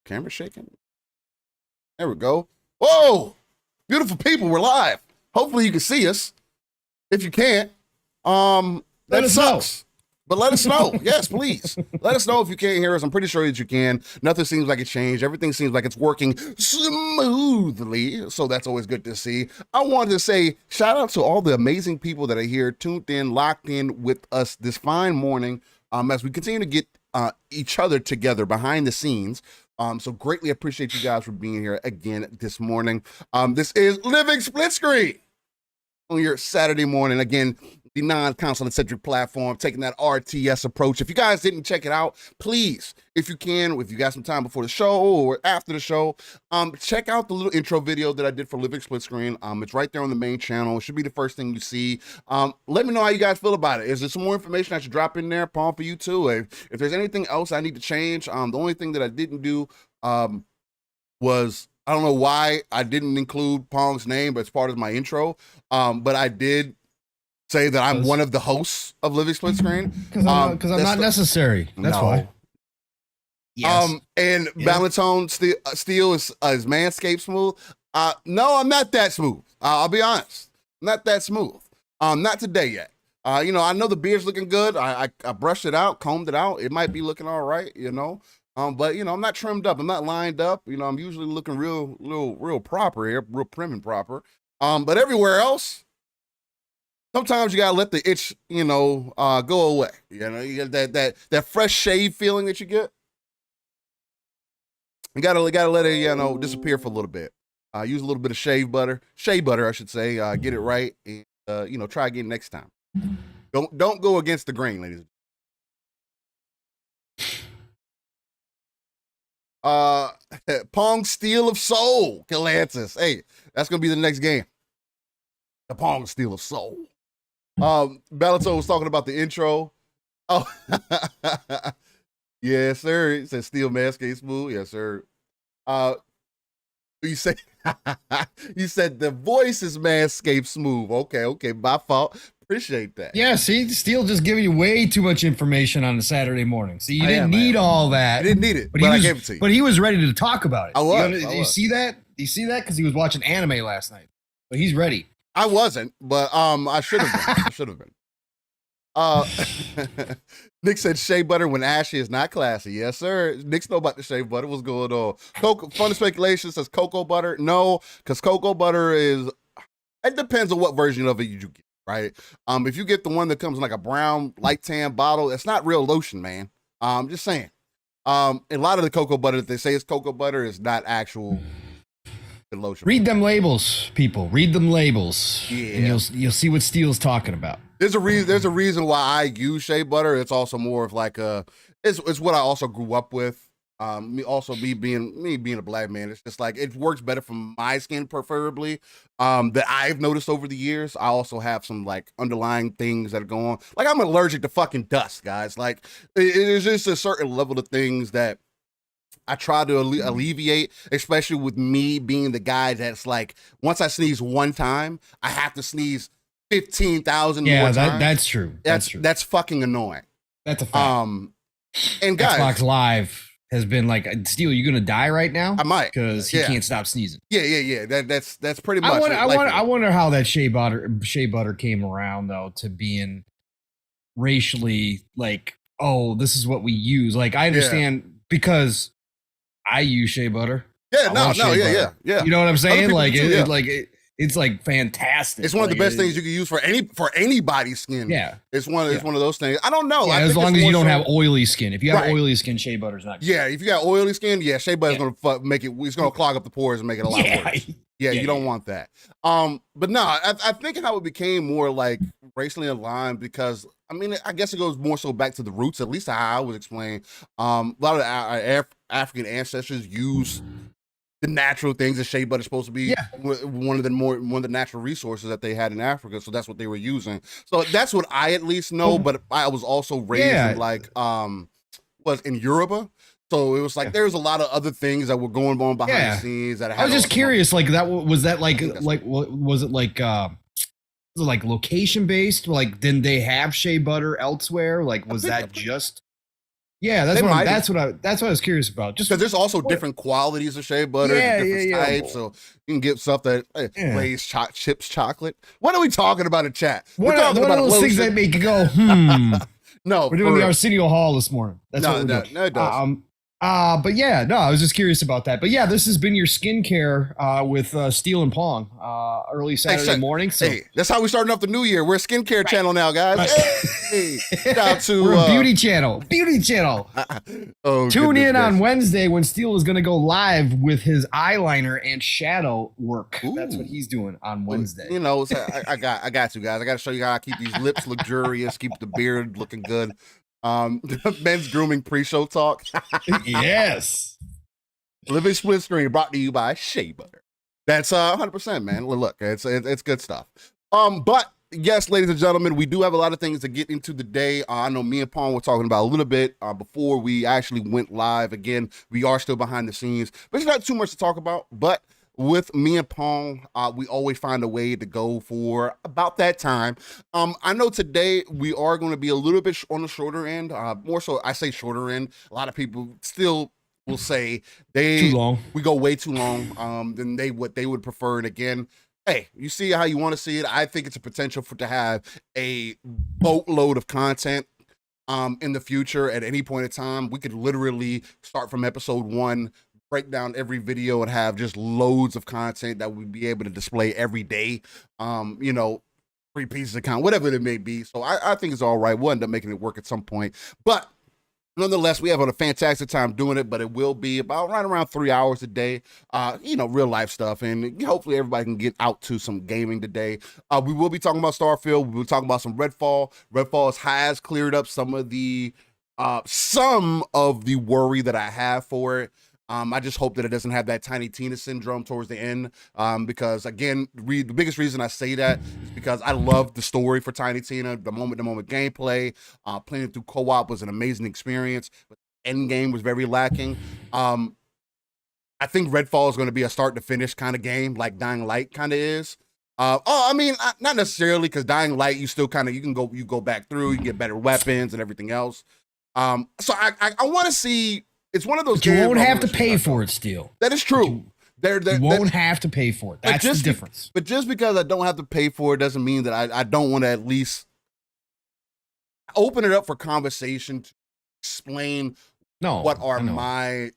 Camera shaking. There we go. Whoa! Beautiful people, we're live. Hopefully you can see us. If you can't, that sucks. But let us know. Yes, please. Let us know if you can't hear us. I'm pretty sure that you can. Nothing seems like it changed. Everything seems like it's working smoothly. So that's always good to see. I wanted to say shout out to all the amazing people that are here, tuned in, locked in with us this fine morning as we continue to get each other together behind the scenes. So greatly appreciate you guys for being here again this morning. This is Living Splitscreen on your Saturday morning. Again, the non-console-centric platform, taking that RTS approach. If you guys didn't check it out, please, if you can, if you got some time before the show or after the show, check out the little intro video that I did for Living Splitscreen. It's right there on the main channel. It should be the first thing you see. Let me know how you guys feel about it. Is there some more information I should drop in there, Pong, for you too? If there's anything else I need to change, the only thing that I didn't do was, I don't know why I didn't include Pong's name, but it's part of my intro. But I did say that I'm one of the hosts of Living Splitscreen. Because I'm not necessary. That's why. Yes. And Valentone Steel is Manscaped smooth. No, I'm not that smooth. I'll be honest. Not that smooth. Not today yet. I know the beard's looking good. I brushed it out, combed it out. It might be looking all right, but I'm not trimmed up. I'm not lined up. I'm usually looking real proper here, real prim and proper. But everywhere else, sometimes you gotta let the itch, go away. You get that fresh shave feeling that you get. You gotta let it, disappear for a little bit. Use a little bit of shea butter, I should say. Get it right, and try again next time. Don't go against the grain, ladies. Pong Steel of Soul, Galantis. Hey, that's gonna be the next game. The Pong Steel of Soul. Bellator was talking about the intro. Oh, yes, sir. It says Steel Manscaped smooth. Yes, sir. You said you said the voice is Manscaped smooth. Okay, my fault. Appreciate that. Yeah, see, Steel just giving you way too much information on a Saturday morning. See, you didn't need all that. I didn't need it, but I gave it to you. But he was ready to talk about it. I was. You see that? You see that? Because he was watching anime last night. But he's ready. I wasn't, but I should have been. Nick said shea butter when ashy is not classy. Yes, sir. Nick's know about the shea butter. What's going on? Fun speculation says cocoa butter. No, because cocoa butter it depends on what version of it you get, right? If you get the one that comes in like a brown light tan bottle, it's not real lotion, man. Just saying. A lot of the cocoa butter that they say is cocoa butter is not actual lotion. Read them labels, people. Read them labels. Yeah. And you'll see what Steel's talking about. There's a reason why I use shea butter. It's also more of like it's what I also grew up with. Me being a black man, it's just like it works better for my skin, preferably. That I've noticed over the years. I also have some like underlying things that are going on. Like I'm allergic to fucking dust, guys. Like there's just a certain level of things that I try to alleviate, especially with me being the guy that's like, once I sneeze one time, I have to sneeze 15,000 more times. Yeah, that's true. That's true. That's fucking annoying. That's a fact. And guys, Xbox Live has been like, Steel, you gonna die right now? I might, because he can't stop sneezing. Yeah. That's pretty much. I wonder how that shea butter came around though to being racially like, oh, this is what we use. Like I understand because I use shea butter. Yeah, yeah. You know what I'm saying? Like, it's like fantastic. It's one of the best things you can use for anybody's skin. Yeah, it's one of those things. I don't know. Yeah, as long as you don't have oily skin. If you have oily skin, shea butter's not good. Yeah, if you got oily skin, shea butter's gonna make it. It's gonna clog up the pores and make it a lot worse. Yeah, you don't want that. But no, I think how it became more like racially aligned because I guess it goes more so back to the roots, at least how I was explained. A lot of our African ancestors use the natural things that shea butter is supposed to be one of the natural resources that they had in Africa. So that's what they were using. So that's what I at least know. But I was also raised in was in Yoruba. So it was like there's a lot of other things that were going on behind the scenes. That I was just curious, was it like location based? Like, didn't they have shea butter elsewhere? Like, was that just Yeah, that's what I was curious about. Just because there's also different qualities of shea butter, different types. So you can get stuff that glazed chips chocolate. What are we talking about in chat? We're talking about those things that make you go, No, we're doing the Arsenio Hall this morning. That's what we're doing. No, it does. But yeah, no, I was just curious about that. But yeah, this has been your skincare with Steel and Pong early Saturday morning. So that's how we starting off the new year. We're a skincare channel now, guys. Right. Hey, shout out to we're a beauty channel. Beauty channel. Tune in on Wednesday when Steel is going to go live with his eyeliner and shadow work. Ooh. That's what he's doing on Wednesday. You know, I got you guys. I got to show you how I keep these lips luxurious, keep the beard looking good. Men's grooming pre-show talk. Yes. Living Splitscreen brought to you by Shea Butter. That's 100%, man. Look, it's good stuff. But yes, ladies and gentlemen, we do have a lot of things to get into today. I know me and Pong were talking about a little bit before we actually went live. Again, we are still behind the scenes, but there's not too much to talk about. But with me and Pong, we always find a way to go for about that time. I know today we are going to be a little bit on the shorter end. More so, I say shorter end. A lot of people still will say too long. We go way too long than what they would prefer. And again, hey, you see how you want to see it. I think it's a potential to have a boatload of content in the future at any point in time. We could literally start from episode 1, break down every video, and have just loads of content that we'd be able to display every day. 3 pieces of content, whatever it may be. So I think it's all right. We'll end up making it work at some point. But nonetheless, we have a fantastic time doing it, but it will be about right around 3 hours a day, real life stuff. And hopefully everybody can get out to some gaming today. We will be talking about Starfield. We will talk about some Redfall. Redfall has cleared up some of the worry that I have for it. I just hope that it doesn't have that Tiny Tina syndrome towards the end, because again, the biggest reason I say that is because I love the story for Tiny Tina. The moment gameplay, playing through co-op was an amazing experience, but the end game was very lacking. I think Redfall is going to be a start to finish kind of game, like Dying Light kind of is. Not necessarily, because Dying Light, you still kind of you go back through, you get better weapons and everything else. So I want to see. It's one of those. But you won't have to pay for it, Steel. That is true. You won't have to pay for it. That's the difference. But just because I don't have to pay for it doesn't mean that I don't want to at least open it up for conversation to explain what are my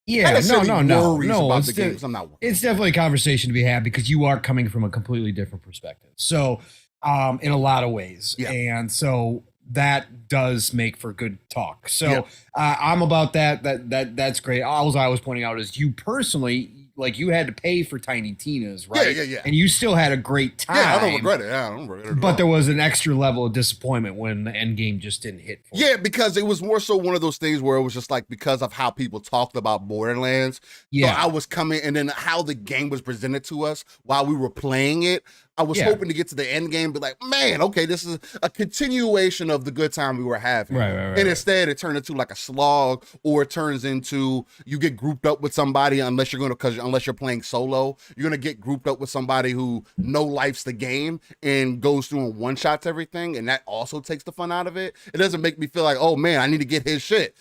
worries about the games. I'm not worried. It's definitely a conversation to be had because you are coming from a completely different perspective. So, in a lot of ways, and so that does make for good talk. So I'm about that. That's great. All I was pointing out is you personally, like, you had to pay for Tiny Tina's, right? Yeah. And you still had a great time. Yeah, I don't regret it. I don't regret it. But there was an extra level of disappointment when the end game just didn't hit for you. Because it was more so one of those things where it was just like, because of how people talked about Borderlands. So I was coming, and then how the game was presented to us while we were playing it, I was hoping to get to the end game and be like, man, okay, this is a continuation of the good time we were having. Right. And instead, it turned into like a slog, or it turns into you get grouped up with somebody unless you're playing solo. You're going to get grouped up with somebody who no-lifes the game and goes through and one-shots everything, and that also takes the fun out of it. It doesn't make me feel like, oh, man, I need to get his shit.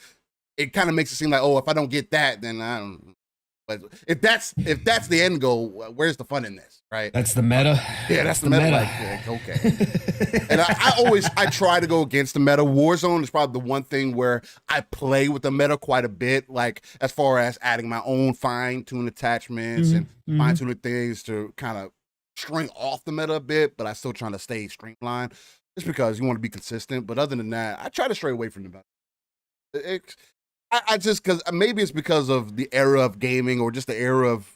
It kind of makes it seem like, oh, if I don't get that, then I don't. But if that's the end goal, where's the fun in this, right? That's the meta. Yeah, that's the meta. Like, okay. And I try to go against the meta. Warzone is probably the one thing where I play with the meta quite a bit, like as far as adding my own fine-tuned attachments and fine-tuned things to kind of string off the meta a bit, but I still trying to stay streamlined just because you want to be consistent. But other than that, I try to stray away from the meta. I just, because maybe it's because of the era of gaming, or just the era of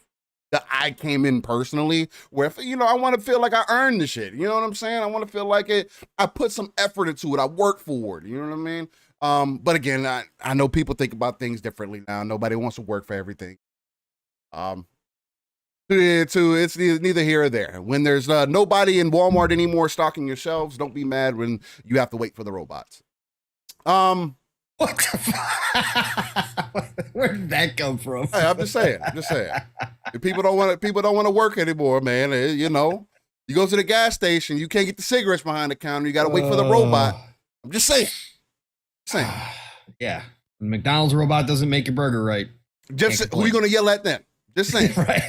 that I came in personally, where, I want to feel like I earned the shit. You know what I'm saying? I want to feel like I put some effort into it. I work for it. You know what I mean? But again, I know people think about things differently now. Nobody wants to work for everything. It's neither here or there. When there's nobody in Walmart anymore stocking your shelves, don't be mad when you have to wait for the robots. What the fuck? Where did that come from? Hey, I'm just saying. People don't want to work anymore, man. You go to the gas station, you can't get the cigarettes behind the counter. You got to wait for the robot. I'm just saying. Yeah. McDonald's robot doesn't make your burger right. Just who are you going to yell at then? Just saying. Right.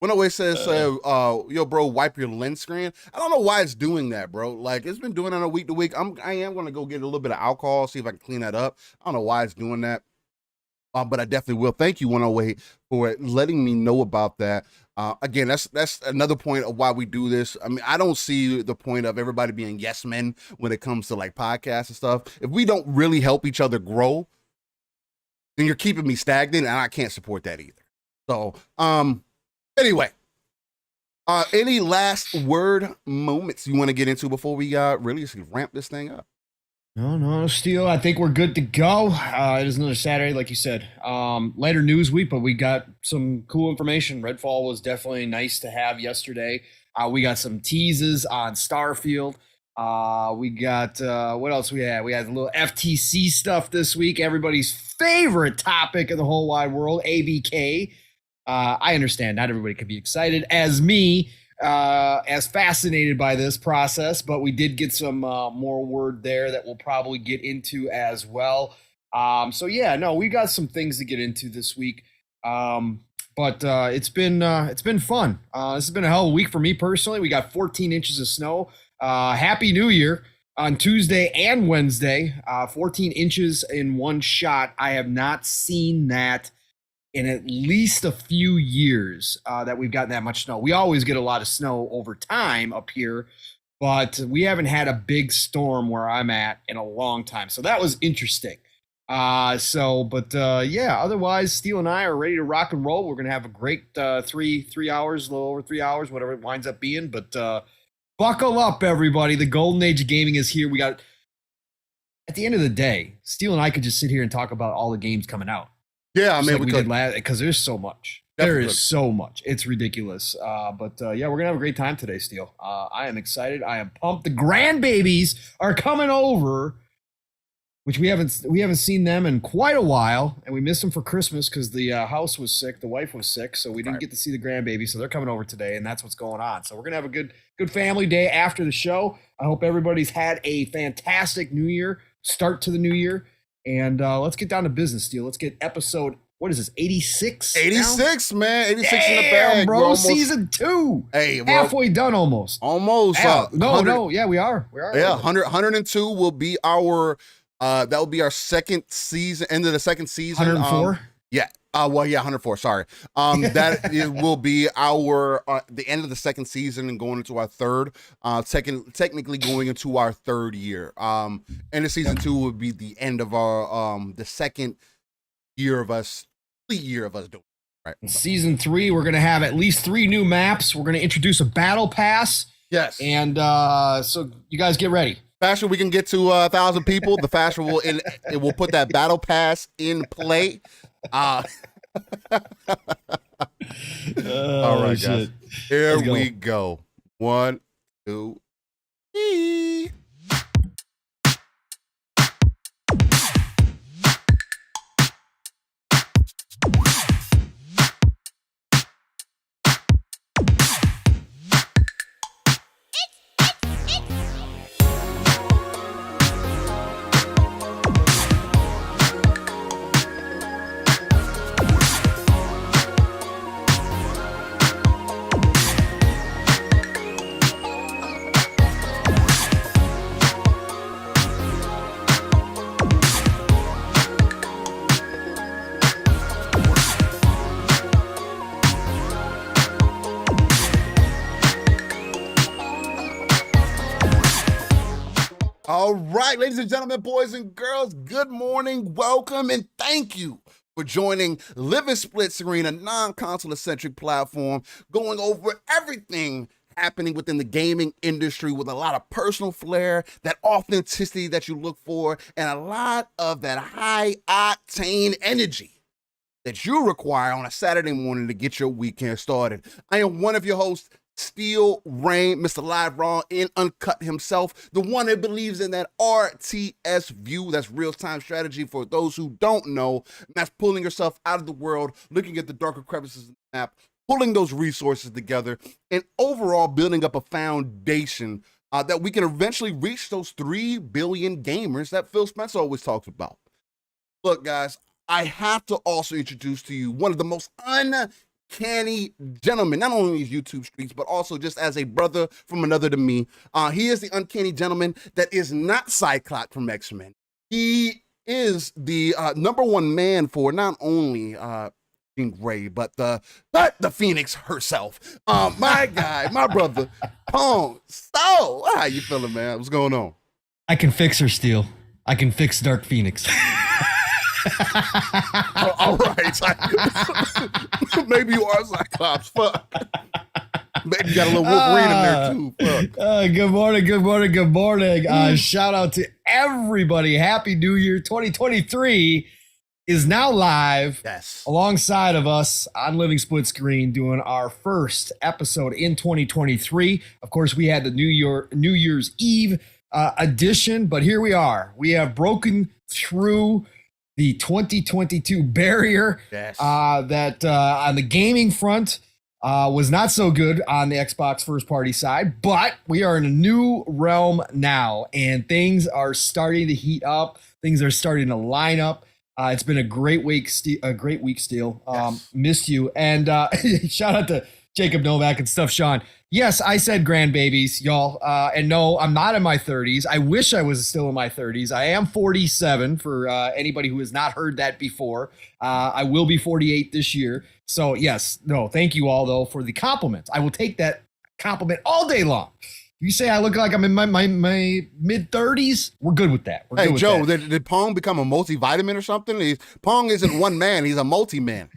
When always says, yo, bro, wipe your lens screen. I don't know why it's doing that, bro. Like, it's been doing it on a week to week. I am going to go get a little bit of alcohol, see if I can clean that up. I don't know why it's doing that. But I definitely will. Thank you, 108, for letting me know about that. Again, that's another point of why we do this. I mean, I don't see the point of everybody being yes men when it comes to like podcasts and stuff. If we don't really help each other grow, then you're keeping me stagnant, and I can't support that either. So, anyway, any last word moments you want to get into before we really ramp this thing up? No, Steel. I think we're good to go. It is another Saturday, like you said. Later news week, but we got some cool information. Redfall was definitely nice to have yesterday. We got some teases on Starfield. We got what else we had? We had a little FTC stuff this week. Everybody's favorite topic in the whole wide world, ABK. I understand not everybody can be excited as me. As fascinated by this process, but we did get some more word there that we'll probably get into as well. So yeah, no, we got some things to get into this week. But it's been fun. This has been a hell of a week for me personally. We got 14 inches of snow. Happy New Year on Tuesday and Wednesday. 14 inches in one shot. I have not seen that in at least a few years that we've gotten that much snow. We always get a lot of snow over time up here, but we haven't had a big storm where I'm at in a long time. So that was interesting. Yeah, otherwise, Steel and I are ready to rock and roll. We're going to have a great 3 hours, a little over 3 hours, whatever it winds up being. But buckle up, everybody. The golden age of gaming is here. We got, at the end of the day, Steel and I could just sit here and talk about all the games coming out. Yeah, I mean, like we did last, because there's so much. Definitely. There is so much. It's ridiculous. Yeah, we're gonna have a great time today, Steel. I am excited. I am pumped. The grandbabies are coming over, which we haven't seen them in quite a while, and we missed them for Christmas because the house was sick, the wife was sick, so we didn't get to see the grandbabies. So they're coming over today, and that's what's going on. So we're gonna have a good family day after the show. I hope everybody's had a fantastic New Year start to the new year. And let's get down to business, Steel. Let's get episode, what is this, 86? 86, man. 86 Damn, in the bag. Bro, almost, season 2. Hey, halfway done almost. Almost. Yeah, we are. Yeah, 102 will be our, that will be our second season, end of the second season. 104? Yeah. 104. Sorry. That it will be our the end of the second season and going into our third. Technically going into our third year. End of season 2 will be the end of our the second year of us doing it, right. In season 3, we're gonna have at least 3 new maps. We're gonna introduce a battle pass. Yes. And so you guys get ready. Faster we can get to 1,000 people, the faster it will put that battle pass in play. All right, shit. guys. Here we go. 1, 2, 3. All right, ladies and gentlemen, boys and girls, good morning, welcome, and thank you for joining Living Splitscreen, a non-console-centric platform going over everything happening within the gaming industry with a lot of personal flair, that authenticity that you look for, and a lot of that high-octane energy that you require on a Saturday morning to get your weekend started. I am one of your hosts, Steel Rain, Mr. Live Raw and Uncut himself, the one that believes in that RTS view. That's real-time strategy for those who don't know. And that's pulling yourself out of the world, looking at the darker crevices in the map, pulling those resources together, and overall building up a foundation that we can eventually reach those 3 billion gamers that Phil Spencer always talks about. Look, guys, I have to also introduce to you one of the most uncanny gentlemen, not only in these YouTube streets, but also just as a brother from another to me. He is the uncanny gentleman that is not Cyclops from X-Men. He is the number one man for not only Jean Grey, but the Phoenix herself. My guy, my brother, Pong Steel. How you feeling, man? What's going on? I can fix her, Steel. I can fix Dark Phoenix. All right. Maybe you are Cyclops. Fuck. Maybe you got a little Wolverine in there too. Fuck. Good morning, good morning, good morning. Shout out to everybody. Happy New Year. 2023 is now live. Yes. Alongside of us on Living Splitscreen, doing our first episode in 2023. Of course, we had the New Year's Eve edition, but here we are. We have broken through the 2022 barrier. Yes. That on the gaming front was not so good on the Xbox first party side, but we are in a new realm now, and things are starting to heat up. Things are starting to line up. It's been a great week, Steel. Yes. Missed you, and shout out to Jacob Novak and stuff, Sean. Yes, I said grandbabies, y'all. And no, I'm not in my 30s. I wish I was still in my 30s. I am 47 for anybody who has not heard that before. I will be 48 this year. So yes, no, thank you all though for the compliments. I will take that compliment all day long. You say I look like I'm in my mid 30s. We're good with that. Hey, Joe, did Pong become a multivitamin or something? Pong isn't one man. He's a multi-man.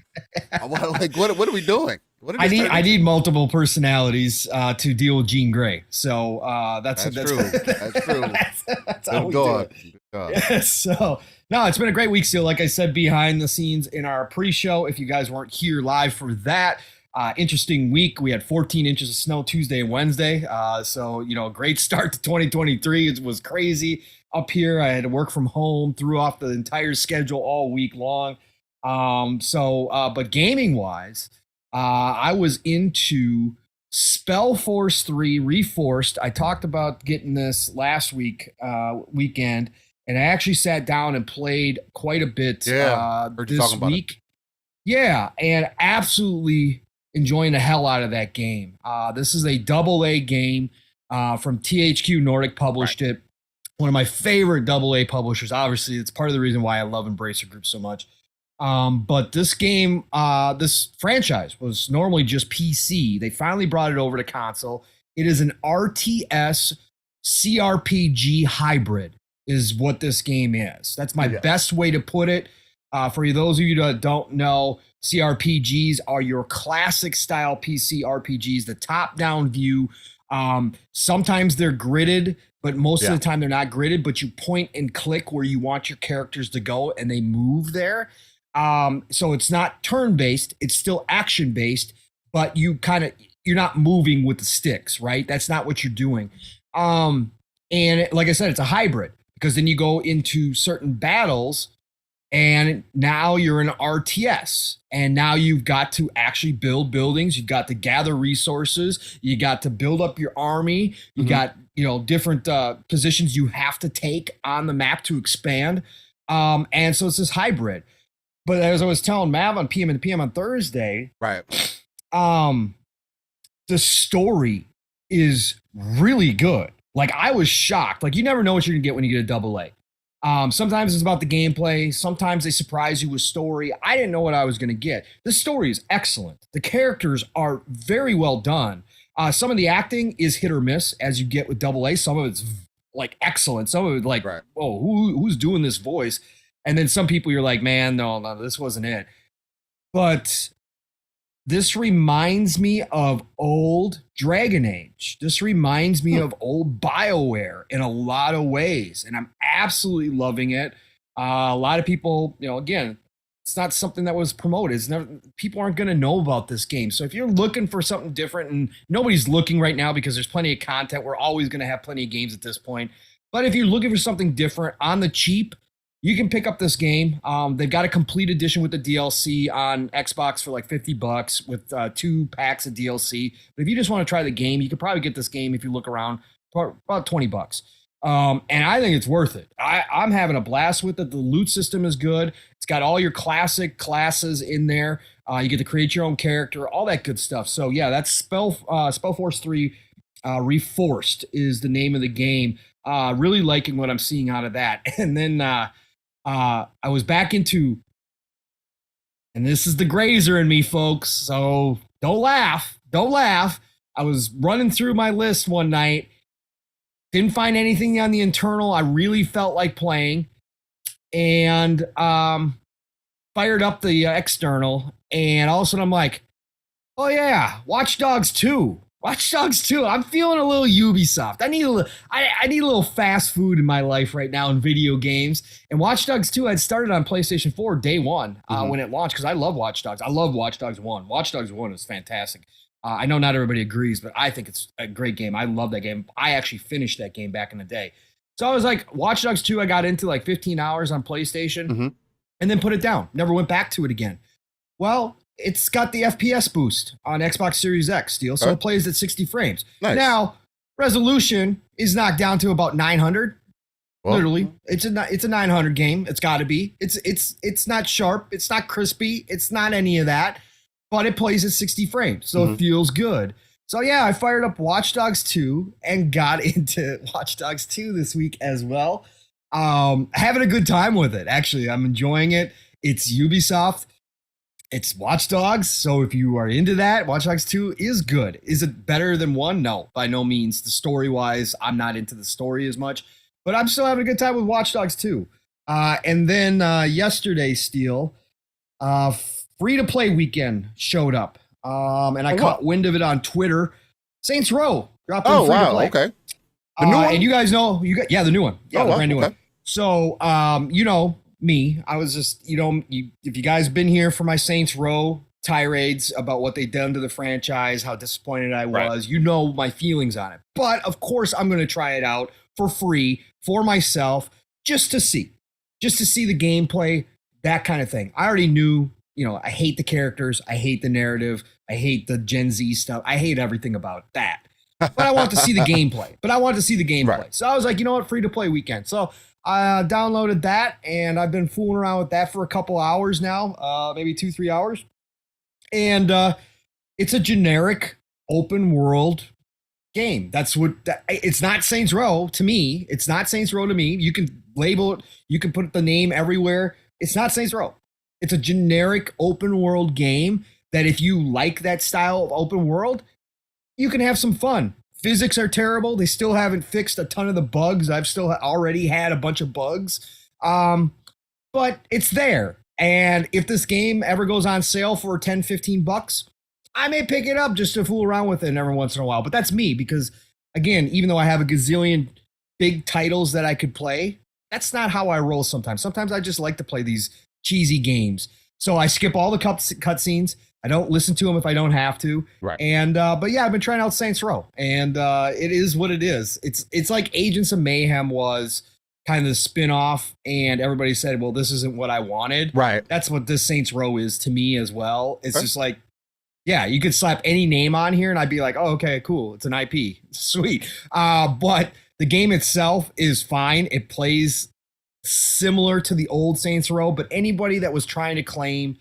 What are we doing? I need multiple personalities to deal with Jean Grey. So that's true. That's true. That's how we do it. Yeah, so no, it's been a great week still. Like I said, behind the scenes in our pre-show. If you guys weren't here live for that, interesting week. We had 14 inches of snow Tuesday and Wednesday. So great start to 2023. It was crazy up here. I had to work from home, threw off the entire schedule all week long. But gaming wise, I was into Spellforce 3 Reforced. I talked about getting this last weekend, and I actually sat down and played quite a bit this week. Yeah, and absolutely enjoying the hell out of that game. This is a AA game from THQ Nordic published it. One of my favorite AA publishers. Obviously, it's part of the reason why I love Embracer Group so much. But this game, this franchise was normally just PC. They finally brought it over to console. It is an RTS CRPG hybrid is what this game is. That's my best way to put it. For those of you that don't know, CRPGs are your classic style PC RPGs, the top-down view. Sometimes they're gridded, but most of the time they're not gridded, but you point and click where you want your characters to go and they move there. So it's not turn-based, it's still action-based, but you're not moving with the sticks, right? That's not what you're doing. And like I said, it's a hybrid because then you go into certain battles and now you're in RTS, and now you've got to actually build buildings. You've got to gather resources. You got to build up your army. You got, different positions you have to take on the map to expand. And so it's this hybrid. But as I was telling Mav on PM and PM on Thursday, right? The story is really good. Like, I was shocked. Like, you never know what you're gonna get when you get a AA. Sometimes it's about the gameplay. Sometimes they surprise you with story. I didn't know what I was going to get. The story is excellent. The characters are very well done. Some of the acting is hit or miss, as you get with AA. Some of it's like excellent. Some of it like, oh, who's doing this voice? And then some people you're like, man, no, this wasn't it. But this reminds me of old Dragon Age. This reminds me of old BioWare in a lot of ways. And I'm absolutely loving it. A lot of people, again, it's not something that was promoted. People aren't going to know about this game. So if you're looking for something different, and nobody's looking right now because there's plenty of content, we're always going to have plenty of games at this point. But if you're looking for something different on the cheap, you can pick up this game. They've got a complete edition with the DLC on Xbox for like $50 with 2 packs of DLC. But if you just want to try the game, you could probably get this game if you look around about $20. And I think it's worth it. I'm having a blast with it. The loot system is good. It's got all your classic classes in there. You get to create your own character, all that good stuff. So yeah, that's Spellforce 3 Reforced is the name of the game. Really liking what I'm seeing out of that. And then I was back into, and this is the grazer in me, folks. So don't laugh. I was running through my list one night. Didn't find anything on the internal I really felt like playing. And fired up the external. And all of a sudden I'm like, oh yeah, Watch Dogs 2. Watch Dogs 2. I'm feeling a little Ubisoft. I need a little fast food in my life right now in video games. And Watch Dogs 2 had started on PlayStation 4 day one when it launched, because I love Watch Dogs. I love Watch Dogs 1. Watch Dogs 1 is fantastic. I know not everybody agrees, but I think it's a great game. I love that game. I actually finished that game back in the day. So I was like, Watch Dogs 2, I got into like 15 hours on PlayStation and then put it down. Never went back to it again. Well, it's got the FPS boost on Xbox Series X, Steel, so it plays at 60 frames. Nice. Now, resolution is knocked down to about 900. Well, literally, it's a 900 game. It's got to be. It's not sharp. It's not crispy. It's not any of that. But it plays at 60 frames, so it feels good. So yeah, I fired up Watch Dogs 2 and got into Watch Dogs 2 this week as well. Having a good time with it. Actually, I'm enjoying it. It's Ubisoft. It's Watch Dogs. So if you are into that, Watch Dogs 2 is good. Is it better than 1? No, by no means. The story-wise, I'm not into the story as much. But I'm still having a good time with Watch Dogs 2. And then yesterday, Steel, free-to-play weekend showed up. And I caught wind of it on Twitter. Saints Row dropped in free-to-play. Okay. The new one? And you guys know, the new one. Yeah, the brand new one. So, you know, me, I was just, if you guys been here for my Saints Row tirades about what they done to the franchise, how disappointed I was, you know my feelings on it. But, of course, I'm going to try it out for free for myself just to see the gameplay, that kind of thing. I already knew. I hate the characters. I hate the narrative. I hate the Gen Z stuff. I hate everything about that. But I want to see the gameplay. Right. So I was like, you know what? Free to play weekend. So I downloaded that, and I've been fooling around with that for a couple hours now, maybe 2-3 hours. And it's a generic open world game. It's not Saints Row to me. It's not Saints Row to me. You can label it. You can put the name everywhere. It's not Saints Row. It's a generic open world game that if you like that style of open world, you can have some fun. Physics are terrible. They still haven't fixed a ton of the bugs. I've still already had a bunch of bugs. But it's there. And if this game ever goes on sale for $10-15, I may pick it up just to fool around with it every once in a while. But that's me because, again, even though I have a gazillion big titles that I could play, that's not how I roll sometimes. Sometimes I just like to play these cheesy games. So I skip all the cutscenes. I don't listen to them if I don't have to. Right. And but yeah, I've been trying out Saints Row, and it is what it is. It's like Agents of Mayhem was kind of the spin-off, and everybody said, well, this isn't what I wanted. Right. That's what this Saints Row is to me as well. It's just like, yeah, you could slap any name on here and I'd be like, oh, okay, cool. It's an IP. Sweet. But the game itself is fine. It plays similar to the old Saints Row, but anybody that was trying to claim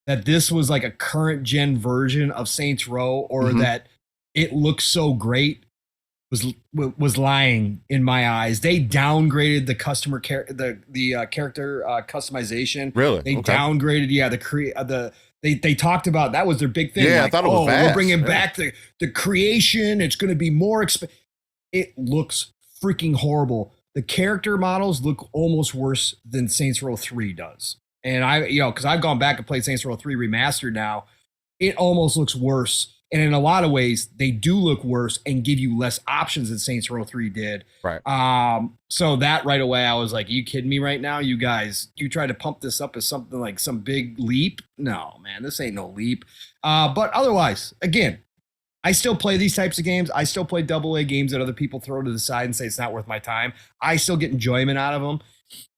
that this was like a current gen version of Saints Row or that it looks so great was lying in my eyes. They downgraded the customer the character customization. Really? They downgraded they talked about that was their big thing. Yeah, like, I thought it was vast. We're bringing back the creation. It's going to be more it looks freaking horrible. The character models look almost worse than Saints Row 3 does. And because I've gone back and played Saints Row 3 Remastered now, it almost looks worse. And in a lot of ways, they do look worse and give you less options than Saints Row 3 did. Right. So that right away, I was like, are you kidding me right now? You guys, you try to pump this up as something like some big leap? No, man, this ain't no leap. But otherwise, again, I still play these types of games. I still play AA games that other people throw to the side and say it's not worth my time. I still get enjoyment out of them.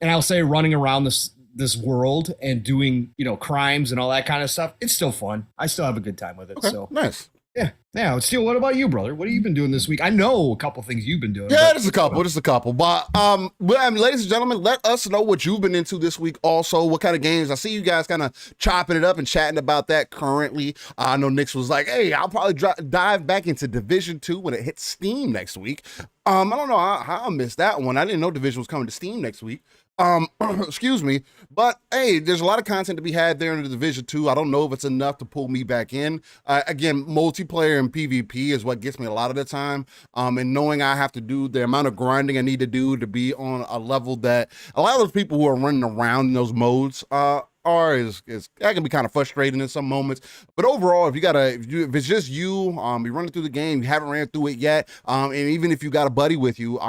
And I'll say running around this world and doing, crimes and all that kind of stuff, it's still fun. I still have a good time with it. Okay, so nice. Yeah. Steel, what about you, brother? What have you been doing this week? I know a couple things you've been doing. Yeah, just a couple. But I mean, ladies and gentlemen, let us know what you've been into this week. Also, what kind of games? I see you guys kind of chopping it up and chatting about that currently. I know Nick's was like, "Hey, I'll probably dive back into Division 2 when it hits Steam next week." I don't know how I missed that one. I didn't know Division was coming to Steam next week. Excuse me, but hey, there's a lot of content to be had there in the Division 2. I don't know if it's enough to pull me back in. Again, multiplayer and PvP is what gets me a lot of the time. And knowing I have to do the amount of grinding I need to do to be on a level that a lot of those people who are running around in those modes is that can be kind of frustrating in some moments. But overall, if it's just you, you're running through the game, you haven't ran through it yet, and even if you got a buddy with you,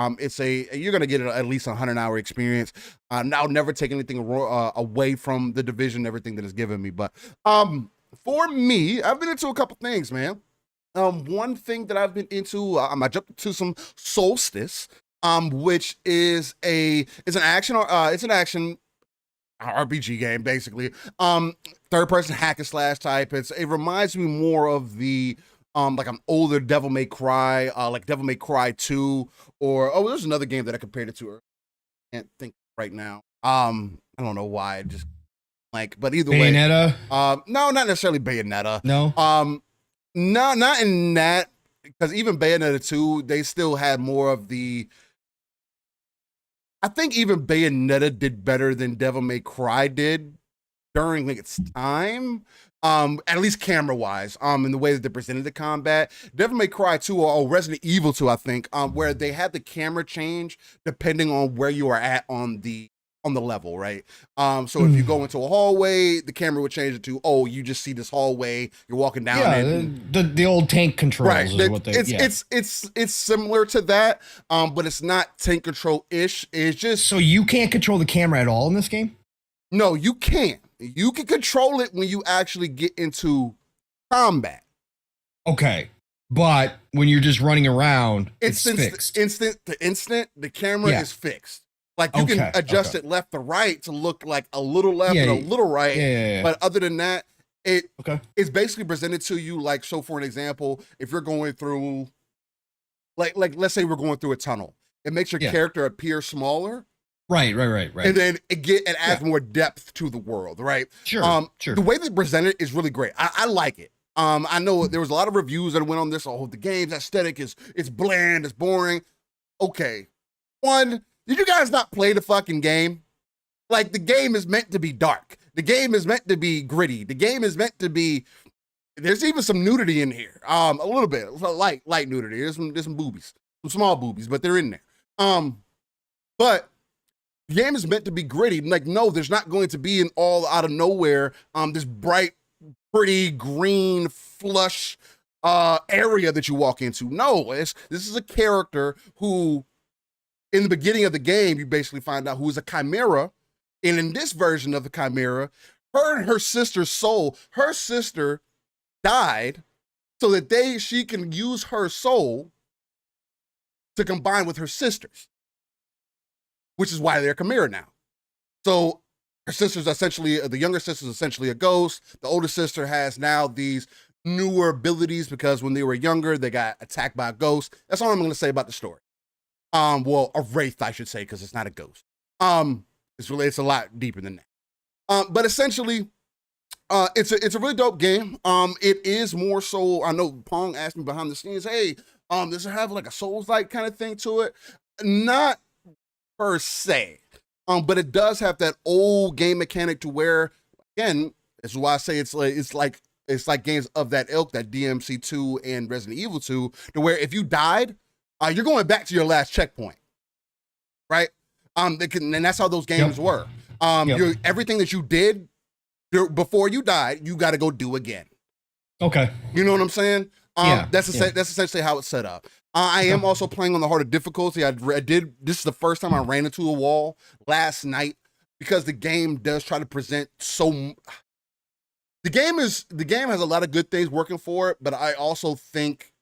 you're gonna get at least 100-hour experience. I'll never take anything away from the Division, everything that it's given me. But for me, I've been into a couple things, man. One thing that I've been into, I jumped into some Solstice, which is an action RPG game, basically. Third person hack and slash type. It reminds me more of the like an older Devil May Cry, like Devil May Cry 2, or there's another game that I compared it to. I can't think right now. I don't know why. Just but either Bayonetta? way. No, not necessarily Bayonetta. No. No, not in that, because even Bayonetta 2, they still had more of the. I think even Bayonetta did better than Devil May Cry did during its time, at least camera wise, in the way that they presented the combat. Devil May Cry 2 or Resident Evil 2, I think, where they had the camera change depending on where you are at on the level, right? So if you go into a hallway, the camera would change it to, you just see this hallway, you're walking down it. The old tank controls, right? Is what It's similar to that, but it's not tank control-ish. It's just so you can't control the camera at all in this game. No, you can't. You can control it when you actually get into combat. Okay. But when you're just running around, it's fixed. Instant, the camera is fixed. Like you can adjust it left to right to look like a little left and a little right. Yeah. But other than that, it's basically presented to you like, so for an example, if you're going through, like let's say we're going through a tunnel, it makes your character appear smaller. Right. And then it adds more depth to the world, right? Sure. The way they present it is really great. I like it. I know there was a lot of reviews that went on this. The game's aesthetic it's bland, it's boring. Okay. One, did you guys not play the fucking game? Like, the game is meant to be dark. The game is meant to be gritty. The game is meant to be. There's even some nudity in here. A little bit, light nudity. There's some boobies, some small boobies, but they're in there. But the game is meant to be gritty. Like, no, there's not going to be an all out of nowhere, this bright, pretty green, flush area that you walk into. No, this is a character who, in the beginning of the game, you basically find out who is a chimera. And in this version of the chimera, her and her sister's soul, her sister died so that she can use her soul to combine with her sister's, which is why they're chimera now. So her sister's essentially, the younger sister's essentially a ghost. The older sister has now these newer abilities because when they were younger, they got attacked by a ghost. That's all I'm going to say about the story. Well, a wraith, I should say, because it's not a ghost. It's a lot deeper than that. But essentially, it's a really dope game. It is more so. I know Pong asked me behind the scenes, hey, does it have like a Souls-like kind of thing to it? Not per se, but it does have that old game mechanic to where, again, this is why I say it's like games of that ilk, that DMC2 and Resident Evil 2, to where if you died, you're going back to your last checkpoint, right? And that's how those games were. Everything that you did before you died, you got to go do again. Okay. You know what I'm saying? That's essentially how it's set up. I am also playing on the harder difficulty. This is the first time I ran into a wall last night because the game does try to present so. The game has a lot of good things working for it, but I also think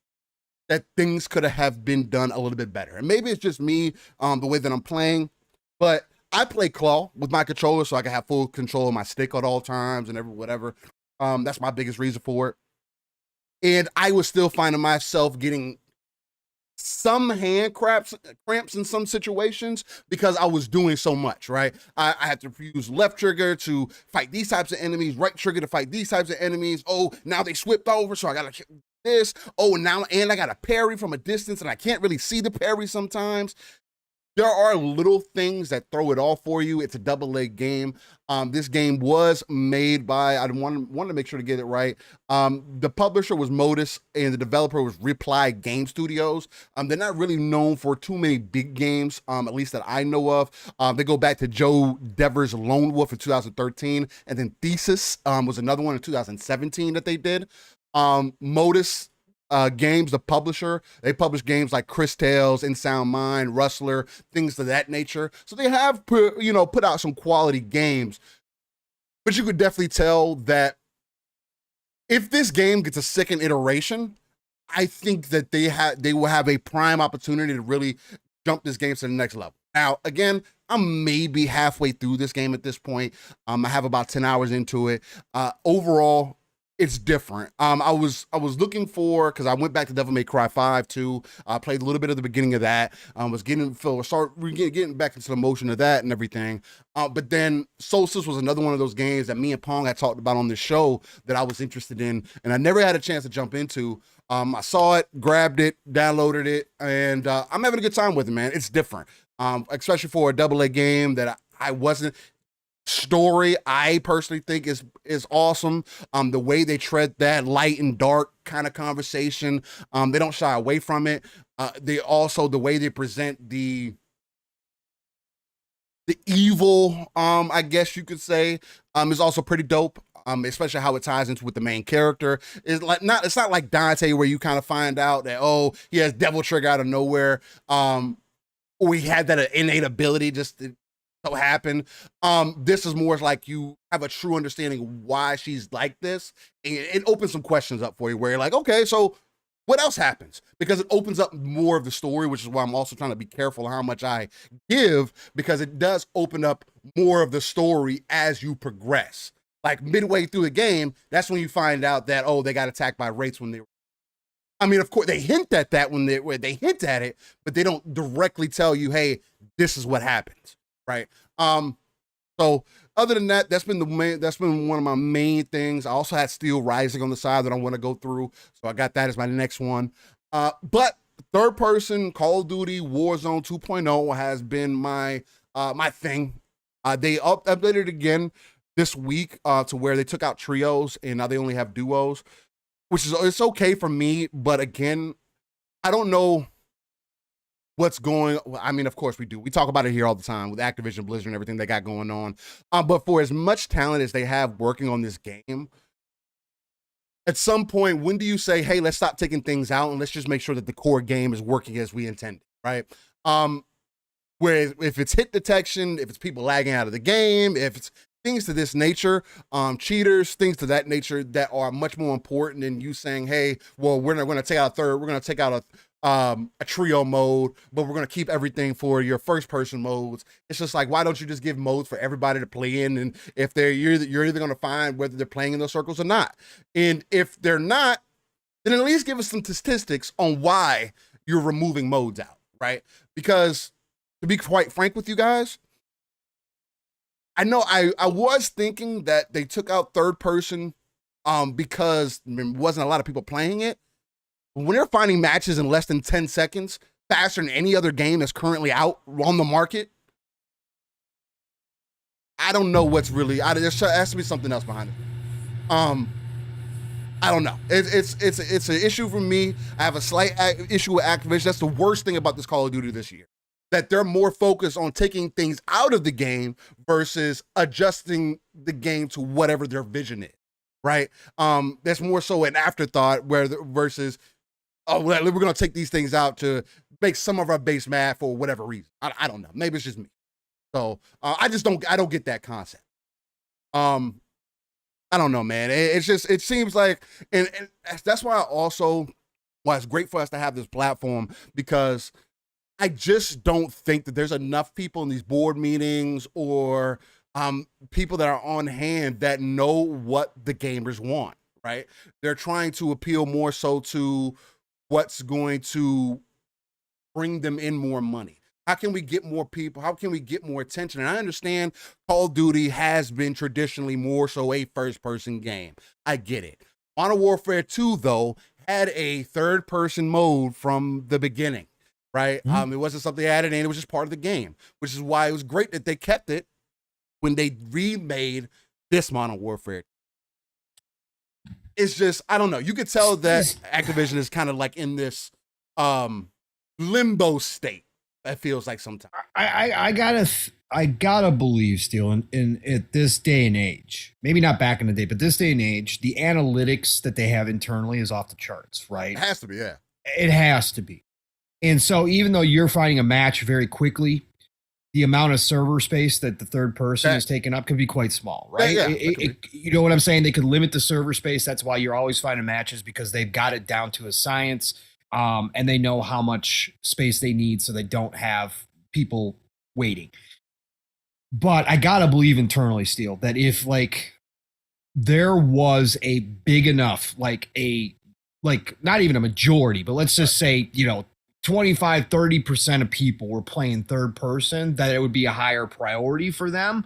that things could have been done a little bit better. And maybe it's just me, the way that I'm playing, but I play claw with my controller so I can have full control of my stick at all times and whatever. That's my biggest reason for it. And I was still finding myself getting some hand cramps in some situations because I was doing so much, right? I had to use left trigger to fight these types of enemies, right trigger to fight these types of enemies. Oh, now they slipped over, so I gotta this. Oh, now and I got a parry from a distance, and I can't really see the parry sometimes. There are little things that throw it off for you. It's a double-A game. This game was made by, I wanted to make sure to get it right. The publisher was Modus, and the developer was Reply Game Studios. They're not really known for too many big games, at least that I know of. They go back to Joe Dever's Lone Wolf in 2013, and then Thesis was another one in 2017 that they did. Modus Games, the publisher, they publish games like Chris Tales, In Sound Mind, Rustler, things of that nature. So they have put out some quality games, but you could definitely tell that if this game gets a second iteration, I think that they will have a prime opportunity to really jump this game to the next level. Now, again, I'm maybe halfway through this game at this point. I have about 10 hours into it. Overall, it's different. I was looking for, because I went back to Devil May Cry 5 too. I played a little bit of the beginning of that. Was getting back into the motion of that and everything. But then Solstice was another one of those games that me and Pong had talked about on this show that I was interested in, and I never had a chance to jump into. I saw it, grabbed it, downloaded it, and I'm having a good time with it, man. It's different, especially for a double A game that I wasn't. Story, I personally think is awesome. The way they tread that light and dark kind of conversation, they don't shy away from it. They also, the way they present the evil, I guess you could say, is also pretty dope. Especially how it ties into with the main character. It's not like Dante where you kind of find out that, oh, he has devil trigger out of nowhere. Or he had that innate ability just to so happen. This is more like you have a true understanding why she's like this, and it opens some questions up for you where you're like, okay, so what else happens? Because it opens up more of the story, which is why I'm also trying to be careful how much I give, because it does open up more of the story as you progress. Like midway through the game, that's when you find out that, oh, they got attacked by wraiths when they were. I mean, of course, they hint at that when they hint at it, but they don't directly tell you, hey, this is what happens. Right. So other than that, that's been one of my main things. I also had Steel Rising on the side that I want to go through. So I got that as my next one. But third person Call of Duty Warzone 2.0 has been my thing. They updated again this week to where they took out trios and now they only have duos, which is, it's okay for me. But again, I don't know what's going on. I mean, of course we do. We talk about it here all the time with Activision Blizzard and everything they got going on. But for as much talent as they have working on this game, at some point, when do you say, hey, let's stop taking things out and let's just make sure that the core game is working as we intended, right? Whereas if it's hit detection, if it's people lagging out of the game, if it's things to this nature, cheaters, things to that nature that are much more important than you saying, hey, well, we're going to take out a trio mode, but we're going to keep everything for your first person modes. It's just like, why don't you just give modes for everybody to play in? And if you're either going to find whether they're playing in those circles or not. And if they're not, then at least give us some statistics on why you're removing modes out, right? Because to be quite frank with you guys, I know I was thinking that they took out third person because there wasn't a lot of people playing it. When they're finding matches in less than 10 seconds, faster than any other game that's currently out on the market, I don't know what's really. There has to be something else behind it. I don't know. It's an issue for me. I have a slight issue with Activision. That's the worst thing about this Call of Duty this year. That they're more focused on taking things out of the game versus adjusting the game to whatever their vision is. Right? That's more so an afterthought versus, oh, we're going to take these things out to make some of our base mad for whatever reason. I don't know. Maybe it's just me. So I don't get that concept. I don't know, man. It seems like, and that's why it's great for us to have this platform, because I just don't think that there's enough people in these board meetings or people that are on hand that know what the gamers want. right? They're trying to appeal more so to what's going to bring them in more money. How can we get more people? How can we get more attention? And I understand Call of Duty has been traditionally more so a first-person game. I get it. Modern Warfare 2, though, had a third-person mode from the beginning, right? Mm-hmm. It wasn't something they added in. It was just part of the game, which is why it was great that they kept it when they remade this Modern Warfare. It's just, I don't know. You could tell that Activision is kind of like in this limbo state. That feels like sometimes. I gotta believe, Steel, in at this day and age, maybe not back in the day, but this day and age, the analytics that they have internally is off the charts, right? It has to be, yeah. It has to be. And so even though you're finding a match very quickly, the amount of server space that the third person is taking up could be quite small, right? Yeah, you know what I'm saying? They could limit the server space. That's why you're always finding matches, because they've got it down to a science. And they know how much space they need, so they don't have people waiting. But I gotta believe internally, Steel, that if like there was a big enough, like not even a majority, but let's just say, 25, 30% of people were playing third person, that it would be a higher priority for them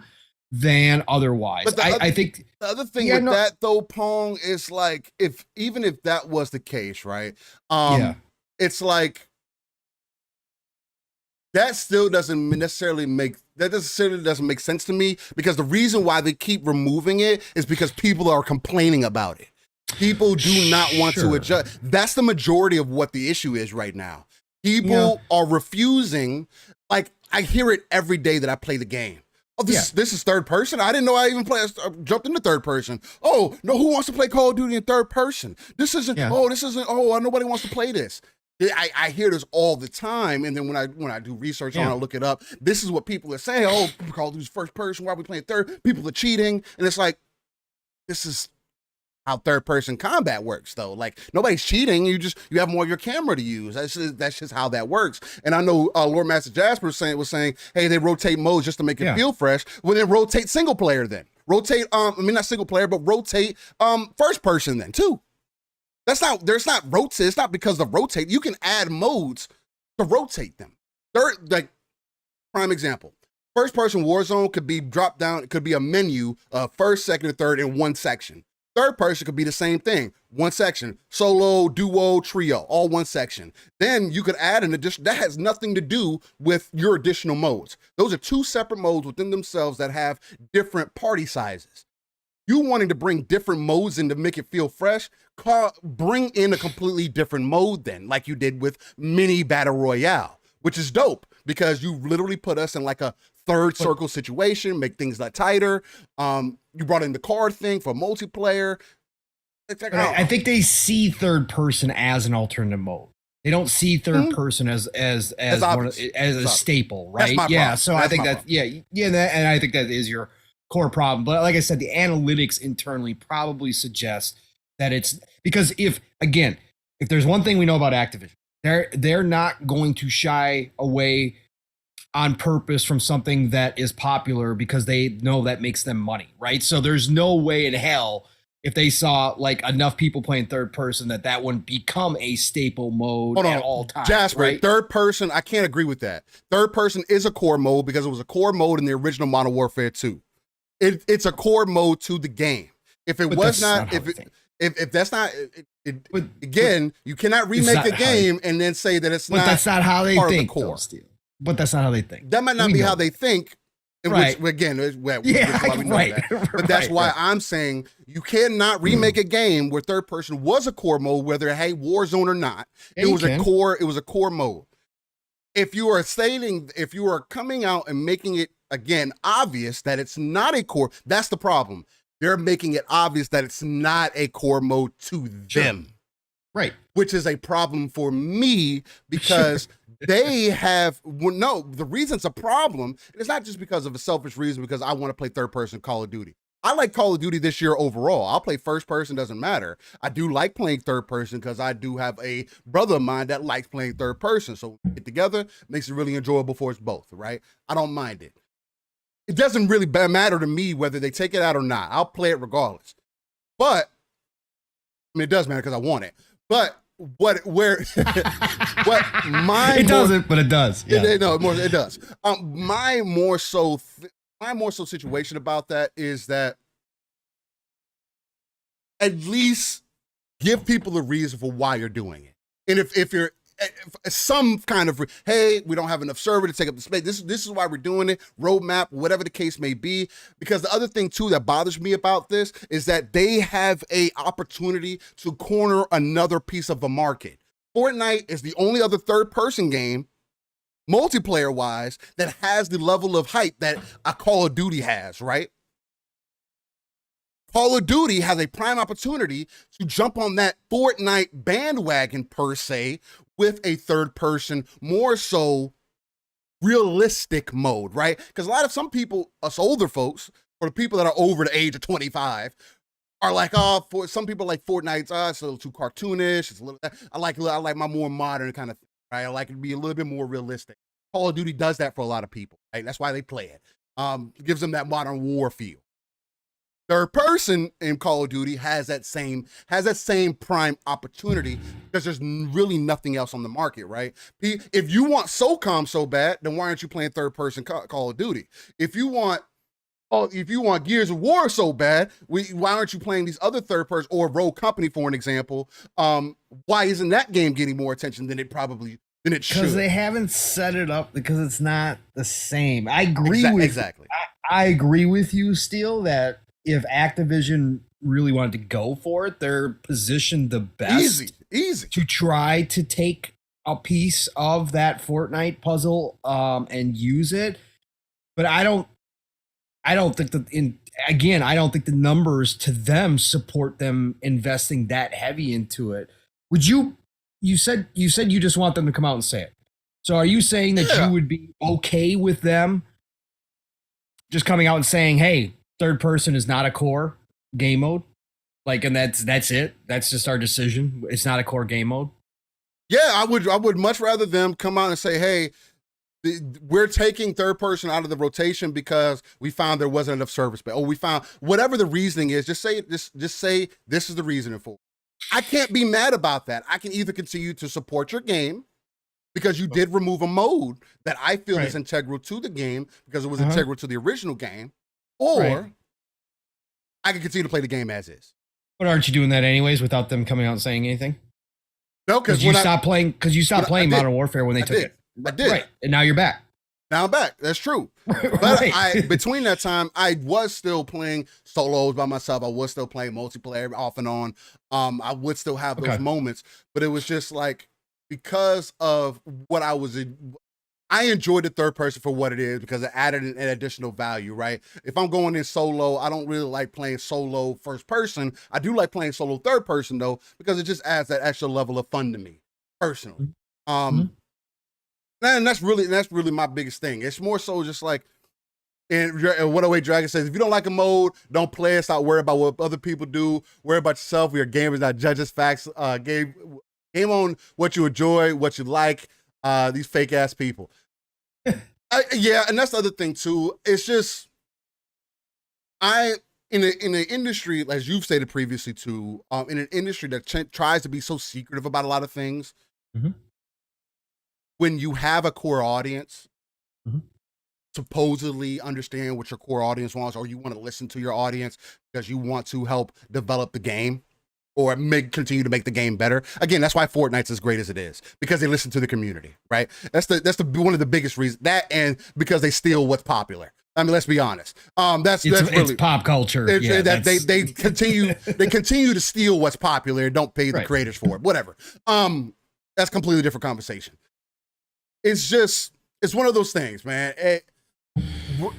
than otherwise. But I think the other thing that though, Pong, is like, even if that was the case, right? It's like that still doesn't necessarily make sense to me, because the reason why they keep removing it is because people are complaining about it. People do not want to adjust. That's the majority of what the issue is right now. People are refusing. Like, I hear it every day that I play the game. Oh, this is third person. I didn't know I even jumped into third person. Oh, no, who wants to play Call of Duty in third person? This isn't, nobody wants to play this. I hear this all the time, and then when I do research on it, I look it up. This is what people are saying. Oh, Call of Duty's first person. Why are we playing third? People are cheating, and it's like, this is how third person combat works, though. Like, nobody's cheating. You have more of your camera to use. That's just how that works. And I know Lord Master Jasper was saying, hey, they rotate modes just to make it feel fresh. Well, then rotate single player. Then rotate. Not single player, but rotate first person then too. There's not rotate. It's not because of rotate. You can add modes to rotate them. Like, prime example. First person Warzone could be dropped down. It could be a menu of first, second, and third in one section. Third person could be the same thing. One section. Solo, duo, trio, all one section. Then you could add an addition. That has nothing to do with your additional modes. Those are two separate modes within themselves that have different party sizes. You wanting to bring different modes in to make it feel fresh, bring in a completely different mode then, like you did with Mini Battle Royale, which is dope, because you literally put us in like a third circle situation, make things like tighter. You brought in the card thing for multiplayer. I think they see third person as an alternative mode. They don't see third person as a staple, right? Yeah. So I think that and I think that is your core problem. But like I said, the analytics internally probably suggest that it's because if there's one thing we know about Activision, they're not going to shy away on purpose from something that is popular because they know that makes them money, right? So there's no way in hell, if they saw like enough people playing third person, that wouldn't become a staple mode at all times. Jasper, right? Third person, I can't agree with that. Third person is a core mode because it was a core mode in the original Modern Warfare 2. It's a core mode to the game. If it was not, if that's not, again, you cannot remake a game and then say that it's not. But that's not how they think. Core. But that's not how they think. That might not be how they think. Right. Which, again, but that's why I'm saying you cannot remake a game where third person was a core mode, whether Warzone or not. It was a core mode. If you are coming out and making it again obvious that it's not a core, that's the problem. They're making it obvious that it's not a core mode to them. Right. Which is a problem for me, because they have, the reason it's a problem, it's not just because of a selfish reason, because I want to play third person Call of Duty. I like Call of Duty this year overall. I'll play first person, doesn't matter. I do like playing third person because I do have a brother of mine that likes playing third person. So get together, makes it really enjoyable for us both, right? I don't mind it. It doesn't really matter to me whether they take it out or not. I'll play it regardless. But mean, it does matter because I want it. But what my it doesn't, but it does. Yeah. It does. My more so situation about that is that at least give people a reason for why you're doing it. And if you're some kind of, hey, we don't have enough server to take up the space. This is why we're doing it. Roadmap, whatever the case may be. Because the other thing too that bothers me about this is that they have a opportunity to corner another piece of the market. Fortnite is the only other third-person game, multiplayer-wise, that has the level of hype that a Call of Duty has, right? Call of Duty has a prime opportunity to jump on that Fortnite bandwagon, per se, with a third person, more so realistic mode, right? Because some people, us older folks, or the people that are over the age of 25, are like, oh, for some people like Fortnite's, it's a little too cartoonish. It's a little, I like my more modern kind of thing, right? I like it to be a little bit more realistic. Call of Duty does that for a lot of people, right? That's why they play it. It gives them that modern war feel. Third person in Call of Duty has that same prime opportunity because there's really nothing else on the market, right? If you want SOCOM so bad, then why aren't you playing third person Call of Duty? If you want Gears of War so bad, why aren't you playing these other third person or Rogue Company, for an example? Why isn't that game getting more attention than it should? Because they haven't set it up, because it's not the same. I agree exactly. I agree with you, Steel, that if Activision really wanted to go for it, they're positioned the best easy to try to take a piece of that Fortnite puzzle and use it. But I don't think that I don't think the numbers to them support them investing that heavy into it. Would you said you just want them to come out and say it. So are you saying that you would be okay with them just coming out and saying, hey, third person is not a core game mode? Like, and that's it. That's just our decision. It's not a core game mode. Yeah, I would much rather them come out and say, hey, we're taking third person out of the rotation because we found there wasn't enough service space. Or we found whatever the reasoning is, just say this is the reasoning for it. I can't be mad about that. I can either continue to support your game because you did remove a mode that I feel is integral to the game because it was integral to the original game. Or I can continue to play the game as is. But aren't you doing that anyways without them coming out and saying anything? No, because you stopped playing Modern Warfare when they took it. I did. Right. And now you're back. Now I'm back. That's true. But between that time, I was still playing solos by myself. I was still playing multiplayer off and on. I would still have those moments, but it was just like, because of what I enjoyed the third person for what it is because it added an additional value, right? If I'm going in solo, I don't really like playing solo first person. I do like playing solo third person though, because it just adds that extra level of fun to me personally. And that's really my biggest thing. It's more so just like, and What Away Dragon says, if you don't like a mode, don't play it. Stop worrying about what other people do. Worry about yourself. We are gamers, not judges. Facts. Game on what you enjoy, what you like. These fake ass people. Yeah, and that's the other thing too. It's just in the industry, as you've stated previously too, in an industry that tries to be so secretive about a lot of things. When you have a core audience, supposedly understand what your core audience wants, or you want to listen to your audience because you want to help develop the game or continue to make the game better. Again, that's why Fortnite's as great as it is, because they listen to the community, right? That's one of the biggest reasons. That, and because they steal what's popular. I mean, let's be honest. It's pop culture. They continue to steal what's popular and don't pay the creators for it. Whatever. That's a completely different conversation. It's one of those things, man.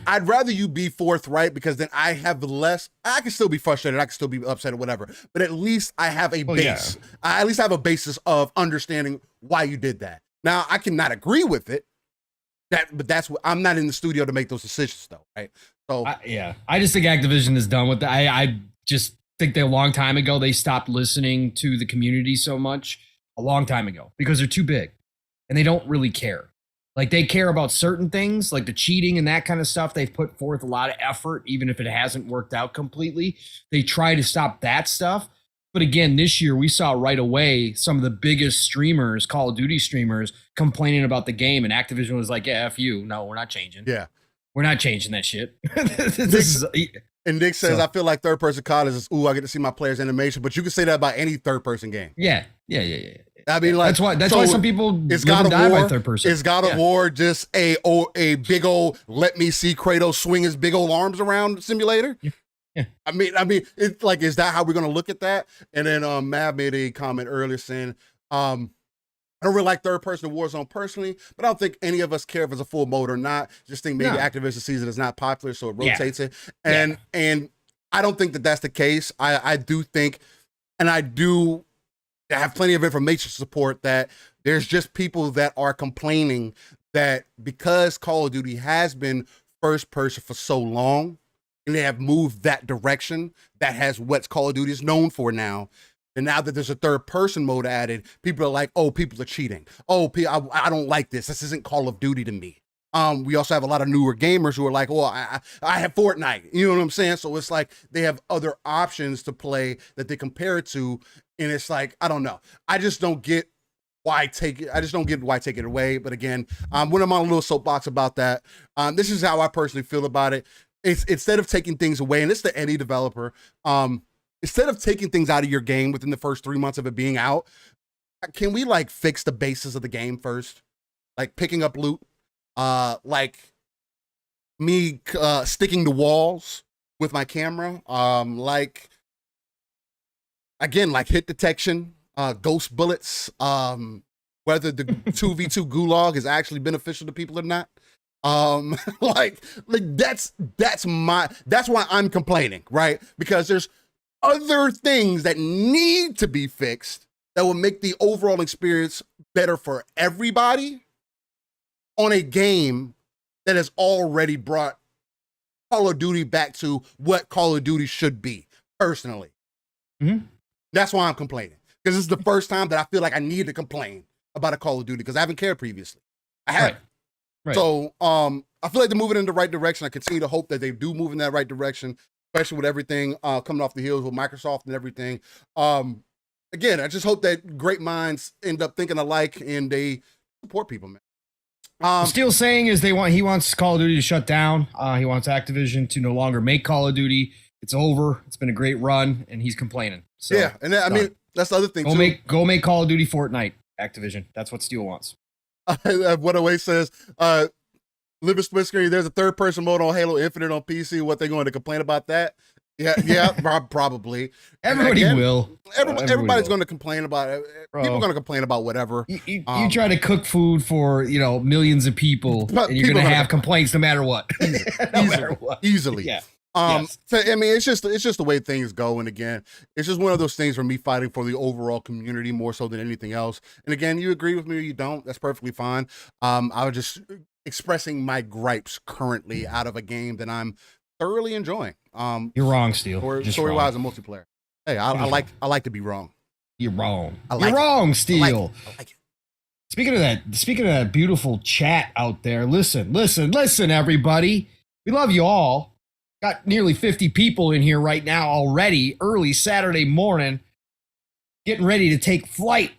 I'd rather you be forthright, because then I have less. I can still be frustrated. I can still be upset or whatever. But at least I have a base. Yeah. I at least have a basis of understanding why you did that. Now I cannot agree with it. But that's what I'm not in the studio to make those decisions, though, right? So I just think Activision is done with that. I just think that a long time ago they stopped listening to the community so much. A long time ago, because they're too big, and they don't really care. Like, they care about certain things, like the cheating and that kind of stuff. They've put forth a lot of effort, even if it hasn't worked out completely. They try to stop that stuff. But again, this year we saw right away some of the biggest streamers, Call of Duty streamers, complaining about the game, and Activision was like, "Yeah, F you. No, we're not changing. Yeah, we're not changing that shit." And Nick says, I feel like third-person COD is, I get to see my players' animation, but you can say that about any third-person game. Yeah. I mean, like that's why some people it's God of War. By third person. Is God of War just a big old let me see Kratos swing his big old arms around simulator? Yeah. I mean, it's like, is that how we're gonna look at that? And then Mav made a comment earlier saying, I don't really like third-person Warzone personally, but I don't think any of us care if it's a full mode or not. Just think maybe Activision sees it as not popular, so it rotates it. And I don't think that that's the case. I do think, and I do have plenty of information to support that there's just people that are complaining that because Call of Duty has been first person for so long, and they have moved that direction, that has what Call of Duty is known for now. And now that there's a third person mode added, people are like, oh, people are cheating. Oh, I don't like this. This isn't Call of Duty to me. We also have a lot of newer gamers who are like, well, I have Fortnite. You know what I'm saying? So it's like they have other options to play that they compare it to. And it's like, I don't know. I just don't get why take it away. But again, when I'm on a little soapbox about that, this is how I personally feel about it. It's instead of taking things away, and it's to any developer, instead of taking things out of your game within the first 3 months of it being out, can we like fix the basis of the game first? Like picking up loot, like me sticking to walls with my camera, like again, like hit detection, ghost bullets, whether the 2v2 gulag is actually beneficial to people or not. Like that's why I'm complaining, right? Because there's other things that need to be fixed that will make the overall experience better for everybody on a game that has already brought Call of Duty back to what Call of Duty should be, personally. Mm-hmm. That's why I'm complaining. Because this is the first time that I feel like I need to complain about a Call of Duty because I haven't cared previously. I haven't. Right. So I feel like they're moving in the right direction. I continue to hope that they do move in that right direction, especially with everything coming off the heels with Microsoft and everything. Again, I just hope that great minds end up thinking alike and they support people, man. Steel saying is he wants Call of Duty to shut down. He wants Activision to no longer make Call of Duty. It's over. It's been a great run, and he's complaining. So, yeah, and I mean that's the other thing. Go make Call of Duty Fortnite, Activision. That's what Steel wants. What away says, Living Splitscreen, there's a third person mode on Halo Infinite on PC. What they going to complain about that? Yeah, probably. Everybody will. Everybody's going to complain about it. Bro, people are going to complain about whatever. You try to cook food for millions of people, and you're going to have complaints no matter what. Easily. Yeah. Yes. So, I mean, it's just the way things go. And again, it's just one of those things for me fighting for the overall community more so than anything else. And again, you agree with me or you don't, that's perfectly fine. I was just expressing my gripes currently out of a game that I'm thoroughly enjoying. You're wrong, Steel. Story-wise and multiplayer. Hey, I like to be wrong. You're wrong. You're wrong, Steel. I like it. Speaking of that beautiful chat out there, listen, everybody. We love you all. Got nearly 50 people in here right now already, early Saturday morning, getting ready to take flight.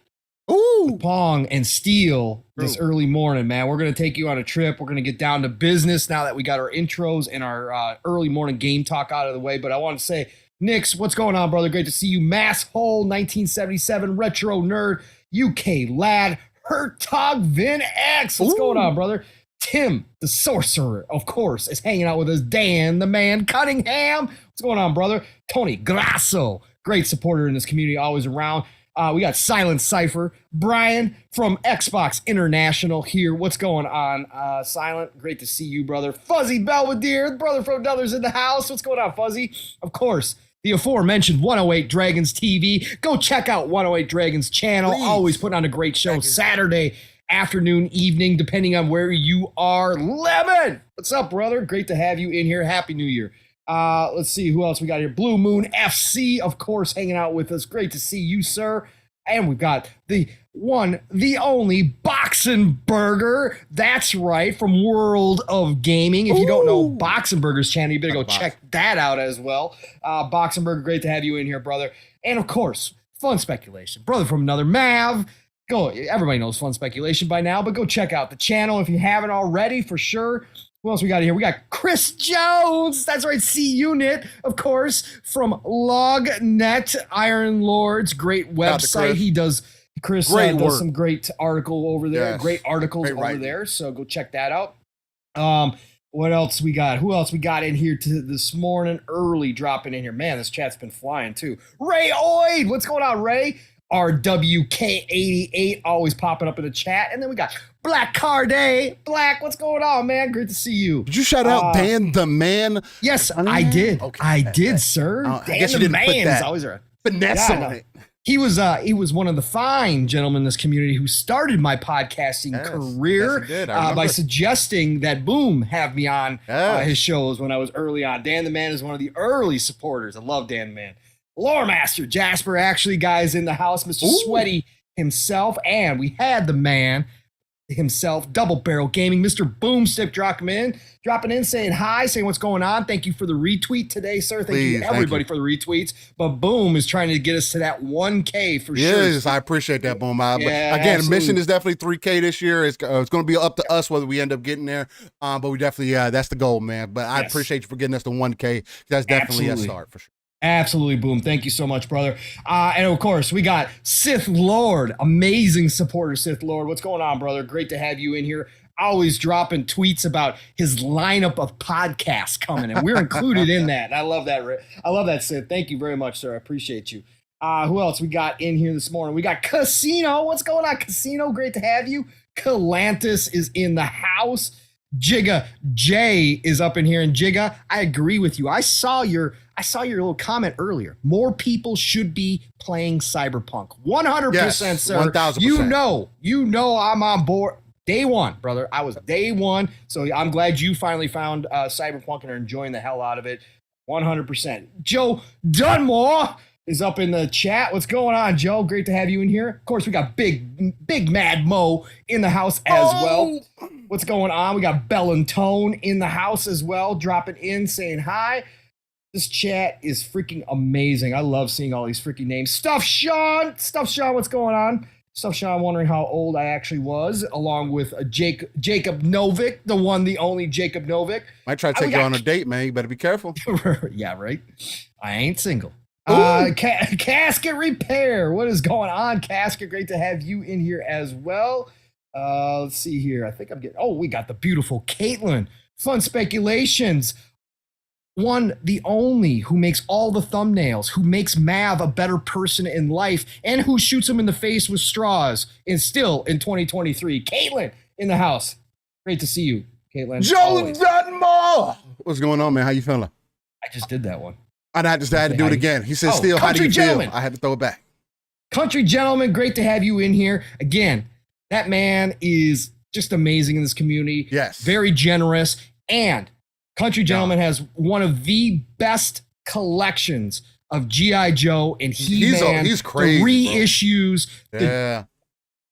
Ooh. Pong and Steel this early morning, man. We're going to take you on a trip. We're going to get down to business now that we got our intros and our early morning game talk out of the way. But I want to say, Nix, what's going on, brother? Great to see you. Masshole, 1977, Retro Nerd, UK Lad, Hertog Vin X. What's going on, brother? Tim, the sorcerer, of course, is hanging out with us. Dan, the man, Cunningham. What's going on, brother? Tony Grasso, great supporter in this community, always around. We got Silent Cypher. Brian from Xbox International here. What's going on, Silent? Great to see you, brother. Fuzzy Belvedere, brother from Another's in the house. What's going on, Fuzzy? Of course, the aforementioned 108 Dragons TV. Go check out 108 Dragons channel. Please. Always putting on a great show. Saturday afternoon, evening, depending on where you are. Lemon, what's up, brother? Great to have you in here. Happy New Year. Let's see who else we got here. Blue Moon FC, of course, hanging out with us. Great to see you, sir. And we've got the one, the only Boxing Burger. That's right, from World of Gaming. If you don't know Boxing Burger's channel, you better go check that out as well. Boxing Burger, great to have you in here, brother. And of course, Fun Speculation, brother from another Mav. Go, everybody knows Fun Speculation by now, but go check out the channel if you haven't already, for sure. Who else we got here? We got Chris Jones. That's right, C-Unit, of course, from LogNet, Iron Lords. Great website. He does, Chris does some great article over there. Yes. Great articles over there. So go check that out. What else we got? Who else we got in here this morning? Early dropping in here. Man, this chat's been flying too. Ray Oid. What's going on, Ray? RWK88 always popping up in the chat. And then we got Black Car Day. Black, what's going on, man? Great to see you. Did you shout out Dan the Man? Yes, I did. Okay. I did, sir. Dan the Man is always around. Finesse on it. He was one of the fine gentlemen in this community who started my podcasting career by suggesting that Boom have me on his shows when I was early on. Dan the Man is one of the early supporters. I love Dan the Man. Lore Master Jasper, actually, guys, in the house, Mr. Sweaty himself, and we had the man himself, Double Barrel Gaming, Mr. Boomstick, dropping in, saying hi, saying what's going on. Thank you for the retweet today, sir. Thank you everybody for the retweets. But Boom is trying to get us to that 1K for sure. Yes, I appreciate that, Boom. Again, the mission is definitely 3K this year. It's going to be up to us whether we end up getting there. But we definitely, that's the goal, man. But I appreciate you for getting us to 1K. That's definitely a start for sure. Absolutely, Boom. Thank you so much, brother. And of course, we got Sith Lord, amazing supporter, Sith Lord. What's going on, brother? Great to have you in here. Always dropping tweets about his lineup of podcasts coming, and we're included in that. And I love that. I love that, Sith. Thank you very much, sir. I appreciate you. Who else we got in here this morning? We got Casino. What's going on, Casino? Great to have you. Calantis is in the house. Jigga J is up in here, and Jigga, I agree with you. I saw your little comment earlier. More people should be playing Cyberpunk. 100%, sir. 1,000%. You know I'm on board. Day one, brother. I was day one. So I'm glad you finally found Cyberpunk and are enjoying the hell out of it. 100%. Joe Dunmore is up in the chat. What's going on, Joe? Great to have you in here. Of course, we got Big Mad Mo in the house as well. What's going on? We got Bell and Tone in the house as well, dropping in, saying hi. This chat is freaking amazing. I love seeing all these freaking names. Stuff Sean, what's going on? Stuff Sean, wondering how old I actually was, along with Jacob Novick, the one, the only Jacob Novick. Might try to take you on a date, man. You better be careful. Yeah, right. I ain't single. Casket Repair. What is going on, Casket? Great to have you in here as well. Let's see here. I think I'm getting. We got the beautiful Caitlin. Fun Speculations. One, the only, who makes all the thumbnails, who makes Mav a better person in life, and who shoots him in the face with straws, and still in 2023. Caitlin in the house. Great to see you, Caitlin. Joe Dunmore. What's going on, man? How you feeling? I just did that one. I had to do it again. He said, "Still, how do you feel?" I had to throw it back. Country Gentleman, great to have you in here again. That man is just amazing in this community. Yes, very generous. And Country Gentleman has one of the best collections of G.I. Joe and He-Man. He's crazy. The reissues. Yeah,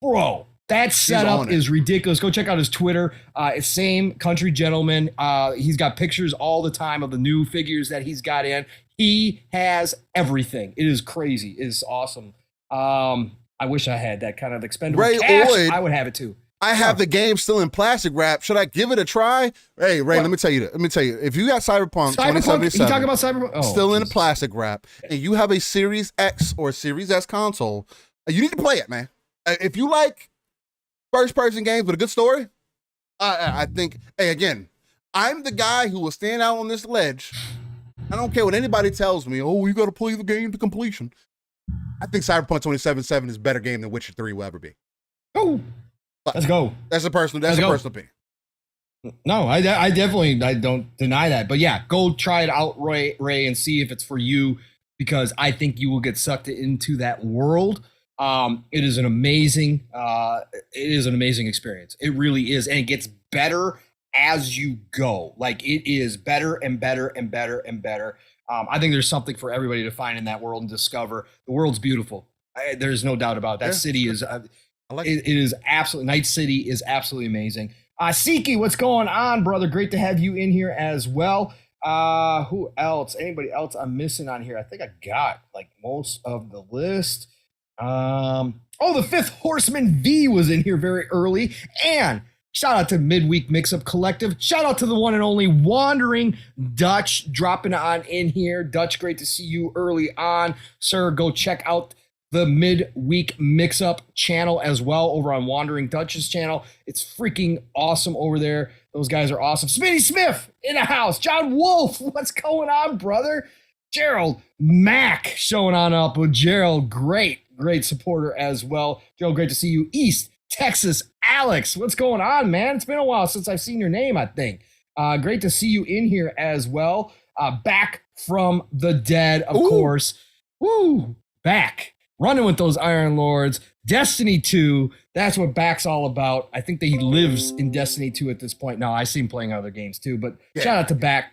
bro. That setup is ridiculous. Go check out his Twitter. Same Country Gentleman. He's got pictures all the time of the new figures that he's got in. He has everything. It is crazy. It is awesome. I wish I had that kind of expendable cash. I would have it too. I have the game still in plastic wrap. Should I give it a try? Hey, Ray, let me tell you. If you got Cyberpunk 2077, you talking about Cyberpunk? Still in a plastic wrap, and you have a Series X or Series S console, you need to play it, man. If you like first-person games with a good story, I think. Hey, again, I'm the guy who will stand out on this ledge. I don't care what anybody tells me. Oh, you got to play the game to completion. I think Cyberpunk 2077 is a better game than Witcher 3 will ever be. Oh. Let's go. That's a personal opinion. No, I definitely don't deny that. But yeah, go try it out, Ray, and see if it's for you, because I think you will get sucked into that world. It is an amazing experience. It really is, and it gets better as you go. Like, it is better and better and better and better. I think there's something for everybody to find in that world and discover. The world's beautiful. There's no doubt about it. That city is. I like it is absolutely. Night City is absolutely amazing. Siki, what's going on, brother? Great to have you in here as well. Who else? Anybody else I'm missing on here? I think I got like most of the list. The Fifth Horseman V was in here very early. And shout out to Midweek Mix-Up Collective. Shout out to the one and only Wandering Dutch dropping on in here. Dutch, great to see you early on. Sir, go check out the Midweek Mix-Up channel as well over on Wandering Dutch's channel. It's freaking awesome over there. Those guys are awesome. Smitty Smith in the house. John Wolf, what's going on, brother? Gerald Mack showing on up with Gerald. Great supporter as well. Gerald, great to see you. East Texas Alex, what's going on, man? It's been a while since I've seen your name, I think. Great to see you in here as well. Back from the dead, of course. Woo! Back. Running with those Iron Lords. Destiny 2, that's what Back's all about. I think that he lives in Destiny 2 at this point. No, I see him playing other games too, but shout out to Back.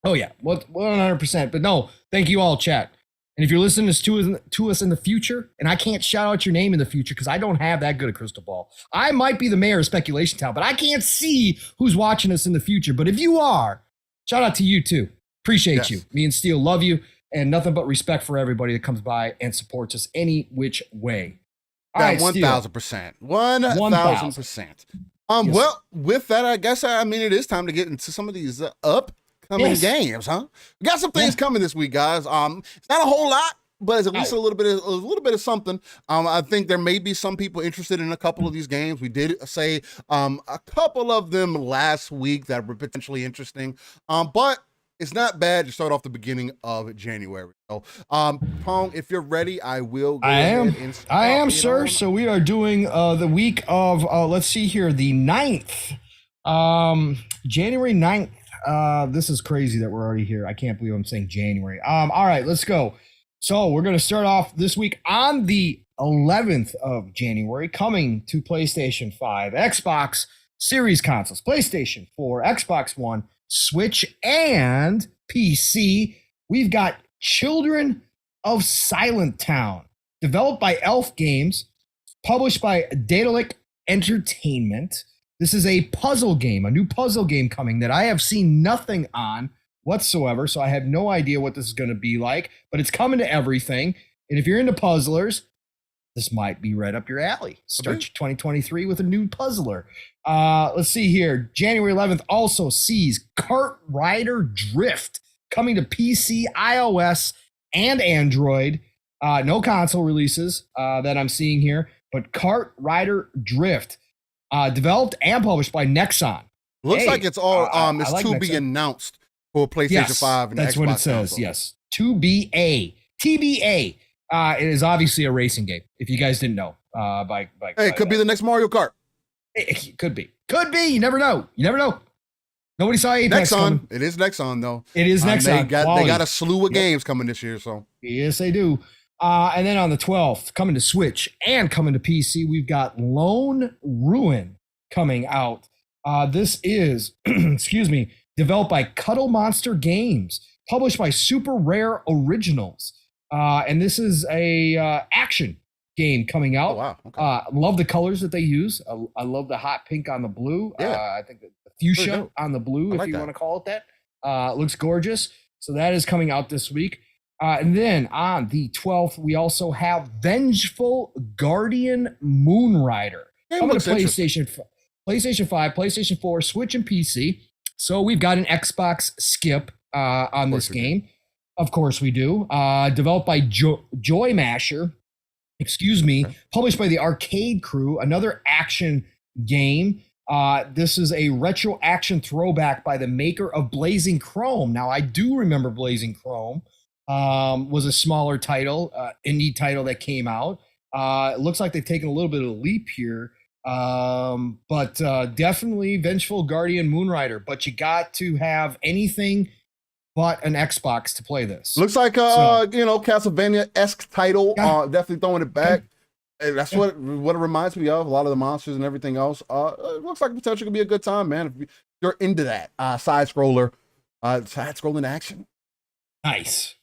Oh, yeah, 100%. But no, thank you all, chat. And if you're listening to us in the future, and I can't shout out your name in the future because I don't have that good a crystal ball. I might be the mayor of Speculation Town, but I can't see who's watching us in the future. But if you are, shout out to you too. Appreciate you. Me and Steel love you. And nothing but respect for everybody that comes by and supports us any which way. All right, 1,000%. 1,000%. Well, with that, I guess, it is time to get into some of these upcoming games, huh? We got some things coming this week, guys. It's not a whole lot, but it's at least a little bit of something. I think there may be some people interested in a couple of these games. We did say a couple of them last week that were potentially interesting, but it's not bad to start off the beginning of January. So, Pong, if you're ready, I will go ahead and start. I am, sir. So we are doing the week of, let's see here, the 9th. January 9th. This is crazy that we're already here. I can't believe I'm saying January. All right, let's go. So we're going to start off this week on the 11th of January, coming to PlayStation 5, Xbox Series consoles, PlayStation 4, Xbox One, Switch, and PC. We've got Children of Silent Town, developed by Elf Games, published by Daedalic Entertainment. This is a puzzle game, a new puzzle game coming that I have seen nothing on whatsoever, so I have no idea what this is going to be like, but it's coming to everything. And if you're into puzzlers, this might be right up your alley. Start 2023 with a new puzzler. Let's see here. January 11th also sees Kart Rider Drift coming to PC, iOS, and Android. No console releases that I'm seeing here, but Kart Rider Drift, developed and published by Nexon. Looks like it's all it's like to be announced for PlayStation 5 and that's Xbox what it says. console. Yes, to be TBA. It is obviously a racing game. If you guys didn't know, It could be the next Mario Kart. It could be. You never know. Nobody saw Apex coming. It is Nexon though. It is Nexon. They got a slew of games coming this year. So yes, they do. And then on the 12th, coming to Switch and coming to PC, we've got Lone Ruin coming out. This is, developed by Cuddle Monster Games, published by Super Rare Originals. And this is a action game coming out. Oh, wow. Okay. Love the colors that they use. I love the hot pink on the blue. I think the fuchsia on the blue, if you want to call it that. Looks gorgeous. So that is coming out this week. And then on the 12th, we also have Vengeful Guardian Moonrider coming to PlayStation 5, PlayStation 4, Switch, and PC. So we've got an Xbox skip on this game. Of course we do. Developed by Joy Masher, published by the Arcade Crew, another action game. This is a retro action throwback by the maker of Blazing Chrome. Now, I do remember Blazing Chrome was a smaller title, indie title that came out. It looks like they've taken a little bit of a leap here. But definitely Vengeful Guardian Moonrider. But you got to have anything but an Xbox to play this. Looks like Castlevania-esque title. Definitely throwing it back. And that's what it reminds me of. A lot of the monsters and everything else. It looks like potentially could be a good time, man. If you're into that side scrolling action. Nice.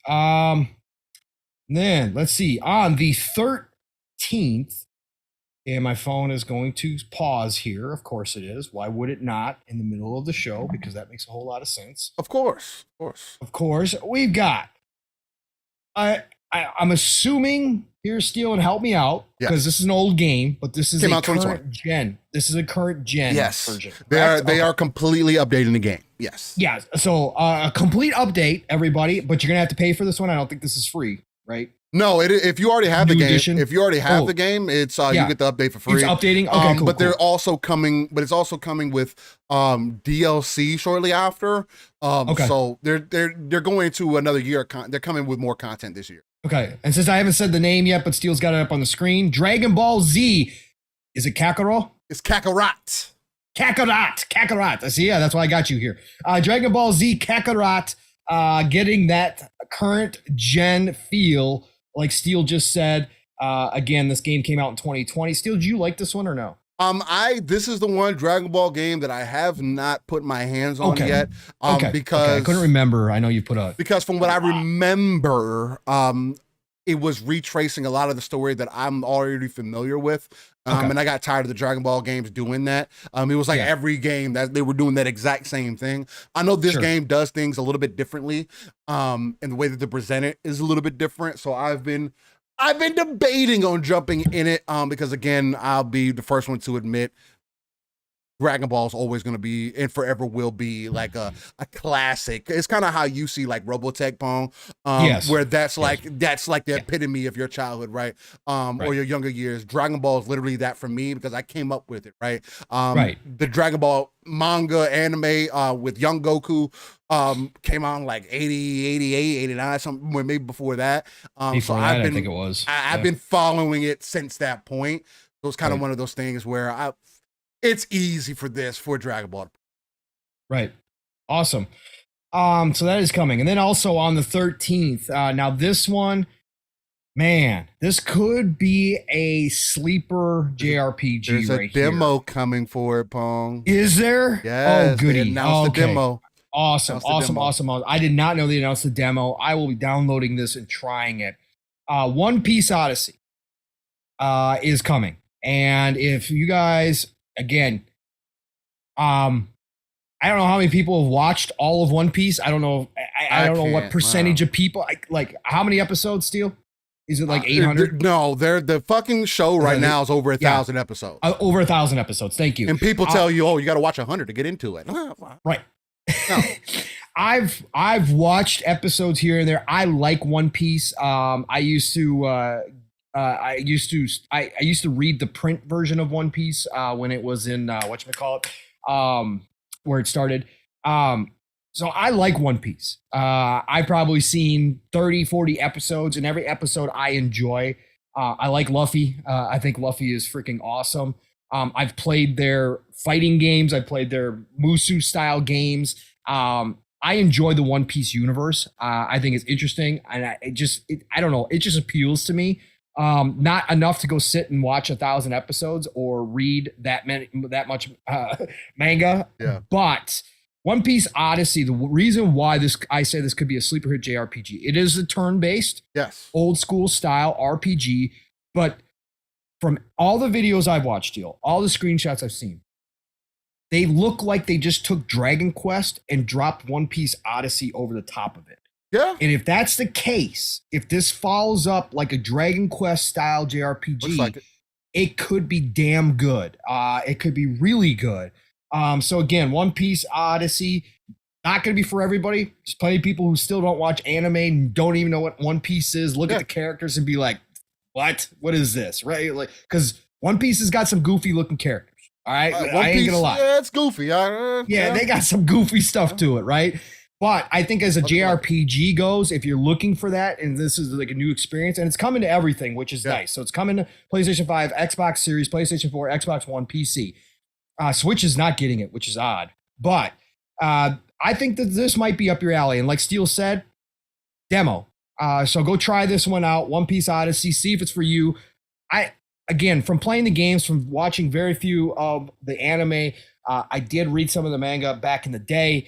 Then let's see. On the 13th, and my phone is going to pause here. Of course it is. Why would it not in the middle of the show? Because that makes a whole lot of sense. Of course. Of course. We've got. I'm assuming here, Steel, and help me out because this is an old game, but this is a current gen. This is a current gen version. They are completely updating the game. Yes. Yeah. So a complete update, everybody. But you're gonna have to pay for this one. I don't think this is free, right? No, if you already have the game, edition? if you already have the game, it's you get the update for free. It's updating. Okay, cool. But they're also coming. But it's also coming with DLC shortly after. So they're going to another year. They're coming with more content this year. Okay, and since I haven't said the name yet, but Steel's got it up on the screen, Dragon Ball Z. Is it Kakarot? It's Kakarot. Kakarot. See, yeah, that's why I got you here. Dragon Ball Z Kakarot, getting that current gen feel, like Steel just said. Again, this game came out in 2020. Steel, do you like this one or no? This is the one Dragon Ball game that I have not put my hands on yet. Because I couldn't remember. I know you put a because from what I remember, it was retracing a lot of the story that I'm already familiar with. And I got tired of the Dragon Ball games doing that. It was like every game that they were doing that exact same thing. I know this game does things a little bit differently. And the way that they present it is a little bit different. So I've been debating on jumping in it because, again, I'll be the first one to admit Dragon Ball is always going to be and forever will be like a classic. It's kind of how you see like Robotech, Pong, where that's like the epitome of your childhood, right? Or your younger years. Dragon Ball is literally that for me because I came up with it, right? The Dragon Ball manga anime with young Goku came out in like 80, 88, 89, something maybe before that. Before that, I think it was. I've been following it since that point. So it's kind of one of those things where it's easy for Dragon Ball. Right. Awesome. So that is coming. And then also on the 13th, now this one, man, this could be a sleeper JRPG. There's a demo coming for it, Pong. Is there? Yes. Oh, goody. They announced the demo. Awesome. I did not know they announced the demo. I will be downloading this and trying it. One Piece Odyssey is coming. And if you guys, again, I don't know how many people have watched all of One Piece. I don't know. I don't know what percentage of people. Like, how many episodes, Steel? Is it like 800? No, the fucking show right now is over 1,000 episodes. Over 1,000 episodes. Thank you. And people tell you, you got to watch 100 to get into it. Right. No. I've watched episodes here and there. I like One Piece. I used to read the print version of One Piece when it was in where it started. So I like One Piece. I've probably seen 30, 40 episodes, and every episode I enjoy. I like Luffy. I think Luffy is freaking awesome. I've played their fighting games. I've played their Musu style games. I enjoy the One Piece universe. I think it's interesting, and I don't know. It just appeals to me. Not enough to go sit and watch 1,000 episodes or read that much manga. Yeah. But One Piece Odyssey, the reason why I say this could be a sleeper hit JRPG, it is a turn-based, old school style RPG, but from all the videos I've watched, all the screenshots I've seen, they look like they just took Dragon Quest and dropped One Piece Odyssey over the top of it. Yeah. And if that's the case, if this follows up like a Dragon Quest style JRPG, it could be damn good. It could be really good. So again, One Piece Odyssey, not going to be for everybody. There's plenty of people who still don't watch anime and don't even know what One Piece is. Look at the characters and be like, what? What is this? Right? Like, because One Piece has got some goofy looking characters. All right. I ain't going to lie. Yeah, it's goofy. They got some goofy stuff to it. Right. But I think as a JRPG goes, if you're looking for that, and this is like a new experience, and it's coming to everything, which is nice. So it's coming to PlayStation 5, Xbox Series, PlayStation 4, Xbox One, PC. Switch is not getting it, which is odd. But I think that this might be up your alley. And like Steel said, demo. So go try this one out, One Piece Odyssey, see if it's for you. Again, from playing the games, from watching very few of the anime, I did read some of the manga back in the day.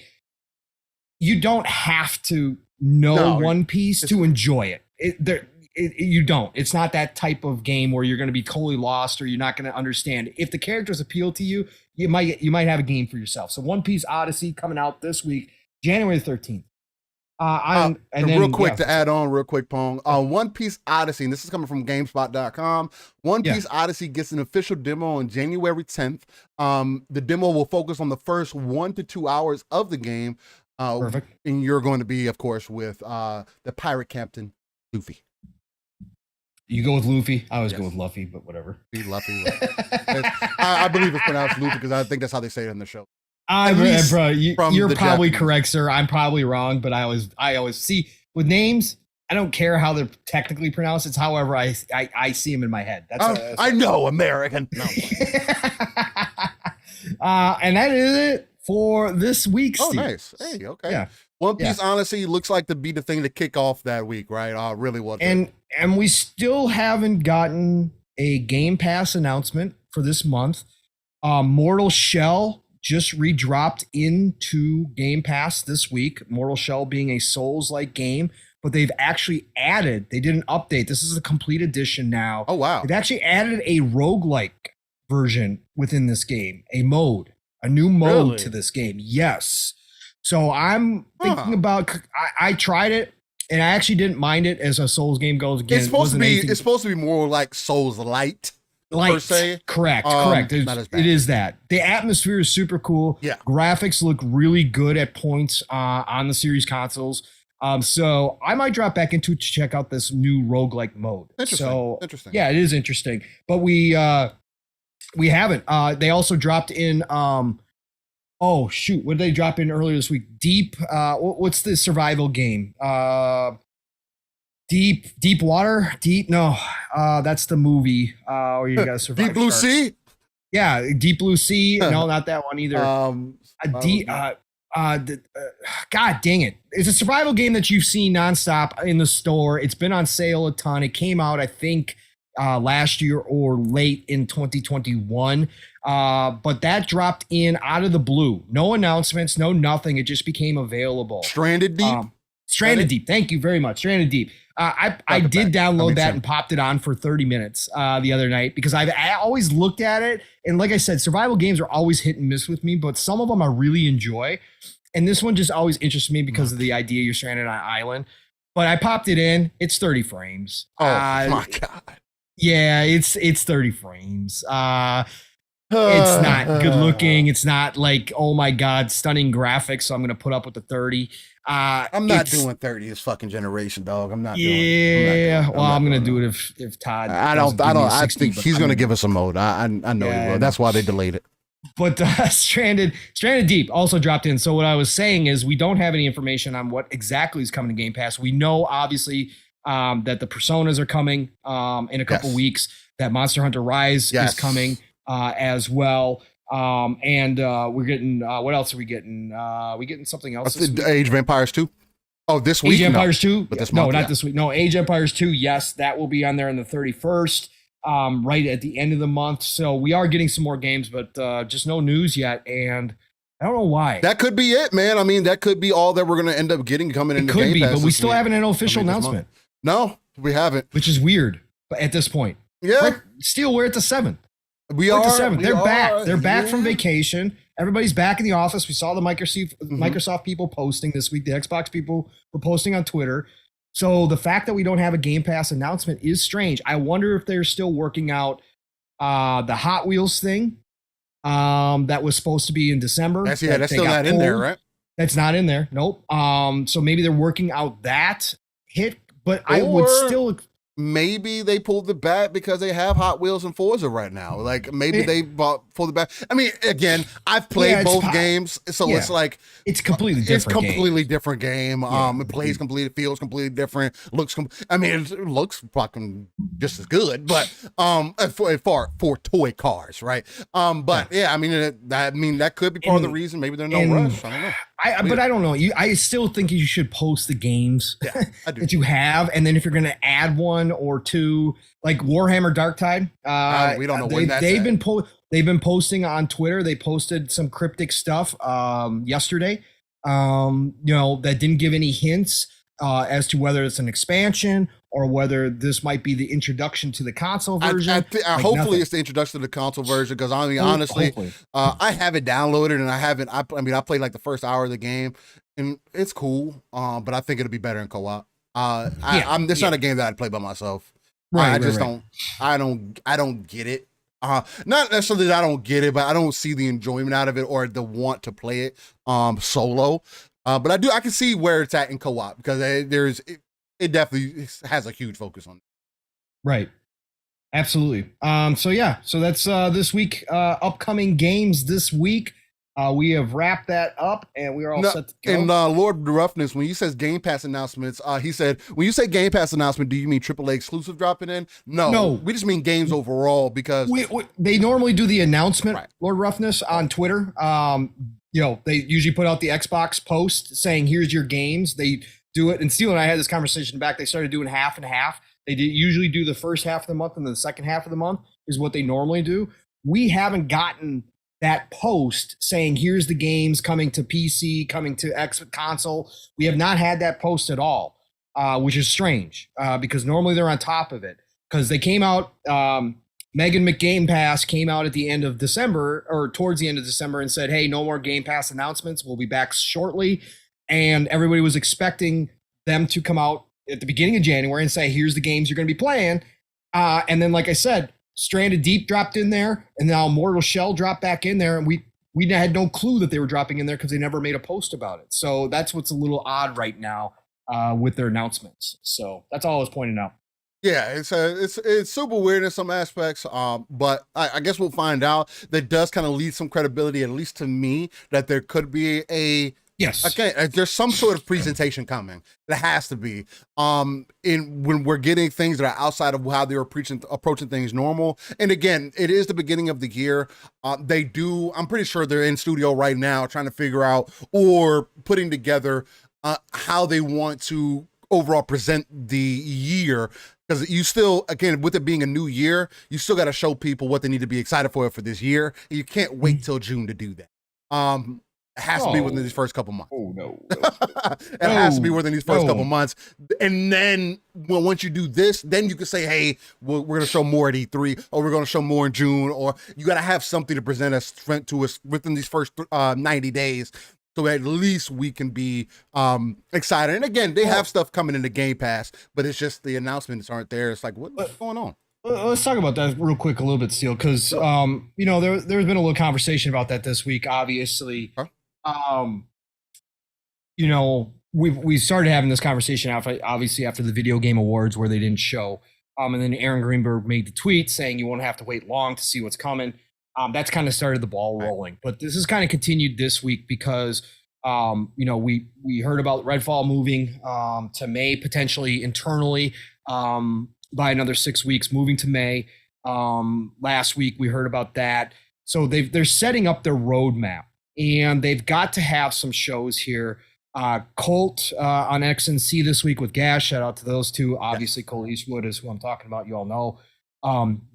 You don't have to know One Piece to enjoy it. you don't. It's not that type of game where you're going to be totally lost or you're not going to understand. If the characters appeal to you, you might have a game for yourself. So One Piece Odyssey coming out this week, January 13th. And then, real quick to add on, real quick, Pong. One Piece Odyssey, and this is coming from GameSpot.com. One Piece Odyssey gets an official demo on January 10th. The demo will focus on the first 1 to 2 hours of the game. Perfect. And you're going to be, of course, with the pirate captain, Luffy. You go with Luffy. I always go with Luffy, but whatever. Be Luffy. I believe it's pronounced Luffy because I think that's how they say it in the show. Bro, you're probably correct, sir. I'm probably wrong, but I always see with names. I don't care how they're technically pronounced. It's however I see them in my head. I know American. No. And that is it for this week. Oh, nice. Hey, okay. Yeah. One Piece honestly looks like to be the thing to kick off that week, right? Really was. And we still haven't gotten a Game Pass announcement for this month. Mortal Shell just redropped into Game Pass this week. Mortal Shell being a Souls-like game, but they've actually added, they did an update. This is a complete edition now. Oh, wow. They've actually added a roguelike version within this game, a new mode to this game. Yes. So I'm thinking about, I tried it and I actually didn't mind it as a Souls game goes. Again, it's supposed to be more like Souls light. Per se. Correct. It is that. The atmosphere is super cool. Yeah. Graphics look really good at points on the series consoles. So I might drop back into it to check out this new roguelike mode. Interesting. Yeah, it is interesting. But we haven't. They also dropped in oh shoot, what did they drop in earlier this week? Deep what's the survival game? Deep water? No. That's the movie where you gotta survive. Deep Blue Sea? Yeah, Deep Blue Sea. No, not that one either. God dang it. It's a survival game that you've seen nonstop in the store. It's been on sale a ton. It came out, I think, last year or late in 2021. But that dropped in out of the blue. No announcements, no nothing. It just became available. Stranded Deep? Stranded Deep. Thank you very much. Stranded Deep. I did download that and popped it on for 30 minutes the other night because I always looked at it. And like I said, survival games are always hit and miss with me, but some of them I really enjoy. And this one just always interests me because of the idea you're stranded on an island. But I popped it in. It's 30 frames. Oh, my God. Yeah, it's 30 frames. It's not good looking. It's not like, oh my God, stunning graphics. So I'm going to put up with the 30. I'm not doing 30 this fucking generation, dog. I'm not doing it. I'm going to do it if Todd. I think he's going to give us a mode. I know he will. That's why they delayed it. But Stranded Deep also dropped in. So what I was saying is we don't have any information on what exactly is coming to Game Pass. We know obviously that the Personas are coming in a couple weeks. That Monster Hunter Rise is coming as well. And we're getting what else are we getting? We getting something else. Age of Empires 2. Oh, this week? Age of Empires 2? But this month, not this week. No, Age of Empires 2, yes, that will be on there on the 31st. Right at the end of the month. So we are getting some more games, but just no news yet. And I don't know why. That could be it, man. I mean, that could be all that we're going to end up getting coming into Game Pass. It could be, but we still haven't an official announcement. No, we haven't. Which is weird but at this point. Yeah. We're at the 7th. We're at the 7th. They're back. They're back from vacation. Everybody's back in the office. We saw the Microsoft people posting this week. The Xbox people were posting on Twitter. So the fact that we don't have a Game Pass announcement is strange. I wonder if they're still working out the Hot Wheels thing that was supposed to be in December. That's still not in there, right? That's not in there. Nope. So maybe they're working out that hit, but I would still. Maybe they pulled the bat because they have Hot Wheels and Forza right now. Like maybe they pulled the bat. I mean, again, I've played both games, so it's like it's completely different. It's completely different game. It plays completely, feels completely different. Looks, it looks fucking just as good, but for toy cars, right? But I mean, that could be part of the reason. Maybe there's no rush. I don't know. But I don't know. I still think you should post the games that you have, and then if you're going to add one or two, like Warhammer Darktide, we don't know when that's they've been posting on Twitter. They posted some cryptic stuff yesterday. That didn't give any hints as to whether it's an expansion or whether this might be the introduction to the console version. Hopefully it's the introduction to the console version, because I mean, honestly, I have it downloaded and I played like the first hour of the game and it's cool, but I think it'll be better in co-op. It's not a game that I'd play by myself. I don't get it. Not necessarily that I don't get it, but I don't see the enjoyment out of it or the want to play it solo. But I can see where it's at in co-op, because it definitely has a huge focus on it. Right. Absolutely. So that's this week, upcoming games this week. We have wrapped that up and we are all set to go. And Lord Roughness, when you says Game Pass announcements, he said, when you say Game Pass announcement, do you mean AAA exclusive dropping in? No, we just mean games overall, because they normally do the announcement, right. Lord Roughness, on Twitter. They usually put out the Xbox post saying, here's your games. They do it. And Steel and I had this conversation back. They started doing half and half. They usually do the first half of the month, and the second half of the month is what they normally do. We haven't gotten that post saying, here's the games coming to PC, coming to console. We have not had that post at all, which is strange, because normally they're on top of it, because they came out, Megan McGame Pass came out at the end of December, or towards the end of December, and said, hey, no more Game Pass announcements. We'll be back shortly. And everybody was expecting them to come out at the beginning of January and say, here's the games you're going to be playing. And then, like I said, Stranded Deep dropped in there, and now Mortal Shell dropped back in there, and we had no clue that they were dropping in there because they never made a post about it. So that's what's a little odd right now with their announcements. So that's all I was pointing out. Yeah, it's super weird in some aspects, but I guess we'll find out. That does kind of lead some credibility, at least to me, that there could be yes. Okay, there's some sort of presentation coming. There has to be. When we're getting things that are outside of how they were approaching things normal. And again, it is the beginning of the year. I'm pretty sure they're in studio right now trying to figure out or putting together how they want to overall present the year. Because you still, again, with it being a new year, you still got to show people what they need to be excited for this year. And you can't wait till June to do that. It has to be within these first couple months. Oh, no. It has to be within these first couple months. And then once you do this, then you can say, hey, we're going to show more at E3, or we're going to show more in June, or you got to have something to present to us within these first 90 days. So at least we can be excited. And again, they have stuff coming into Game Pass, but it's just the announcements aren't there. It's like, what's going on? Let's talk about that real quick a little bit, Steel, because there's been a little conversation about that this week, obviously. Huh? We started having this conversation after the Video Game Awards, where they didn't show. And then Aaron Greenberg made the tweet saying you won't have to wait long to see what's coming. That's kind of started the ball rolling. But this has kind of continued this week because, we heard about Redfall moving to May, potentially internally by another 6 weeks, moving to May. Last week we heard about that. So they're setting up their roadmap, and they've got to have some shows here. Colt on XNC this week with Gas. Shout out to those two. Obviously, Colt Eastwood is who I'm talking about. You all know.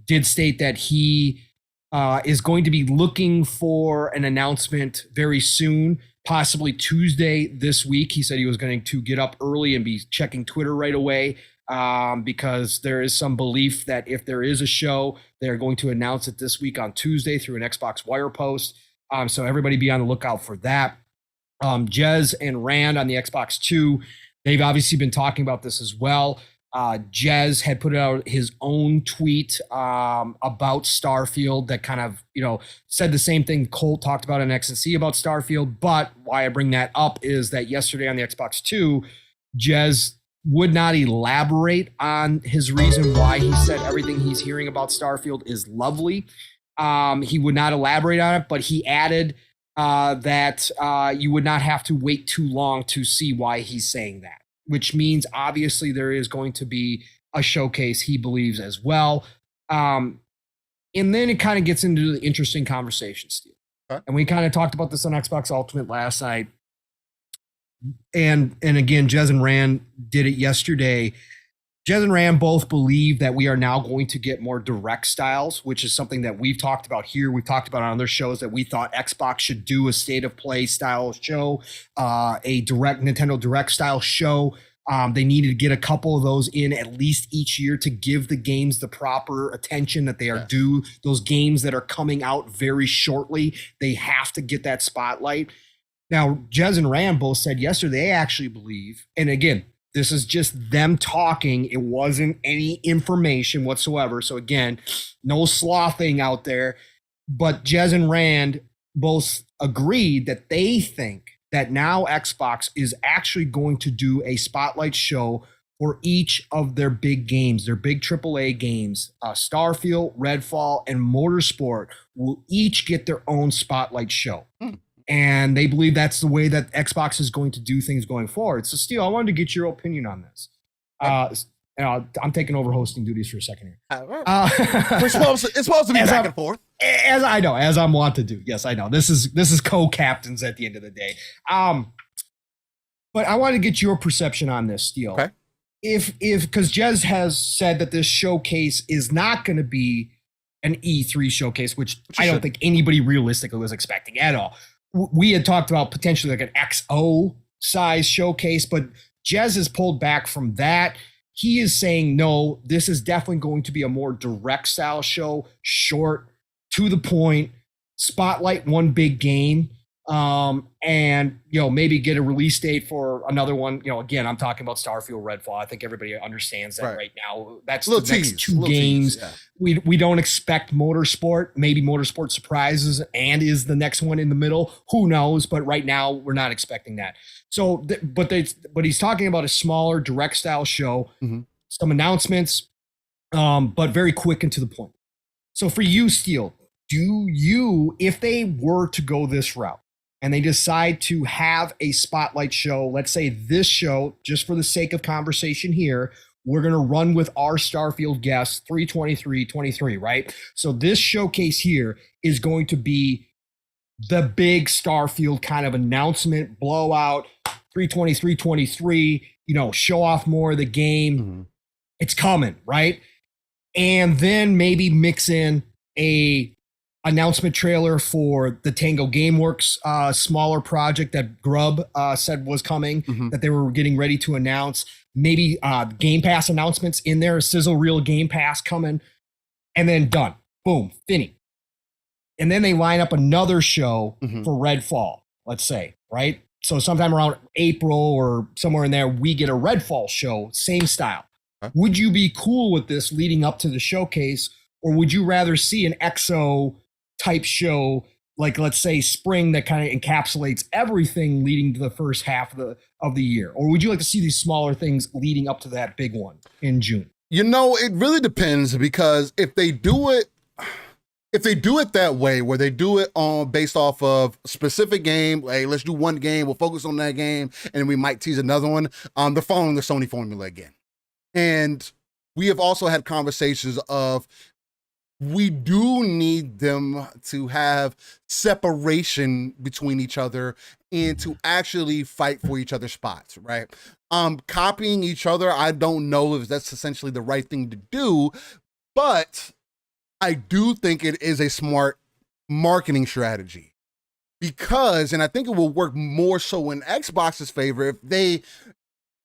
Did state that he is going to be looking for an announcement very soon, possibly Tuesday this week. He said he was going to get up early and be checking Twitter right away because there is some belief that if there is a show, they're going to announce it this week on Tuesday through an Xbox Wire post. So everybody be on the lookout for that. Jez and Rand on the Xbox 2, they've obviously been talking about this as well. Jez had put out his own tweet about Starfield that kind of, said the same thing Colt talked about on XNC about Starfield. But why I bring that up is that yesterday on the Xbox 2, Jez would not elaborate on his reason why he said everything he's hearing about Starfield is lovely. He would not elaborate on it, but he added that you would not have to wait too long to see why he's saying that, which means obviously there is going to be a showcase, he believes, as well. And then it kind of gets into the interesting conversation, Steve. Okay. And we kind of talked about this on Xbox Ultimate last night. And again, Jez and Rand did it yesterday. Jez and Rand both believe that we are now going to get more direct styles, which is something that we've talked about here. We've talked about on other shows that we thought Xbox should do a state of play style show, a direct Nintendo Direct style show They needed to get a couple of those in at least each year to give the games the proper attention that they are due. Those games that are coming out very shortly, they have to get that spotlight. Now, Jez and Rand both said yesterday they actually believe, and again, this is just them talking. It wasn't any information whatsoever. So again, no slothing out there. But Jez and Rand both agreed that they think that now Xbox is actually going to do a spotlight show for each of their big games, their big AAA games. Starfield, Redfall, and Motorsport will each get their own spotlight show. And they believe that's the way that Xbox is going to do things going forward. So, Steel, I wanted to get your opinion on this. I'm taking over hosting duties for a second here. It's supposed to be back and forth. As I know, as I'm wont to do. Yes, I know. This is co-captains at the end of the day. But I want to get your perception on this, Steel. Okay. If because Jez has said that this showcase is not going to be an E3 showcase, which I don't think anybody realistically was expecting at all. We had talked about potentially like an XO size showcase, but Jez has pulled back from that. He is saying, no, this is definitely going to be a more direct style show, short, to the point, spotlight one big game, and, maybe get a release date for another one. Again, I'm talking about Starfield, Redfall. I think everybody understands that right now. That's the next two games. We don't expect Motorsport. Maybe Motorsport surprises and is the next one in the middle. Who knows? But right now, we're not expecting that. So, but he's talking about a smaller, direct style show, some announcements, but very quick and to the point. So for you, Steel, if they were to go this route and they decide to have a spotlight show, let's say this show, just for the sake of conversation here, we're going to run with our Starfield guests 3/23/23, right? So this showcase here is going to be the big Starfield kind of announcement, blowout, 3/23/23, show off more of the game. It's coming, right? And then maybe mix in a announcement trailer for the Tango Gameworks smaller project that Grubb said was coming, that they were getting ready to announce. Maybe Game Pass announcements in there, a sizzle reel Game Pass coming, and then done. Boom, finny. And then they line up another show for Redfall, let's say, right? So sometime around April or somewhere in there, we get a Redfall show, same style. Would you be cool with this leading up to the showcase, or would you rather see an XO type show, like let's say spring, that kind of encapsulates everything leading to the first half of the year? Or would you like to see these smaller things leading up to that big one in June? It really depends, because if they do it that way, where they do it based off of a specific game, hey, let's do one game, we'll focus on that game, and we might tease another one, they're following the Sony formula again. And we have also had conversations of, we do need them to have separation between each other and to actually fight for each other's spots, right? Copying each other, I don't know if that's essentially the right thing to do, but I do think it is a smart marketing strategy, because, and I think it will work more so in Xbox's favor if they,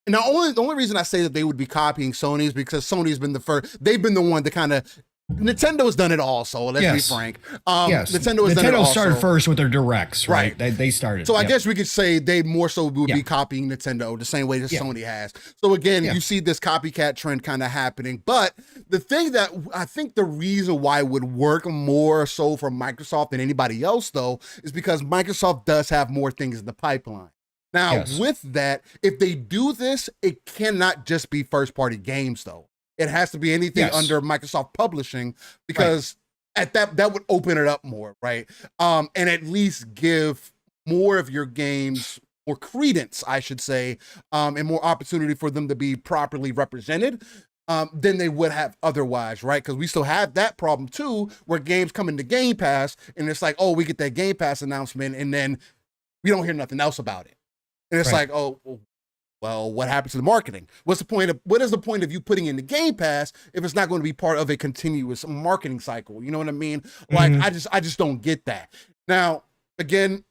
and the only reason I say that they would be copying Sony is because Sony's been the first, they've been the one to kind of, Nintendo's done it also, let's be frank. Nintendo started first with their directs, right? They started. So I guess we could say they more so would be copying Nintendo the same way that Sony has. So again, you see this copycat trend kind of happening. But the thing that I think the reason why it would work more so for Microsoft than anybody else, though, is because Microsoft does have more things in the pipeline. Now, with that, if they do this, it cannot just be first-party games, though. It has to be anything under Microsoft Publishing, because at that would open it up more, right? And at least give more of your games more credence, I should say, and more opportunity for them to be properly represented than they would have otherwise, right? Because we still have that problem too, where games come into Game Pass and it's like, oh, we get that Game Pass announcement and then we don't hear nothing else about it. And it's like, oh, well, what happens to the marketing? What is the point of you putting in the Game Pass if it's not going to be part of a continuous marketing cycle? You know what I mean? Like, I just don't get that. Now, again,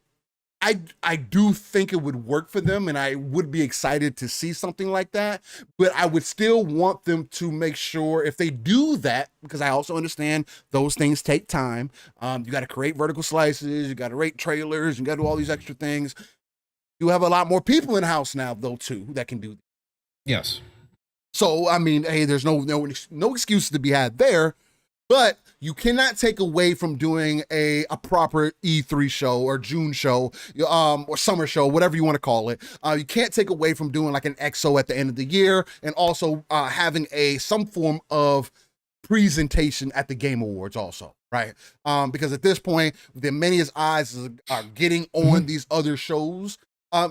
I do think it would work for them, and I would be excited to see something like that. But I would still want them to make sure if they do that, because I also understand those things take time. You got to create vertical slices, you got to rate trailers, you got to do all these extra things. You have a lot more people in house now, though, too, that can do that. Yes. So I mean, hey, there's no excuses to be had there. But you cannot take away from doing a proper E3 show or June show, or summer show, whatever you want to call it. You can't take away from doing like an EXO at the end of the year, and also having some form of presentation at the Game Awards also, right? Because at this point, the many eyes are getting on these other shows.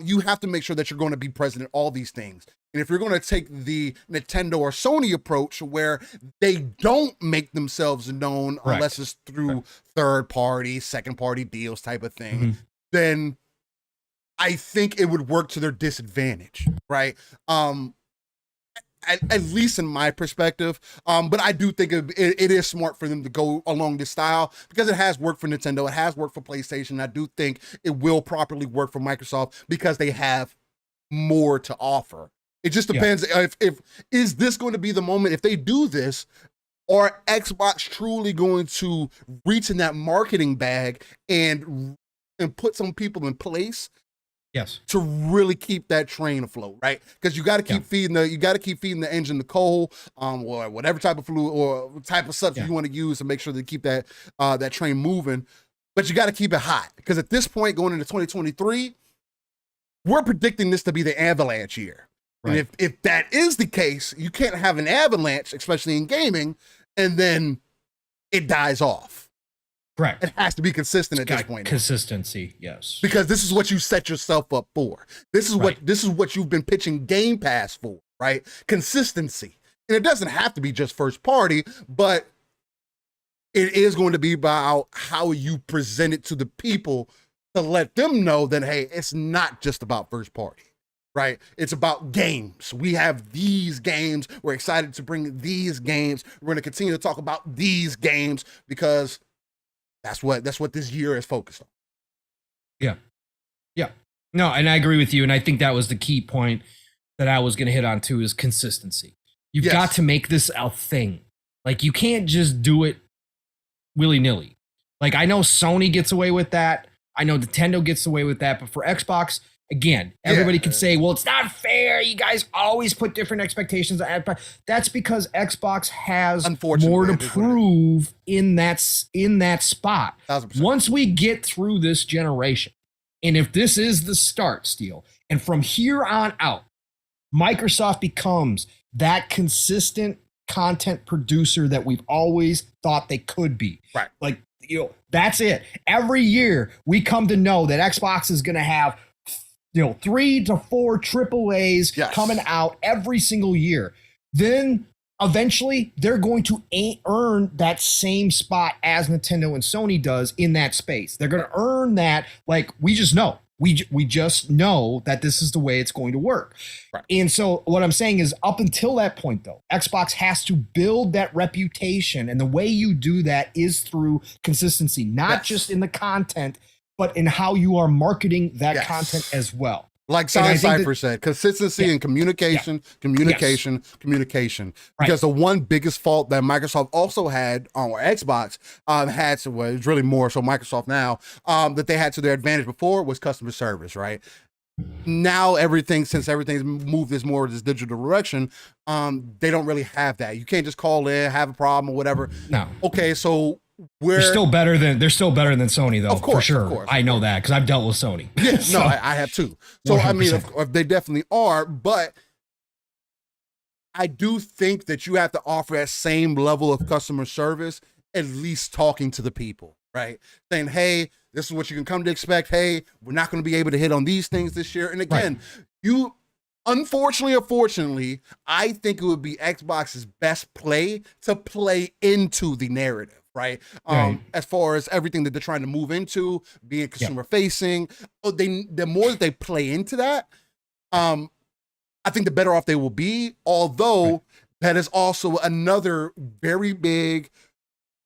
You have to make sure that you're going to be present at all these things. And if you're going to take the Nintendo or Sony approach where they don't make themselves known unless it's through third party, second party deals type of thing, then I think it would work to their disadvantage, right? At least in my perspective. But I do think it is smart for them to go along this style because it has worked for Nintendo. It has worked for PlayStation. I do think it will properly work for Microsoft because they have more to offer. It just depends if is this going to be the moment if they do this, or Xbox truly going to reach in that marketing bag and put some people in place to really keep that train afloat, right? Because you got to keep feeding the engine the coal, or whatever type of fluid or type of substance you want to use to make sure to keep that that train moving. But you got to keep it hot because at this point, going into 2023, we're predicting this to be the avalanche year. Right. And if that is the case, you can't have an avalanche, especially in gaming, and then it dies off. Correct. It has to be consistent at this point. Consistency, yes. Because this is what you set yourself up for. This is what you've been pitching Game Pass for, right? Consistency. And it doesn't have to be just first party, but it is going to be about how you present it to the people to let them know that, hey, it's not just about first party. Right? It's about games. We have these games. We're excited to bring these games. We're going to continue to talk about these games because that's what this year is focused on. Yeah. Yeah. No, and I agree with you. And I think that was the key point that I was going to hit on too is consistency. You've got to make this a thing. Like you can't just do it willy-nilly. Like I know Sony gets away with that. I know Nintendo gets away with that. But for Xbox, again, everybody could say, well, it's not fair. You guys always put different expectations on. That's because Xbox has more to prove in that spot. 1,000%. Once we get through this generation, and if this is the start, Steel, and from here on out, Microsoft becomes that consistent content producer that we've always thought they could be. Right. Like, that's it. Every year we come to know that Xbox is going to have 3 to 4 AAAs coming out every single year. Then eventually they're going to earn that same spot as Nintendo and Sony does in that space. They're going to earn that. Like we just know. We just know that this is the way it's going to work. Right. And so what I'm saying is up until that point, though, Xbox has to build that reputation. And the way you do that is through consistency, not just in the content, but in how you are marketing that content as well. Like Cypher said, consistency and communication. Because the one biggest fault that Microsoft also had, or Xbox had, so it's really more so Microsoft now, that they had to their advantage before was customer service, right? Now since everything's moved this more this digital direction, they don't really have that. You can't just call in, have a problem or whatever. No. Okay, so they're still better than Sony, though. Of course, for sure. Of course, I know that because I've dealt with Sony. Yeah, so, no, I have too. So 100%. I mean, they definitely are, but I do think that you have to offer that same level of customer service, at least talking to the people, right? Saying, hey, this is what you can come to expect. Hey, we're not going to be able to hit on these things this year. And again, unfortunately or fortunately, I think it would be Xbox's best play to play into the narrative. Right. As far as everything that they're trying to move into, being consumer facing, the more that they play into that, I think the better off they will be. Although that is also another very big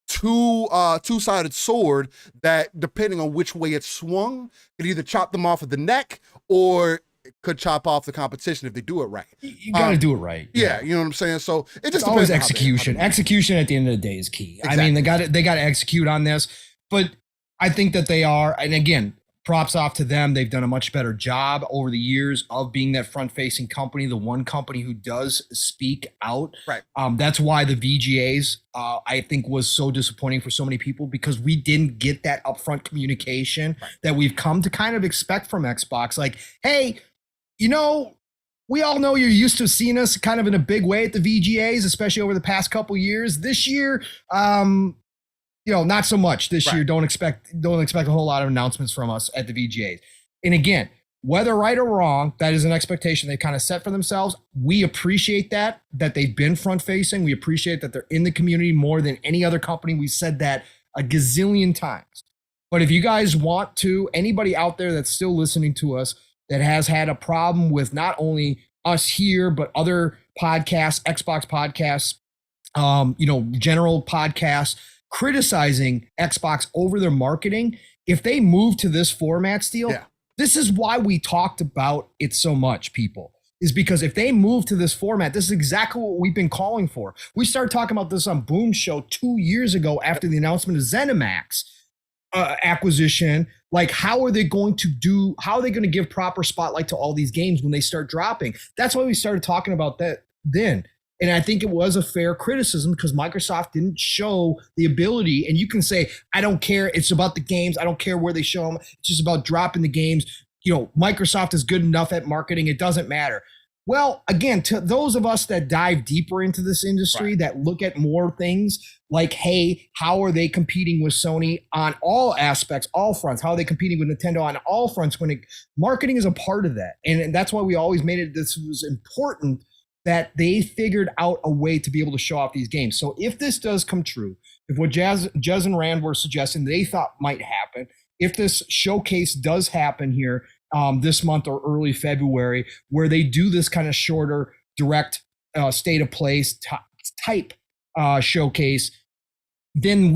two-sided sword that, depending on which way it's swung, could either chop them off at the neck or it could chop off the competition if they do it right. You got to do it right. Yeah, you know what I'm saying? So it just always depends execution. Execution at the end of the day is key. Exactly. I mean, they got to execute on this, but I think that they are. And again, props off to them. They've done a much better job over the years of being that front-facing company, the one company who does speak out. Right. That's why the VGAs, I think, was so disappointing for so many people, because we didn't get that upfront communication that we've come to kind of expect from Xbox. Like, hey, you know, we all know you're used to seeing us kind of in a big way at the VGAs, especially over the past couple years. This year, you know, not so much this year. Don't expect a whole lot of announcements from us at the VGAs. And again, whether right or wrong, that is an expectation they kind of set for themselves. We appreciate that they've been front facing. We appreciate that they're in the community more than any other company. We said that a gazillion times. But if you guys want to, anybody out there that's still listening to us that has had a problem with not only us here, but other podcasts, Xbox podcasts, you know, general podcasts, criticizing Xbox over their marketing, if they move to this format, Steel, this is why we talked about it so much, people, is because if they move to this format, this is exactly what we've been calling for. We started talking about this on Boom's show 2 years ago after the announcement of ZeniMax acquisition. Like, how are they going to give proper spotlight to all these games when they start dropping? That's why we started talking about that then. And I think it was a fair criticism because Microsoft didn't show the ability. And you can say, I don't care. It's about the games. I don't care where they show them. It's just about dropping the games. You know, Microsoft is good enough at marketing. It doesn't matter. Well, again, to those of us that dive deeper into this industry, that look at more things like, hey, how are they competing with Sony on all aspects, all fronts? How are they competing with Nintendo on all fronts? Marketing is a part of that. And that's why we always made it, this was important, that they figured out a way to be able to show off these games. So if this does come true, if what Jez and Rand were suggesting they thought might happen, if this showcase does happen here this month or early February, where they do this kind of shorter, direct state of place type showcase, then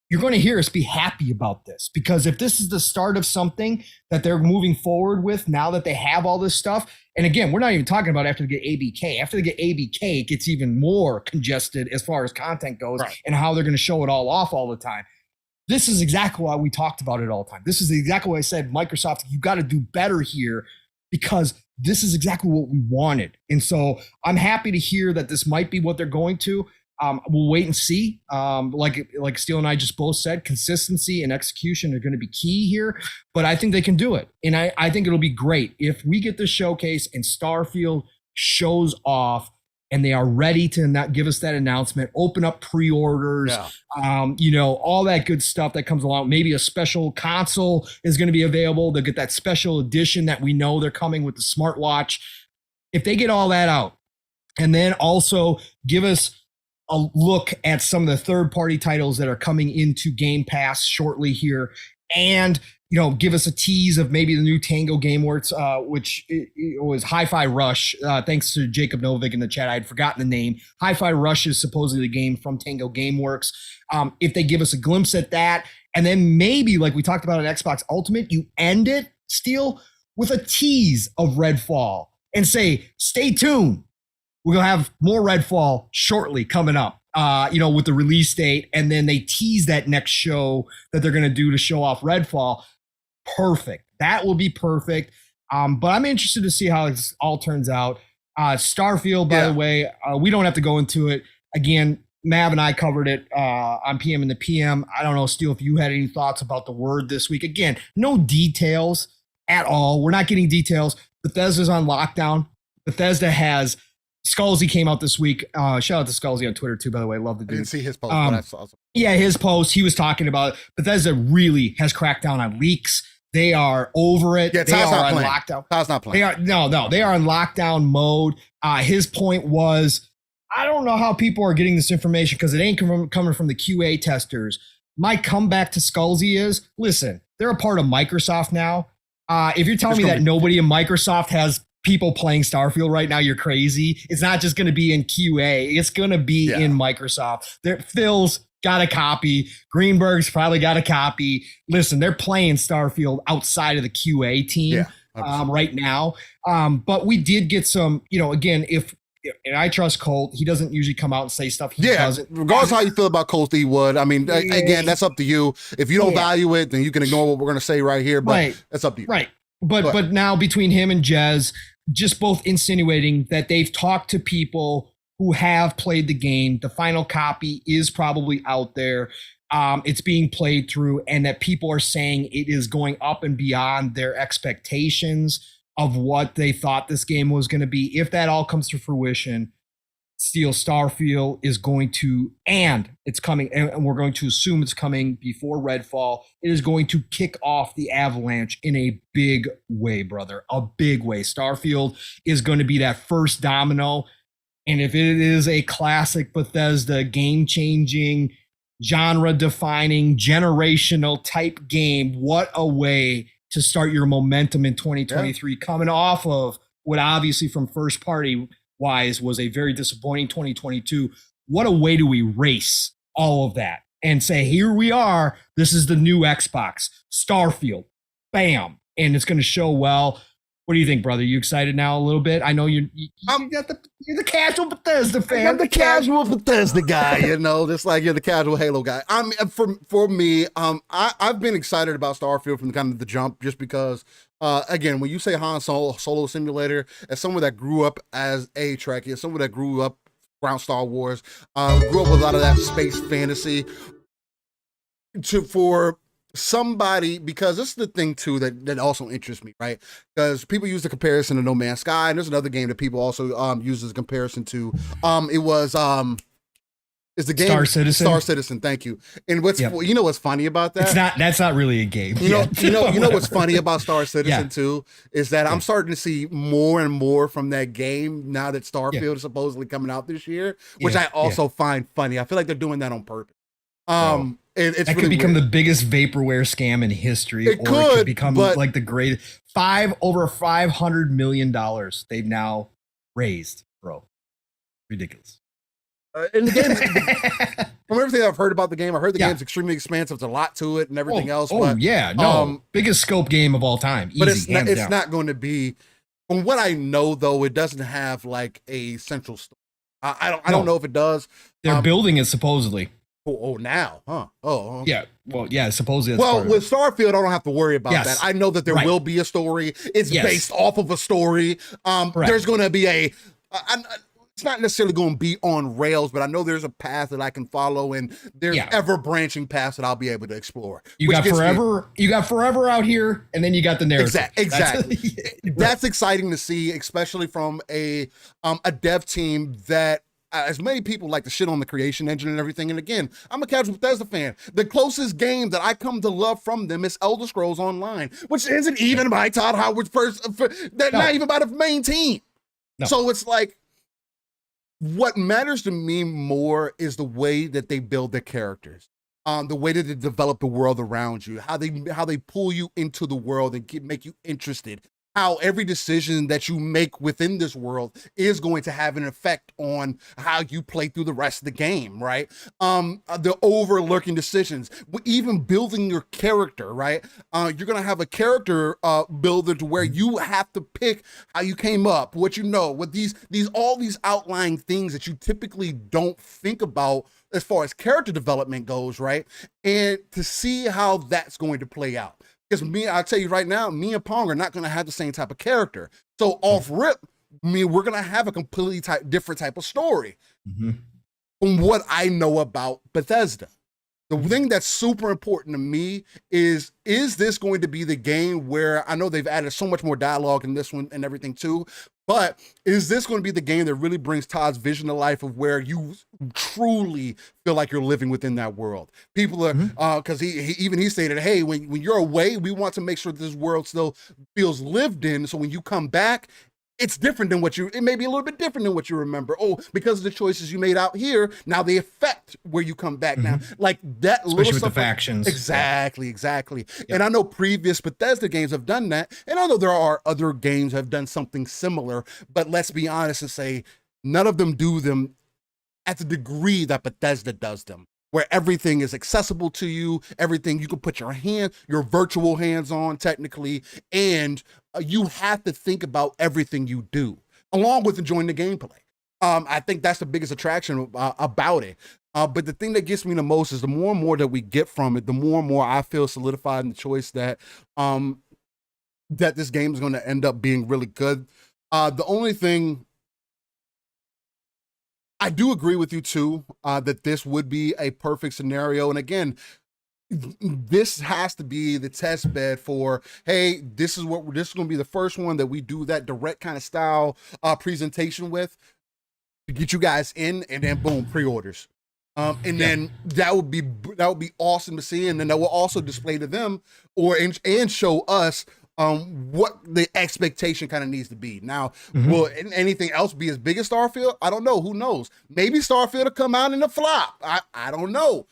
you're going to hear us be happy about this. Because if this is the start of something that they're moving forward with now that they have all this stuff, and again, we're not even talking about after they get ABK. After they get ABK, it gets even more congested as far as content goes and how they're going to show it all off all the time. This is exactly why we talked about it all the time. This is exactly why I said, Microsoft, you got to do better here, because this is exactly what we wanted. And so I'm happy to hear that this might be what they're going to. We'll wait and see. Like Steele and I just both said, consistency and execution are going to be key here, but I think they can do it. And I think it'll be great if we get this showcase and Starfield shows off and they are ready to not give us that announcement, open up pre-orders, you know, all that good stuff that comes along. Maybe a special console is going to be available. They'll get that special edition that we know they're coming with the smartwatch. If they get all that out and then also give us a look at some of the third-party titles that are coming into Game Pass shortly here, and you know, give us a tease of maybe the new Tango Gameworks, which it was Hi-Fi Rush. Thanks to Jacob Novick in the chat, I had forgotten the name. Hi-Fi Rush is supposedly the game from Tango Gameworks. If they give us a glimpse at that, and then maybe, like we talked about at Xbox Ultimate, you end it, Steel, with a tease of Redfall and say, stay tuned. We're going to have more Redfall shortly coming up, you know, with the release date. And then they tease that next show that they're going to do to show off Redfall. Perfect. That will be perfect. But I'm interested to see how it all turns out. Starfield, by the way, we don't have to go into it. Again, Mav and I covered it on PM and the PM. I don't know, Steele, if you had any thoughts about the word this week. Again, no details at all. We're not getting details. Bethesda's on lockdown. Bethesda has... Scalzi came out this week. Shout out to Scalzi on Twitter too, by the way. Love the dude. I didn't see his post, but I saw some. Yeah, his post. He was talking about Bethesda really has cracked down on leaks. They are over it. Yeah, they are on playing. lockdown. Todd's not playing. They are on lockdown mode. His point was, I don't know how people are getting this information because it ain't coming from the QA testers. My comeback to Scalzi is, listen, they're a part of Microsoft now. If you're telling me that nobody in Microsoft has people playing Starfield right now, you're crazy. It's not just going to be in QA. It's going to be in Microsoft. Phil's got a copy. Greenberg's probably got a copy. Listen, they're playing Starfield outside of the QA team right now. But we did get some, again, and I trust Colt. He doesn't usually come out and say stuff. He doesn't. Regardless of how you feel about Colt, he would. I mean, again, that's up to you. If you don't value it, then you can ignore what we're going to say right here. But that's up to you. Right. But now between him and Jez, just both insinuating that they've talked to people who have played the game. The final copy is probably out there. It's being played through, and that people are saying it is going up and beyond their expectations of what they thought this game was going to be. If that all comes to fruition, Starfield is going to, and it's coming, and we're going to assume it's coming before Redfall. It is going to kick off the avalanche in a big way, brother, a big way. Starfield is going to be that first domino. And if it is a classic Bethesda, game-changing, genre-defining, generational type game, what a way to start your momentum in 2023, coming off of what obviously from first party wise was a very disappointing 2022. What a way to erase all of that and say, here we are. This is the new Xbox, Starfield, bam. And it's going to show well. What do you think, brother? You excited now a little bit? I know you're the casual Bethesda fan. I'm the casual Bethesda guy, just like you're the casual Halo guy. For me, I've been excited about Starfield from kind of the jump, just because, again, when you say Han Solo Simulator, as someone that grew up as a Trekkie, as someone that grew up around Star Wars, grew up with a lot of that space fantasy, for somebody, because this is the thing too that also interests me, right? Because people use the comparison to No Man's Sky, and there's another game that people also use as a comparison to. Is the game Star Citizen? Thank you. And what's funny about that? That's not really a game. You know what's funny about Star Citizen too is that I'm starting to see more and more from that game now that Starfield is supposedly coming out this year, which I also find funny. I feel like they're doing that on purpose. That could really become the biggest vaporware scam in history. It could become like the greatest. Over $500 million they've now raised, bro. Ridiculous. And the game, from everything I've heard about the game, I heard the game's extremely expansive. There's a lot to it and everything else. Biggest scope game of all time. But it's not going to be. From what I know, though, it doesn't have like a central story. I don't know if it does. They're building it supposedly. Now, huh? Oh, yeah. Well, yeah, supposedly. With Starfield, I don't have to worry about that. I know that there will be a story. It's based off of a story. There's going to be it's not necessarily going to be on rails, but I know there's a path that I can follow, and there's ever branching paths that I'll be able to explore. You got forever out here, and then you got the narrative. Exactly. That's exciting to see, especially from a dev team that. As many people like to shit on the creation engine and everything, and again, I'm a casual Bethesda fan. The closest game that I come to love from them is Elder Scrolls Online, which isn't even by Todd Howard's not even by the main team. No. So it's like, what matters to me more is the way that they build their characters, the way that they develop the world around you, how they pull you into the world and make you interested. How every decision that you make within this world is going to have an effect on how you play through the rest of the game, right? The overlooking decisions, even building your character, right? You're gonna have a character builder to where you have to pick how you came up, what with all these outlying things that you typically don't think about as far as character development goes, right? And to see how that's going to play out. Because I'll tell you right now, me and Pong are not going to have the same type of character. So off rip, we're going to have a completely different type of story from what I know about Bethesda. The thing that's super important to me is this going to be the game where, I know they've added so much more dialogue in this one and everything too, but is this going to be the game that really brings Todd's vision to life of where you truly feel like you're living within that world? People are, because he stated, hey, when you're away, we want to make sure that this world still feels lived in. So when you come back, it's different than it may be a little bit different than what you remember. Oh, because of the choices you made out here, now they affect where you come back now. Like that, especially little with stuff. The factions. Exactly. Yep. And I know previous Bethesda games have done that. And I know there are other games that have done something similar, but let's be honest and say none of them do them at the degree that Bethesda does them, where everything is accessible to you, everything you can put your virtual hands on technically, and you have to think about everything you do along with enjoying the gameplay. I think that's the biggest attraction about it. But the thing that gets me the most is the more and more that we get from it, the more and more I feel solidified in the choice that that this game is going to end up being really good. The only thing I do agree with you too, that this would be a perfect scenario. And again, this has to be the test bed for, hey, this is going to be the first one that we do that direct kind of style presentation with to get you guys in, and then boom, pre-orders. And then that would be awesome to see. And then that will also display to them and show us what the expectation kind of needs to be. Now, will anything else be as big as Starfield? I don't know. Who knows? Maybe Starfield will come out in a flop. I don't know.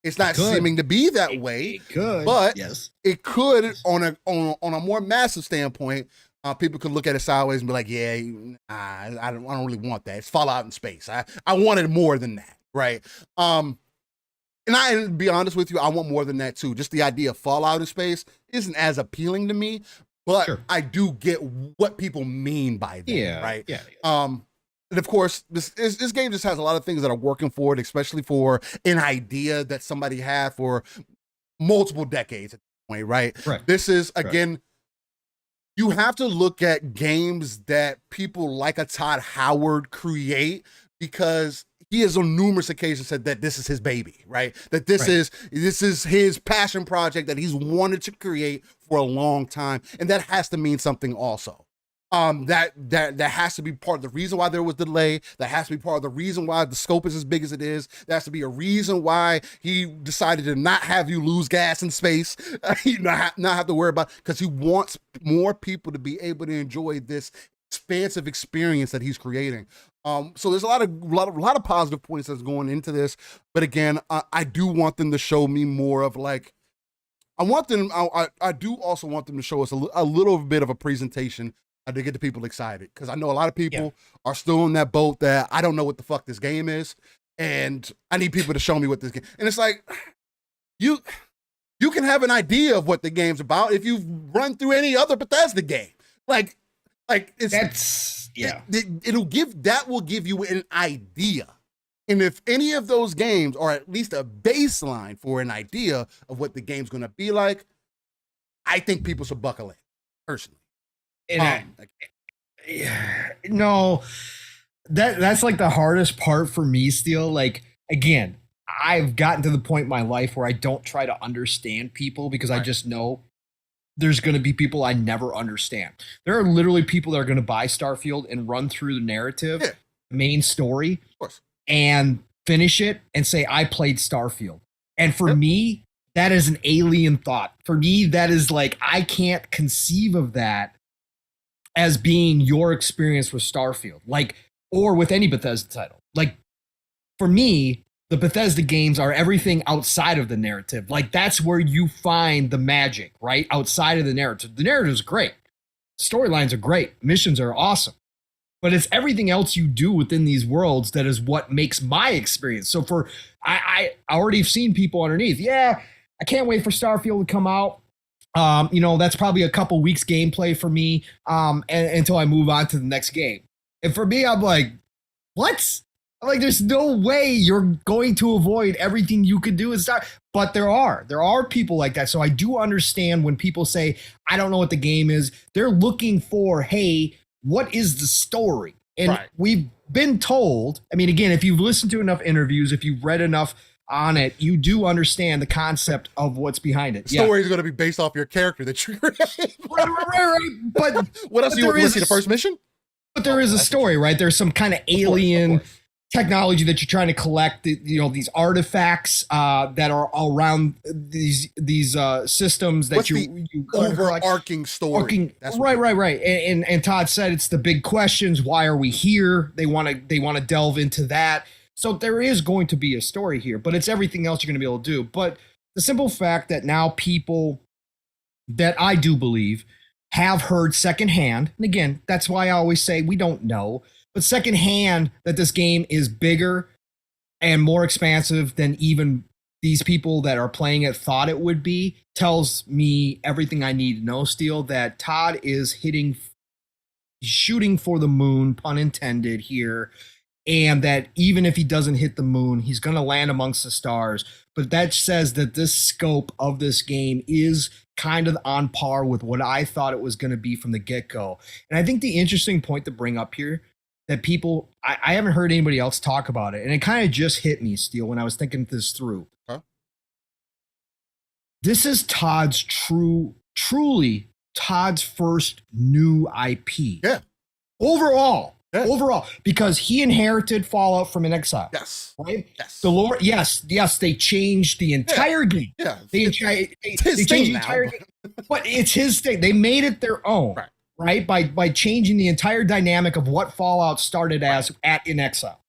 It's not seeming to be that way. It could, but yes, it could on a more massive standpoint. People could look at it sideways and be like, "Yeah, I don't really want that. It's Fallout in space. I wanted more than that, right?" And to be honest with you, I want more than that too. Just the idea of Fallout in space isn't as appealing to me, but I do get what people mean by that, right? Yeah. And of course, this game just has a lot of things that are working for it, especially for an idea that somebody had for multiple decades at this point, right? Right. This is, again, you have to look at games that people like a Todd Howard create, because he has on numerous occasions said that this is his baby, right? That this is his passion project that he's wanted to create for a long time. And that has to mean something also. That has to be part of the reason why there was delay. That has to be part of the reason why the scope is as big as it is. There has to be a reason why he decided to not have you lose gas in space. Not have to worry about, because he wants more people to be able to enjoy this expansive experience that he's creating. So there's a lot of positive points that's going into this. But again, I do want them to show me more of like, I do also want them to show us a little bit of a presentation to get the people excited, because I know a lot of people are still in that boat that I don't know what the fuck this game is, and I need people to show me what this game. And it's like, you can have an idea of what the game's about if you've run through any other Bethesda game. Like that will give you an idea. And if any of those games are at least a baseline for an idea of what the game's going to be like, I think people should buckle in, personally. No, that's like the hardest part for me still. Like, again, I've gotten to the point in my life where I don't try to understand people, because I just know there's going to be people I never understand. There are literally people that are going to buy Starfield and run through the narrative, main story, of course, and finish it and say, I played Starfield. And for me, that is an alien thought. For me, that is like, I can't conceive of that as being your experience with Starfield, like, or with any Bethesda title. Like, for me, the Bethesda games are everything outside of the narrative. Like, that's where you find the magic, right? Outside of the narrative. The narrative is great. Storylines are great. Missions are awesome. But it's everything else you do within these worlds that is what makes my experience. So I already have seen people underneath. Yeah, I can't wait for Starfield to come out. That's probably a couple weeks gameplay for me, and until I move on to the next game. And for me, I'm like, what? I'm like, there's no way you're going to avoid everything you could do in Star. But there are people like that. So I do understand when people say, I don't know what the game is. They're looking for, hey, what is the story? And we've been told, I mean, again, if you've listened to enough interviews, if you've read enough on it, you do understand the concept of what's behind it. The story is going to be based off your character that you create. right. But what else? You want to see the first mission? But there is a story, right? There's some kind of alien technology that you're trying to collect. These artifacts that are around these systems that What's the overarching story. Right. And Todd said it's the big questions. Why are we here? They want to delve into that. So there is going to be a story here, but it's everything else you're going to be able to do. But the simple fact that now people that I do believe have heard secondhand, and again, that's why I always say we don't know, but secondhand that this game is bigger and more expansive than even these people that are playing it thought it would be tells me everything I need to know, Steel, that Todd is shooting for the moon, pun intended here, and that even if he doesn't hit the moon, he's going to land amongst the stars. But that says that this scope of this game is kind of on par with what I thought it was going to be from the get-go. And I think the interesting point to bring up here that people, I haven't heard anybody else talk about it, and it kind of just hit me, Steel, when I was thinking this through. Huh? This is Todd's truly Todd's first new IP. Yeah. Overall, because he inherited Fallout from an Exile. Yes. Right? Yes. The lore, yes, they changed the entire game. Yeah. They changed the entire game. But it's his thing. They made it their own. Right? By changing the entire dynamic of what Fallout started as in Exile.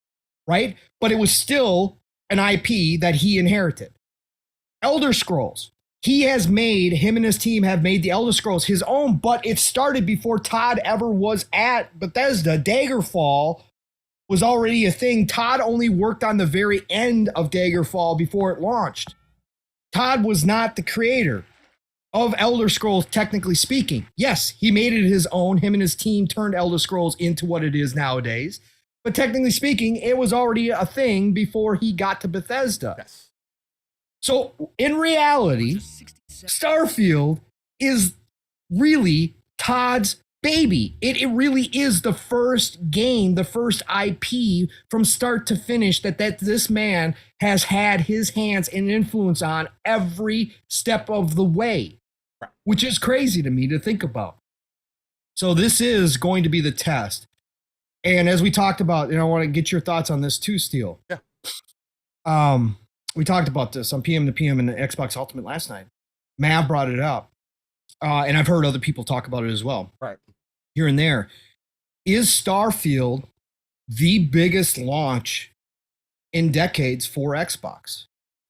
Right? But it was still an IP that he inherited. Elder Scrolls. Him and his team have made the Elder Scrolls his own, but it started before Todd ever was at Bethesda. Daggerfall was already a thing. Todd only worked on the very end of Daggerfall before it launched. Todd was not the creator of Elder Scrolls, technically speaking. Yes, he made it his own. Him and his team turned Elder Scrolls into what it is nowadays. But technically speaking, it was already a thing before he got to Bethesda. Yes. So in reality, Starfield is really Todd's baby. It really is the first game, the first IP from start to finish that this man has had his hands and influence on every step of the way, which is crazy to me to think about. So this is going to be the test. And as we talked about, I want to get your thoughts on this too, Steel. Yeah. We talked about this on PM to PM and the Xbox Ultimate last night. Mav brought it up. And I've heard other people talk about it as well. Right. Here and there. Is Starfield the biggest launch in decades for Xbox?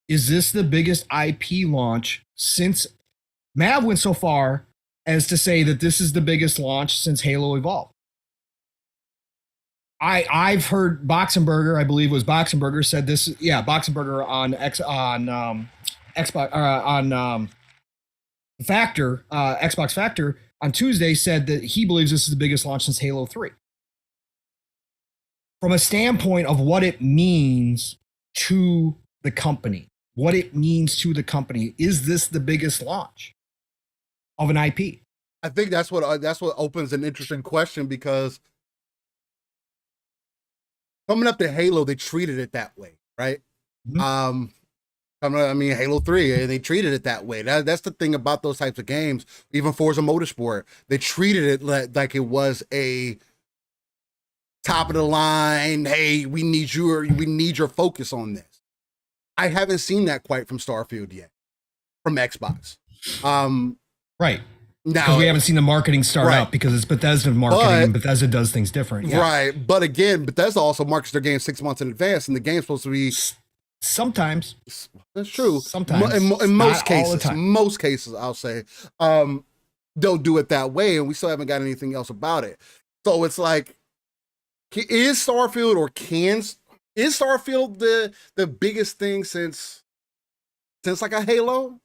Is this the biggest IP launch since Mav went so far as to say that this is the biggest launch since Halo Evolved? I've heard Boxenberger, I believe it was Boxenberger, said this. Yeah, Boxenberger on Xbox on Factor, Xbox Factor on Tuesday said that he believes this is the biggest launch since Halo 3. From a standpoint of what it means to the company, is this the biggest launch of an IP? I think that's what opens an interesting question, because coming up to Halo, they treated it that way, right? Mm-hmm. Halo 3, they treated it that way. That's the thing about those types of games. Even Forza Motorsport, they treated it like it was a top of the line. Hey, we need your focus on this. I haven't seen that quite from Starfield yet, from Xbox. Right. Because we haven't seen the marketing start up, because it's Bethesda marketing, and Bethesda does things different. Yeah. Right. But again, Bethesda also markets their game 6 months in advance, and the game's supposed to be... Sometimes. That's true. Sometimes. In most cases, I'll say, they'll do it that way, and we still haven't got anything else about it. So it's like, is Starfield the biggest thing since like a Halo?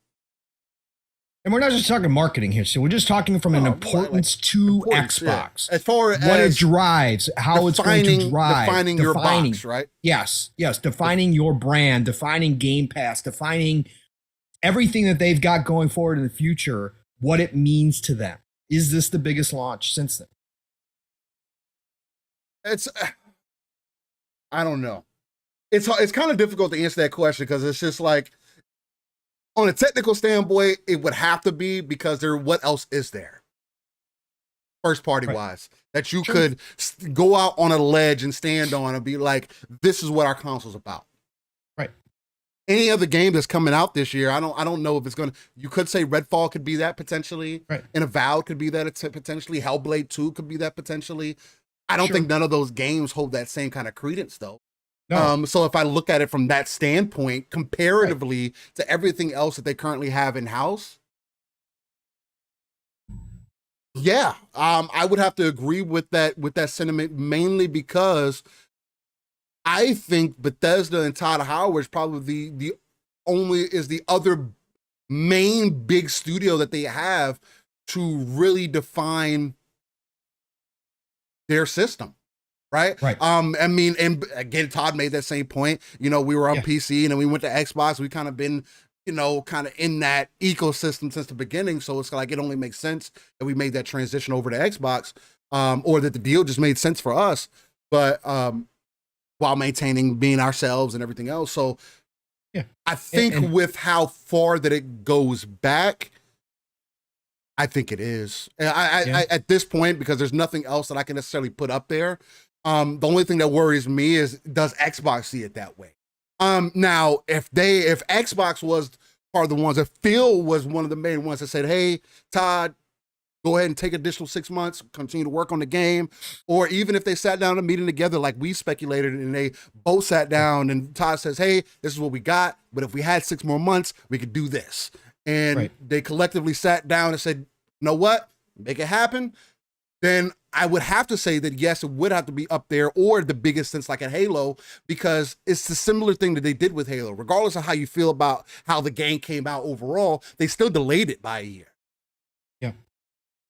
And we're not just talking marketing here, so we're just talking from an importance to Xbox. Yeah. As far as what it drives, how it's going to drive. Defining your box, right? Yes. Defining your brand, defining Game Pass, defining everything that they've got going forward in the future, what it means to them. Is this the biggest launch since then? I don't know. It's kind of difficult to answer that question, because it's just like, on a technical standpoint, it would have to be, because what else is there? First party wise, that you could go out on a ledge and stand on and be like, this is what our console's about. Right. Any other game that's coming out this year, I don't know if it's going to, you could say Redfall could be that potentially. Right. And Avowed could be that potentially. Hellblade 2 could be that potentially. I don't think none of those games hold that same kind of credence though. No. So if I look at it from that standpoint, comparatively to everything else that they currently have in house, yeah, I would have to agree with that sentiment, mainly because I think Bethesda and Todd Howard is probably the other main big studio that they have to really define their system. Right. I mean, and again, Todd made that same point. You know, we were on PC and then we went to Xbox. We kind of been, you know, kind of in that ecosystem since the beginning. So it's like, it only makes sense that we made that transition over to Xbox, or that the deal just made sense for us, but while maintaining being ourselves and everything else. So I think with how far that it goes back, I think it is. I at this point, because there's nothing else that I can necessarily put up there. The only thing that worries me is, does Xbox see it that way? Now, if Xbox was part of the ones, if Phil was one of the main ones that said, hey, Todd, go ahead and take additional 6 months, continue to work on the game, or even if they sat down and meeting together like we speculated and they both sat down and Todd says, hey, this is what we got, but if we had 6 more months, we could do this. And they collectively sat down and said, you know what, make it happen. Then I would have to say that, yes, it would have to be up there or the biggest since like at Halo, because it's the similar thing that they did with Halo. Regardless of how you feel about how the game came out overall, they still delayed it by a year. Yeah.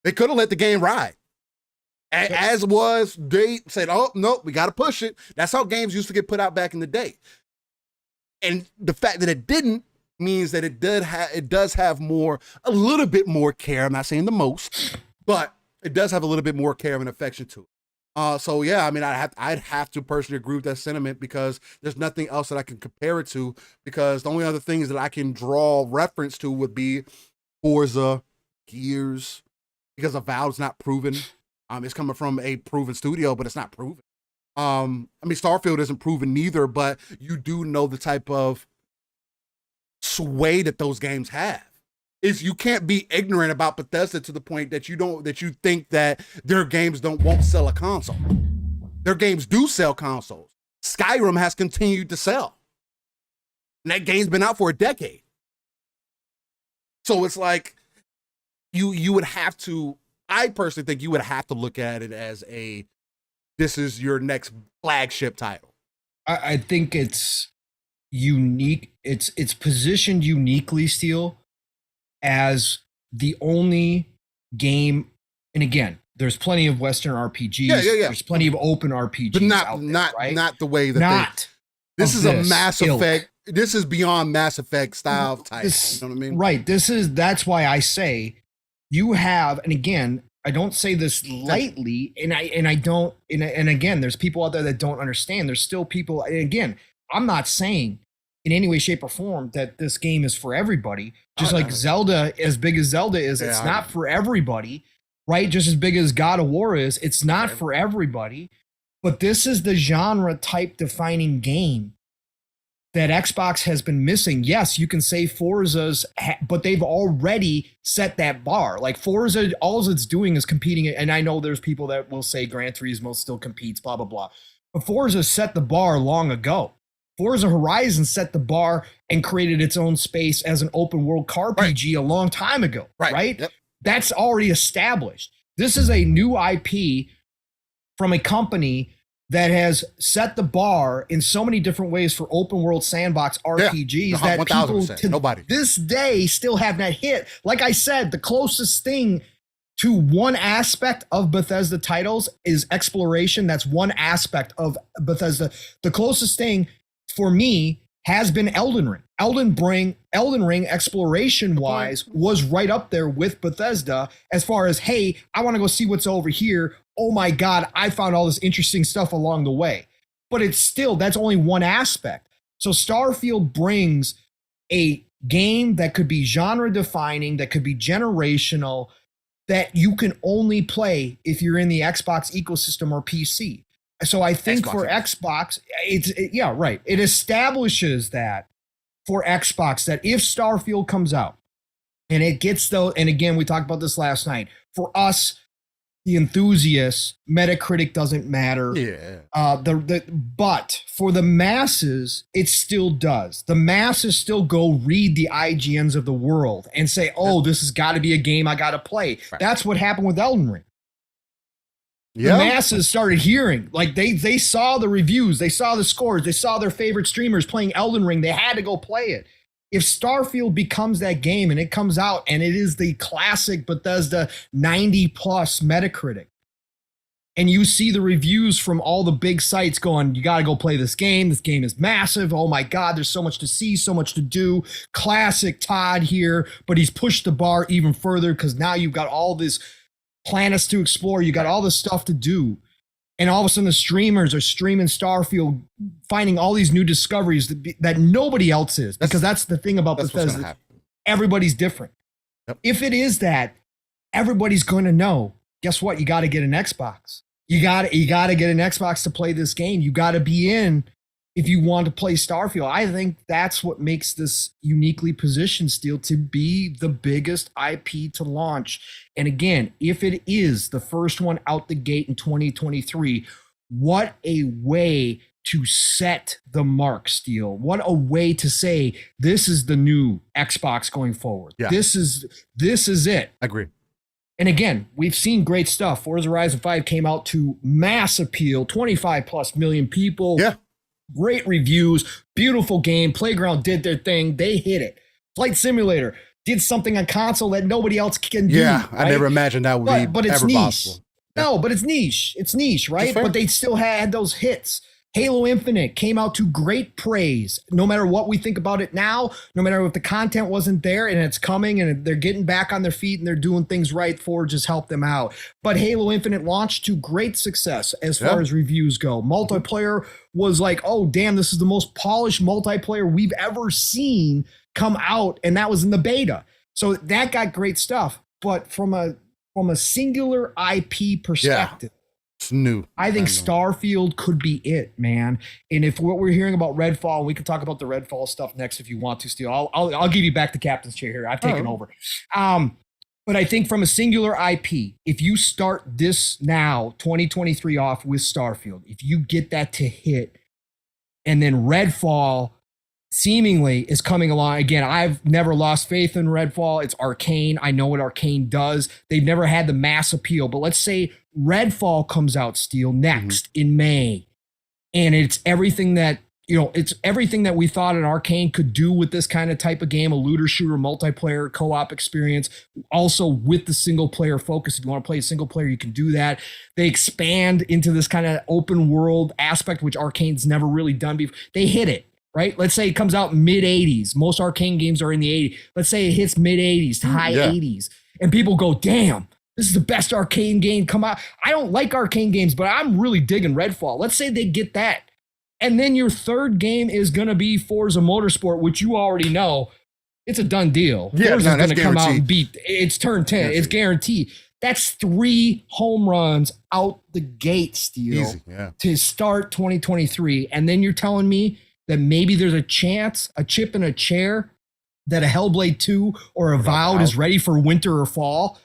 They could have let the game ride. As was, they said, oh, no, we got to push it. That's how games used to get put out back in the day. And the fact that it didn't means that it does have a little bit more care. I'm not saying the most, but it does have a little bit more care and affection to it. So yeah, I mean, I'd have to personally agree with that sentiment, because there's nothing else that I can compare it to, because the only other things that I can draw reference to would be Forza, Gears, because Avowed's not proven. It's coming from a proven studio, but it's not proven. I mean, Starfield isn't proven neither, but you do know the type of sway that those games have. Is you can't be ignorant about Bethesda to the point that you think that their games won't sell a console. Their games do sell consoles. Skyrim has continued to sell. And that game's been out for a decade. So it's like you would have to, I personally think you would have to look at it as this is your next flagship title. I think it's unique. It's positioned uniquely, Steel, as the only game, and again, there's plenty of Western RPGs. Yeah. There's plenty of open RPGs, but not the way that this is a Mass Effect. This is beyond Mass Effect style type. You know what I mean? Right. That's why I say you have, and again, I don't say this lightly, and again, there's people out there that don't understand. There's still people, and again, I'm not saying in any way, shape, or form that this game is for everybody. Just like Zelda, as big as Zelda is, it's not for everybody, right? Just as big as God of War is, it's not for everybody. But this is the genre type defining game that Xbox has been missing. Yes, you can say Forza's, but they've already set that bar. Like Forza, all it's doing is competing. And I know there's people that will say Gran Turismo still competes, blah, blah, blah. But Forza set the bar long ago. Forza Horizon set the bar and created its own space as an open world car PG a long time ago, right? Yep. That's already established. This is a new IP from a company that has set the bar in so many different ways for open world sandbox RPGs that people to this day still have not hit. Like I said, the closest thing to one aspect of Bethesda titles is exploration. That's one aspect of Bethesda. The closest thing for me has been Elden Ring. Elden Ring exploration wise was right up there with Bethesda as far as, hey, I want to go see what's over here. Oh my God, I found all this interesting stuff along the way. But it's still, that's only one aspect. So Starfield brings a game that could be genre defining, that could be generational, that you can only play if you're in the Xbox ecosystem or PC. So I think for Xbox, it establishes that for Xbox, that if Starfield comes out and it gets and again, we talked about this last night, for us, the enthusiasts, Metacritic doesn't matter. Yeah. But for the masses, it still does. The masses still go read the IGNs of the world and say, oh, this has got to be a game I got to play. Right. That's what happened with Elden Ring. The masses started hearing, like they saw the reviews, they saw the scores, they saw their favorite streamers playing Elden Ring. They had to go play it. If Starfield becomes that game and it comes out and it is the classic Bethesda 90 plus Metacritic, and you see the reviews from all the big sites going, you got to go play this game. This game is massive. Oh my God, there's so much to see, so much to do. Classic Todd here, but he's pushed the bar even further because now you've got all this planets to explore. You got all this stuff to do. And all of a sudden the streamers are streaming Starfield, finding all these new discoveries that nobody else is. Because that's the thing about Bethesda. Everybody's different. Yep. If it is that, everybody's going to know, guess what? You got to get an Xbox. You got to get an Xbox to play this game. You got to be in if you want to play Starfield. I think that's what makes this uniquely positioned, Steel, to be the biggest IP to launch. And again, if it is the first one out the gate in 2023, what a way to set the mark, Steel. What a way to say this is the new Xbox going forward. Yeah. This is it. I agree. And again, we've seen great stuff. Forza Horizon 5 came out to mass appeal, 25 plus million people. Yeah. Great reviews, beautiful game. Playground did their thing. They hit it. Flight Simulator did something on console that nobody else can do. Yeah, right? I never imagined that would be it's ever niche. possible. No, but it's niche. It's niche, right? But they still had those hits. Halo Infinite came out to great praise. No matter what we think about it now, no matter if the content wasn't there and it's coming and they're getting back on their feet and they're doing things right, Forge has helped them out. But Halo Infinite launched to great success as far as reviews go. Multiplayer was like, oh, damn, this is the most polished multiplayer we've ever seen come out. And that was in the beta. So that got great stuff. But from a singular IP perspective, it's new. I think Starfield could be it, man. And if what we're hearing about Redfall, we can talk about the Redfall stuff next if you want to, Steel. I'll give you back the captain's chair here. I've taken over. But I think from a singular IP, if you start this now, 2023 off with Starfield, if you get that to hit, and then Redfall seemingly is coming along. Again, I've never lost faith in Redfall. It's Arcane. I know what Arcane does. They've never had the mass appeal, but let's say Redfall comes out, Steel, next in May. And it's everything that, it's everything that we thought an Arcane could do with this kind of type of game, a looter shooter, multiplayer, co-op experience, also with the single player focus. If you want to play a single player, you can do that. They expand into this kind of open world aspect, which Arcane's never really done before. They hit it. Right? Let's say it comes out mid 80s. Most Arcane games are in the 80s. Let's say it hits mid 80s to high 80s. And people go, damn, this is the best Arcane game come out. I don't like Arcane games, but I'm really digging Redfall. Let's say they get that. And then your third game is going to be Forza Motorsport, which you already know. It's a done deal. Yeah, Forza's going to come out and beat. It's turn 10. Guaranteed. It's guaranteed. That's 3 home runs out the gate, Steel, to start 2023. And then you're telling me that maybe there's a chance, a chip in a chair, that a Hellblade 2 or Avowed is ready for winter or fall.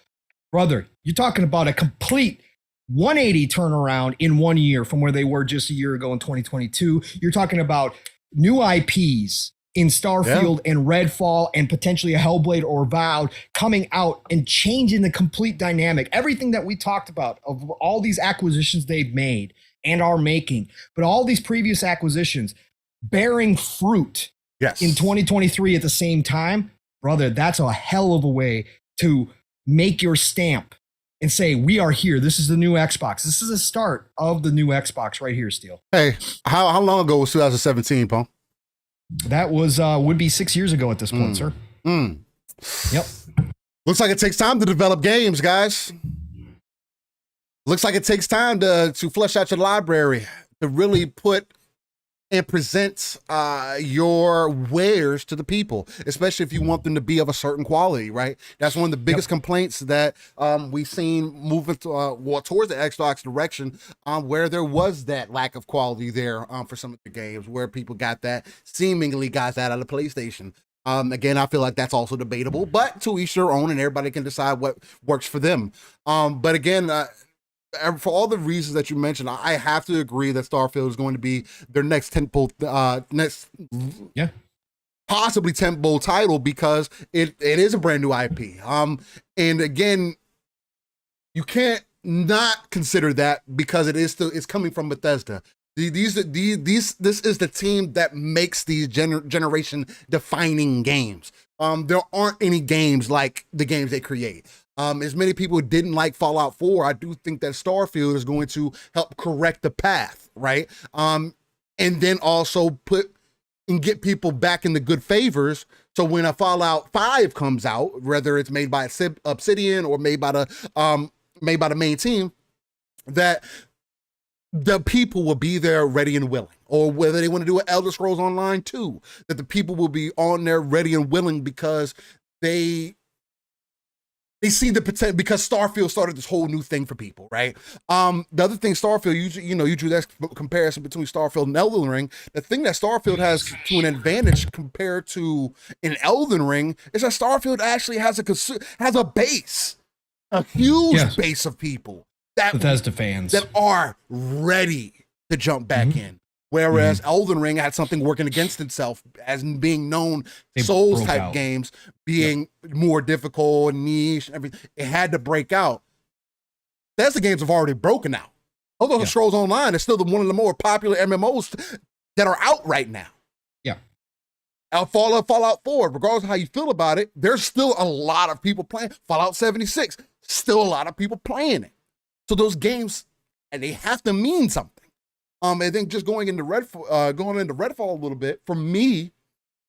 Brother, you're talking about a complete 180 turnaround in 1 year from where they were just a year ago in 2022. You're talking about new IPs in Starfield and Redfall and potentially a Hellblade or Avowed coming out and changing the complete dynamic. Everything that we talked about of all these acquisitions they've made and are making, but all these previous acquisitions bearing fruit in 2023 at the same time, brother, that's a hell of a way to make your stamp and say, we are here. This is the new Xbox. This is the start of the new Xbox right here, Steel. Hey, how long ago was 2017, Pong? That was, would be 6 years ago at this point, sir. Yep. Looks like it takes time to develop games, guys. Looks like it takes time to flesh out your library, to really put and present your wares to the people, especially if you want them to be of a certain quality, right? That's one of the biggest complaints that we've seen moving towards the Xbox direction, where there was that lack of quality there for some of the games, where people seemingly got that out of PlayStation. Again, I feel like that's also debatable, but to each their own, and everybody can decide what works for them. But again, for all the reasons that you mentioned, I have to agree that Starfield is going to be their next tentpole, possibly tentpole title, because it is a brand new IP. And again, you can't not consider that, because it's coming from Bethesda. This is the team that makes these generation defining games. There aren't any games like the games they create. As many people didn't like Fallout 4, I do think that Starfield is going to help correct the path, right? And then also put and get people back in the good favors. So when a Fallout 5 comes out, whether it's made by Obsidian or made by the main team, that the people will be there ready and willing. Or whether they want to do an Elder Scrolls Online 2, that the people will be on there ready and willing because they see the potential, because Starfield started this whole new thing for people, right? The other thing, Starfield, you drew that comparison between Starfield and Elden Ring. The thing that Starfield has to an advantage compared to an Elden Ring is that Starfield actually has a base, a huge base of people that Bethesda fans that are ready to jump back in. Whereas Elden Ring had something working against itself as being known Souls type games being more difficult, niche, everything. It had to break out. That's the games have already broken out. Although the Scrolls Online is still one of the more popular MMOs that are out right now. Yeah. Fallout 4, regardless of how you feel about it, there's still a lot of people playing. Fallout 76, still a lot of people playing it. So those games, and they have to mean something. I think just going into Redfall a little bit, for me,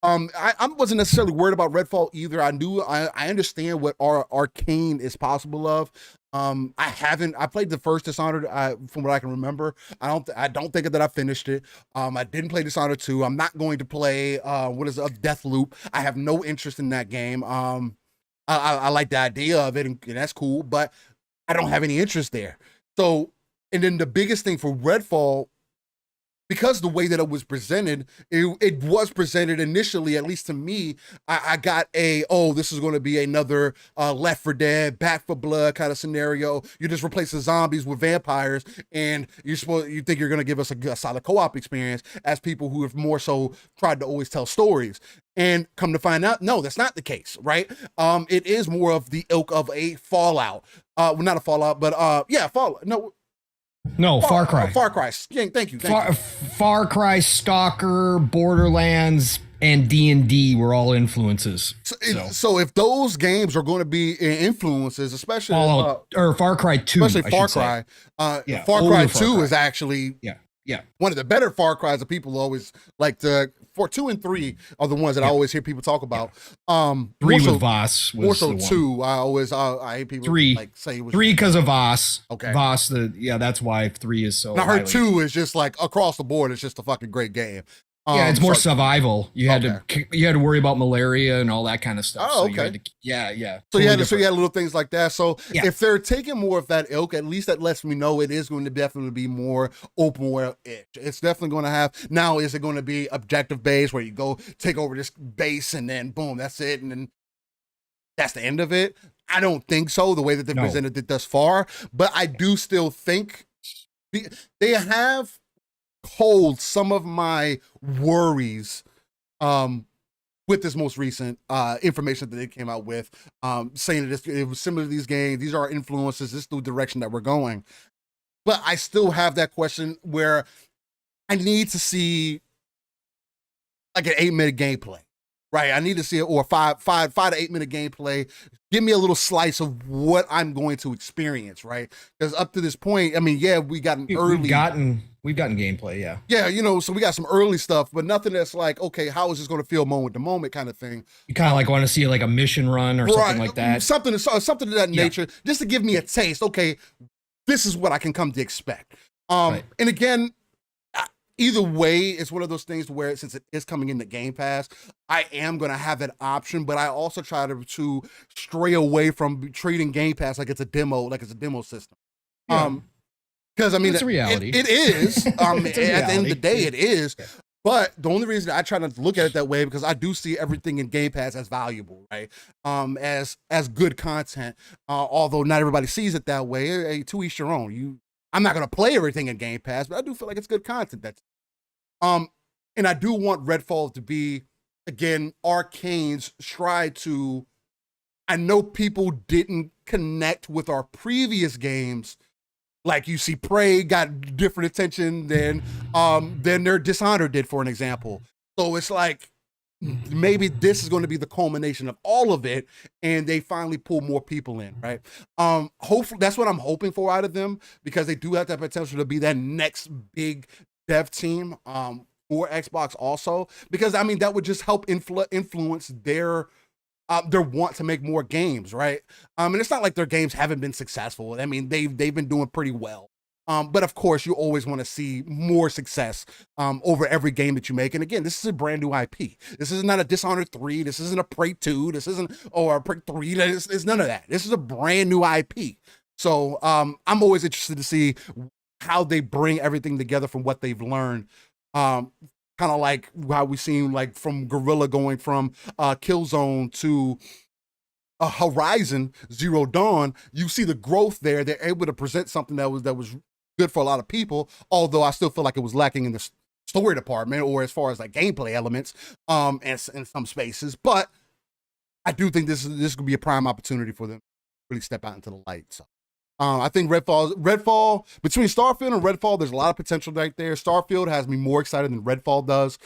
I wasn't necessarily worried about Redfall either. I understand what Arcane is possible of. I played the first Dishonored, from what I can remember. I don't think that I finished it. I didn't play Dishonored 2. I'm not going to play Deathloop. I have no interest in that game. I like the idea of it, and that's cool, but I don't have any interest there. So, and then the biggest thing for Redfall, because the way that it was presented, it was presented initially, at least to me, I got this is going to be another Left 4 Dead, Back 4 Blood kind of scenario. You just replace the zombies with vampires, and you think you're going to give us a solid co-op experience as people who have more so tried to always tell stories. And come to find out, no, that's not the case, right? It is more of the ilk of a Fallout. Well, not a Fallout, but Fallout. No, Far Cry. Far Cry. Thank you. Far Cry, Stalker, Borderlands, and D&D were all influences. So if those games are going to be influences, especially Far Cry 2, especially Far Cry, Far Cry 2 is actually one of the better Far Cries that people always like to. 2 and 3 are the ones that I always hear people talk about. 3 with Voss was more so the 2. I hate people 3 like say it was 3 because of Voss. Okay, Voss. That's why 3 is so. And I heard 2 is just like across the board. It's just a fucking great game. It's more survival. You had to worry about malaria and all that kind of stuff. Oh, okay. So So you had little things like that. So if they're taking more of that ilk, at least that lets me know it is going to definitely be more open world-ish. It's definitely going to have. Now, is it going to be objective based where you go take over this base and then boom, that's it, and then that's the end of it? I don't think so. The way that they presented it thus far, but I do still think they have hold some of my worries with this most recent information that they came out with, saying that it was similar to these games. These are our influences. This is the direction that we're going. But I still have that question where I need to see like an 8-minute gameplay, right? I need to see it, or 5 to 8-minute gameplay. Give me a little slice of what I'm going to experience, right? Because up to this point, I mean, we got an early. We've gotten gameplay, yeah. Yeah, so we got some early stuff, but nothing that's like, okay, how is this going to feel moment to moment kind of thing. You kind of like want to see like a mission run or something like that. Something of that nature, just to give me a taste. Okay, this is what I can come to expect. And again, either way, it's one of those things where since it is coming into Game Pass, I am going to have that option, but I also try to stray away from treating Game Pass like it's a demo system. Yeah. Because I mean, it's a reality. It is. At the end of the day, it is. Yeah. But the only reason I try not to look at it that way, because I do see everything in Game Pass as valuable, right? As good content. Although not everybody sees it that way. Hey, to each your own. I'm not gonna play everything in Game Pass, but I do feel like it's good content. And I do want Redfall to be, again, Arcane's try to. I know people didn't connect with our previous games Like you see Prey got different attention than their Dishonored did, for an example. So it's like maybe this is going to be the culmination of all of it, and they finally pull more people in, right? Hopefully that's what I'm hoping for out of them, because they do have that potential to be that next big dev team for Xbox also, because I mean that would just help influence their want to make more games, right? And it's not like their games haven't been successful. I mean, they've been doing pretty well. But of course, you always want to see more success over every game that you make. And again, this is a brand new IP. This is not a Dishonored 3. This isn't a Prey 2. This isn't, or a Prey 3. It's none of that. This is a brand new IP. So I'm always interested to see how they bring everything together from what they've learned. Kind of like how we've seen, like from Guerrilla going from Killzone to Horizon Zero Dawn. You see the growth there. They're able to present something that was good for a lot of people, although I still feel like it was lacking in the story department or as far as like gameplay elements and in some spaces. But I do think this could be a prime opportunity for them to really step out into the light. So I think Redfall, between Starfield and Redfall, there's a lot of potential right there. Starfield has me more excited than Redfall does,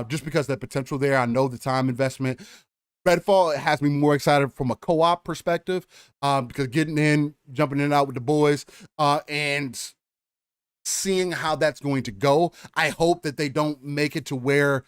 just because that potential there. I know the time investment. Redfall has me more excited from a co-op perspective, because getting in, jumping in and out with the boys, and seeing how that's going to go. I hope that they don't make it to where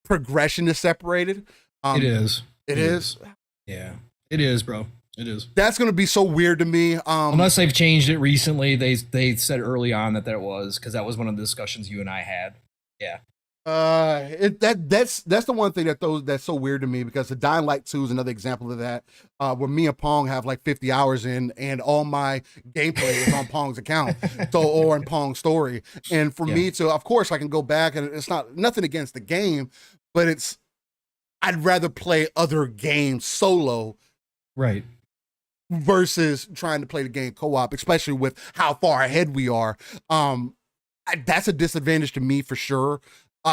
progression is separated. It is. It is. Yeah, it is, bro. It is. That's going to be so weird to me. Unless they've changed it recently. They said early on that it was, because that was one of the discussions you and I had. Yeah. That's the one thing that's so weird to me, because the Dying Light 2 is another example of that, where me and Pong have like 50 hours in, and all my gameplay is on Pong's account, or in Pong's story. And for me to, of course, I can go back, and it's nothing against the game, but I'd rather play other games solo, right, versus trying to play the game co-op, especially with how far ahead we are. That's a disadvantage to me for sure.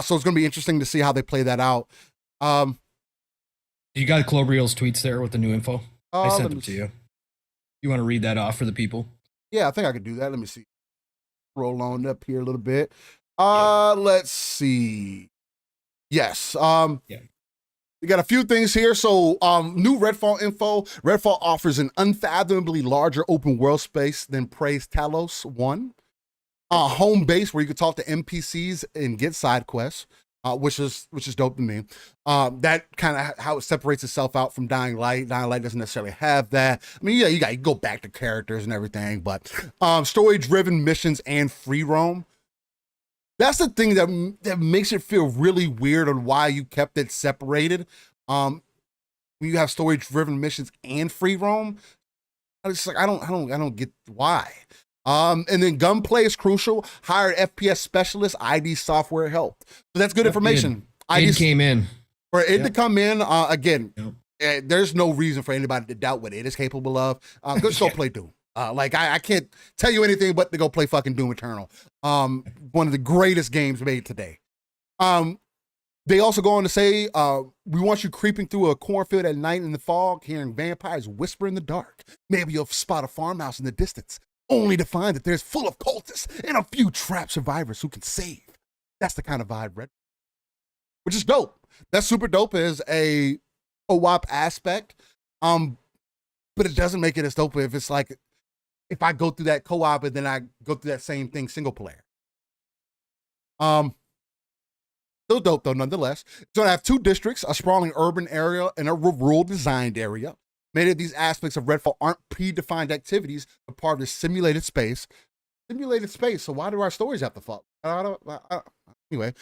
So it's going to be interesting to see how they play that out. You got Clobrio's tweets there with the new info. I sent them to you. You want to read that off for the people? Yeah, I think I could do that. Let me see. Roll on up here a little bit. Let's see. Yes. We got a few things here. So new Redfall info. Redfall offers an unfathomably larger open world space than Prey's Talos 1. Home base where you can talk to NPCs and get side quests, which is dope to me. That kind of how it separates itself out from Dying Light. Dying Light doesn't necessarily have that. I mean, yeah, you got to go back to characters and everything, but story-driven missions and free roam. That's the thing that makes it feel really weird on why you kept it separated. When you have story-driven missions and free roam, it's like I don't get why. And then gunplay is crucial. Hired FPS specialist, ID software helped. So that's good information. ID came in. For it to come in, again, there's no reason for anybody to doubt what it is capable of. Just go play Doom. Like I can't tell you anything but to go play fucking Doom Eternal. One of the greatest games made today. They also go on to say, we want you creeping through a cornfield at night in the fog, hearing vampires whisper in the dark. Maybe you'll spot a farmhouse in the distance, only to find that there's full of cultists and a few trapped survivors who can save. That's the kind of vibe, Red. Which is dope. That's super dope as a co-op aspect. But it doesn't make it as dope if it's like, if I go through that co-op and then I go through that same thing single player. Still dope though, nonetheless. It's gonna have 2 districts, a sprawling urban area and a rural designed area. Many of these aspects of Redfall aren't predefined activities, but part of the simulated space. Simulated space, so why do our stories have to fall? Anyway,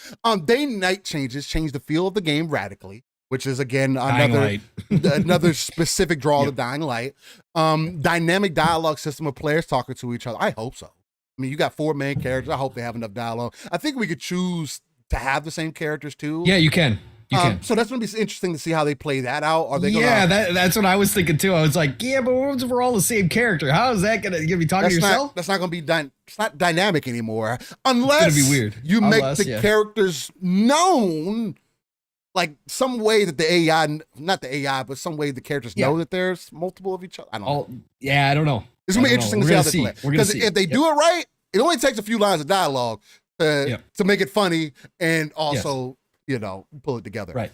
day and night changes change the feel of the game radically, which is again another specific draw to Dying Light. Dynamic dialogue system of players talking to each other. I hope so. I mean, you got 4 main characters. I hope they have enough dialogue. I think we could choose to have the same characters too. Yeah, you can. So that's gonna be interesting to see how they play that out. Are they gonna? Yeah, that's what I was thinking too. I was like, yeah, but we're all the same character. How is that gonna be talking to yourself? That's not gonna be it's not dynamic anymore, unless it's gonna be weird. You make the characters known like some way that the AI, not the AI, but some way the characters know that there's multiple of each other. I don't know. Yeah, I don't know. It's gonna be interesting to see how they play. Because if they do it right, it only takes a few lines of dialogue to make it funny and also, pull it together. Right.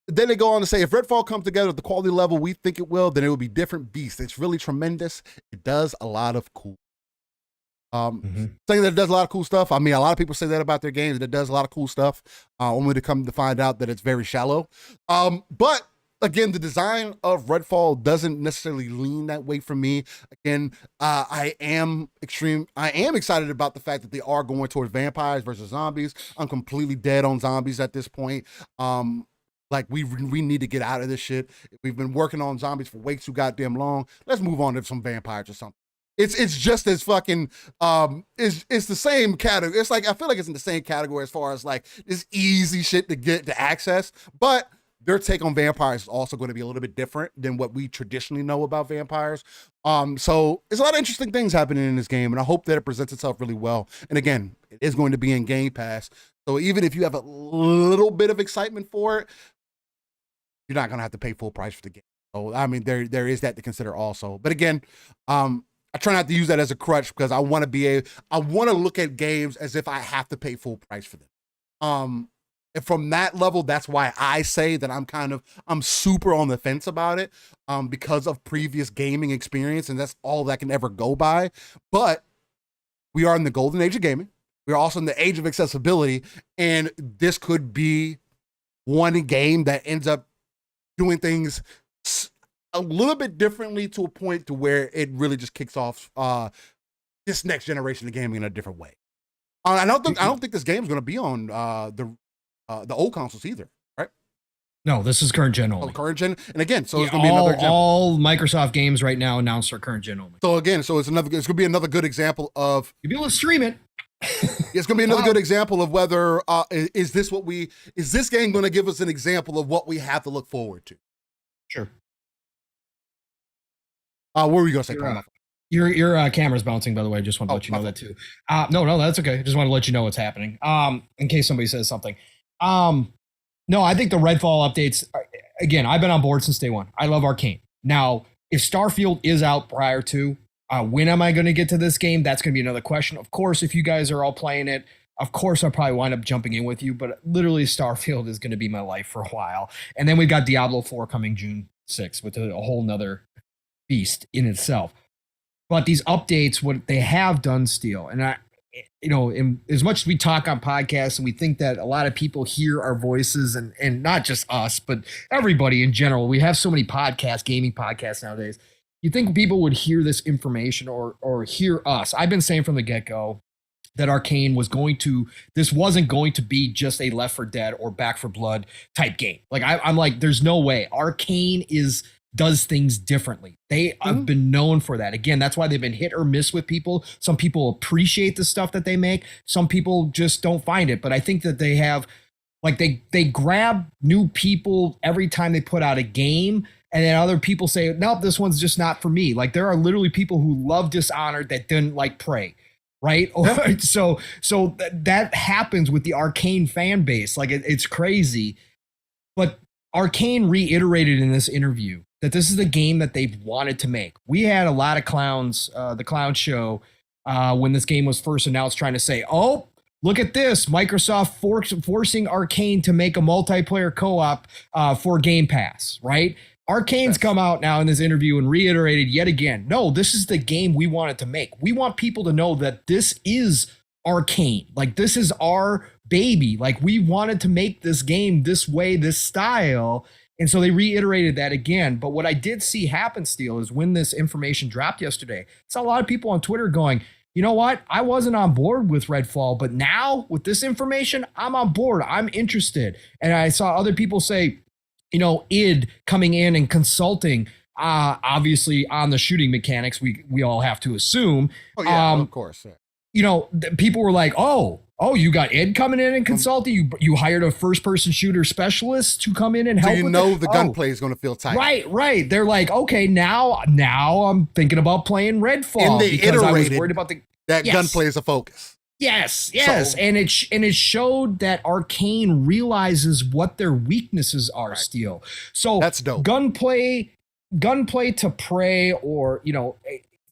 Then they go on to say, if Redfall comes together at the quality level we think it will, then it will be different beast. It's really tremendous. It does a lot of cool. Saying that it does a lot of cool stuff. I mean, a lot of people say that about their games, that it does a lot of cool stuff, only to come to find out that it's very shallow. But again, the design of Redfall doesn't necessarily lean that way for me. Again, I am excited about the fact that they are going towards vampires versus zombies. I'm completely dead on zombies at this point. Like we need to get out of this shit. We've been working on zombies for way too goddamn long. Let's move on to some vampires or something. It's just as fucking it's the same category. It's like I feel like it's in the same category as far as like this easy shit to get to access, but their take on vampires is also going to be a little bit different than what we traditionally know about vampires. So there's a lot of interesting things happening in this game, and I hope that it presents itself really well. And again, it is going to be in Game Pass, so even if you have a little bit of excitement for it, you're not going to have to pay full price for the game. So I mean, there is that to consider also. But again, I try not to use that as a crutch because I want to look at games as if I have to pay full price for them. And from that level, that's why I say that I'm super on the fence about it, because of previous gaming experience, and that's all that can ever go by. But we are in the golden age of gaming. We're also in the age of accessibility, and this could be one game that ends up doing things a little bit differently to a point to where it really just kicks off this next generation of gaming in a different way. I don't think this game's going to be on the old consoles either, right? No, this is current gen only. Current gen, and again, so it's going to be another example. All Microsoft games right now announced are current gen only. So again, it's going to be another good example of you'll be able to stream it. It's going to be another good example of whether is this game going to give us an example of what we have to look forward to? Sure. What were you going to say, Paul? Your camera's bouncing, by the way. I just want to let you know that too. No, that's okay. I just want to let you know what's happening. In case somebody says something. No, I think the Redfall updates, again, I've been on board since day one. I love Arcane. Now, if Starfield is out prior to, when am I going to get to this game? That's going to be another question. Of course, if you guys are all playing it, of course, I'll probably wind up jumping in with you, but literally Starfield is going to be my life for a while. And then we've got Diablo 4 coming June 6th with a whole nother beast in itself. But these updates, what they have done, Steel, and as much as we talk on podcasts and we think that a lot of people hear our voices and not just us, but everybody in general, we have so many podcasts, gaming podcasts nowadays. You think people would hear this information or hear us? I've been saying from the get-go that Arcane this wasn't going to be just a Left 4 Dead or Back 4 Blood type game. Like I'm like, there's no way. Arcane does things differently. They have been known for that. Again, that's why they've been hit or miss with people. Some people appreciate the stuff that they make. Some people just don't find it. But I think that they have, like, they grab new people every time they put out a game. And then other people say, nope, this one's just not for me. Like, there are literally people who love Dishonored that didn't like Prey. Right. Yeah. So that happens with the Arcane fan base. Like, it's crazy. But Arcane reiterated in this interview that this is the game that they've wanted to make. We had a lot of clowns, the clown show, when this game was first announced, trying to say, oh, look at this, Microsoft forcing Arcane to make a multiplayer co-op for Game Pass, right? Arcane's come out now in this interview and reiterated yet again, no, this is the game we wanted to make. We want people to know that this is Arcane. Like, this is our baby. Like, we wanted to make this game this way, this style. And so they reiterated that again. But what I did see happen, Steel, is when this information dropped yesterday, I saw a lot of people on Twitter going, you know what? I wasn't on board with Redfall, but now with this information, I'm on board. I'm interested. And I saw other people say, id coming in and consulting, obviously on the shooting mechanics, we all have to assume. Oh, yeah, of course. Yeah. People were like, oh, you got id coming in and consulting. You hired a first-person shooter specialist to come in and help. So the gunplay is going to feel tight. Right. They're like, okay, now I'm thinking about playing Redfall because I was worried about that gunplay is a focus. Yes. So- and it showed that Arcane realizes what their weaknesses are, Right. Steel. So That's dope. gunplay to prey, or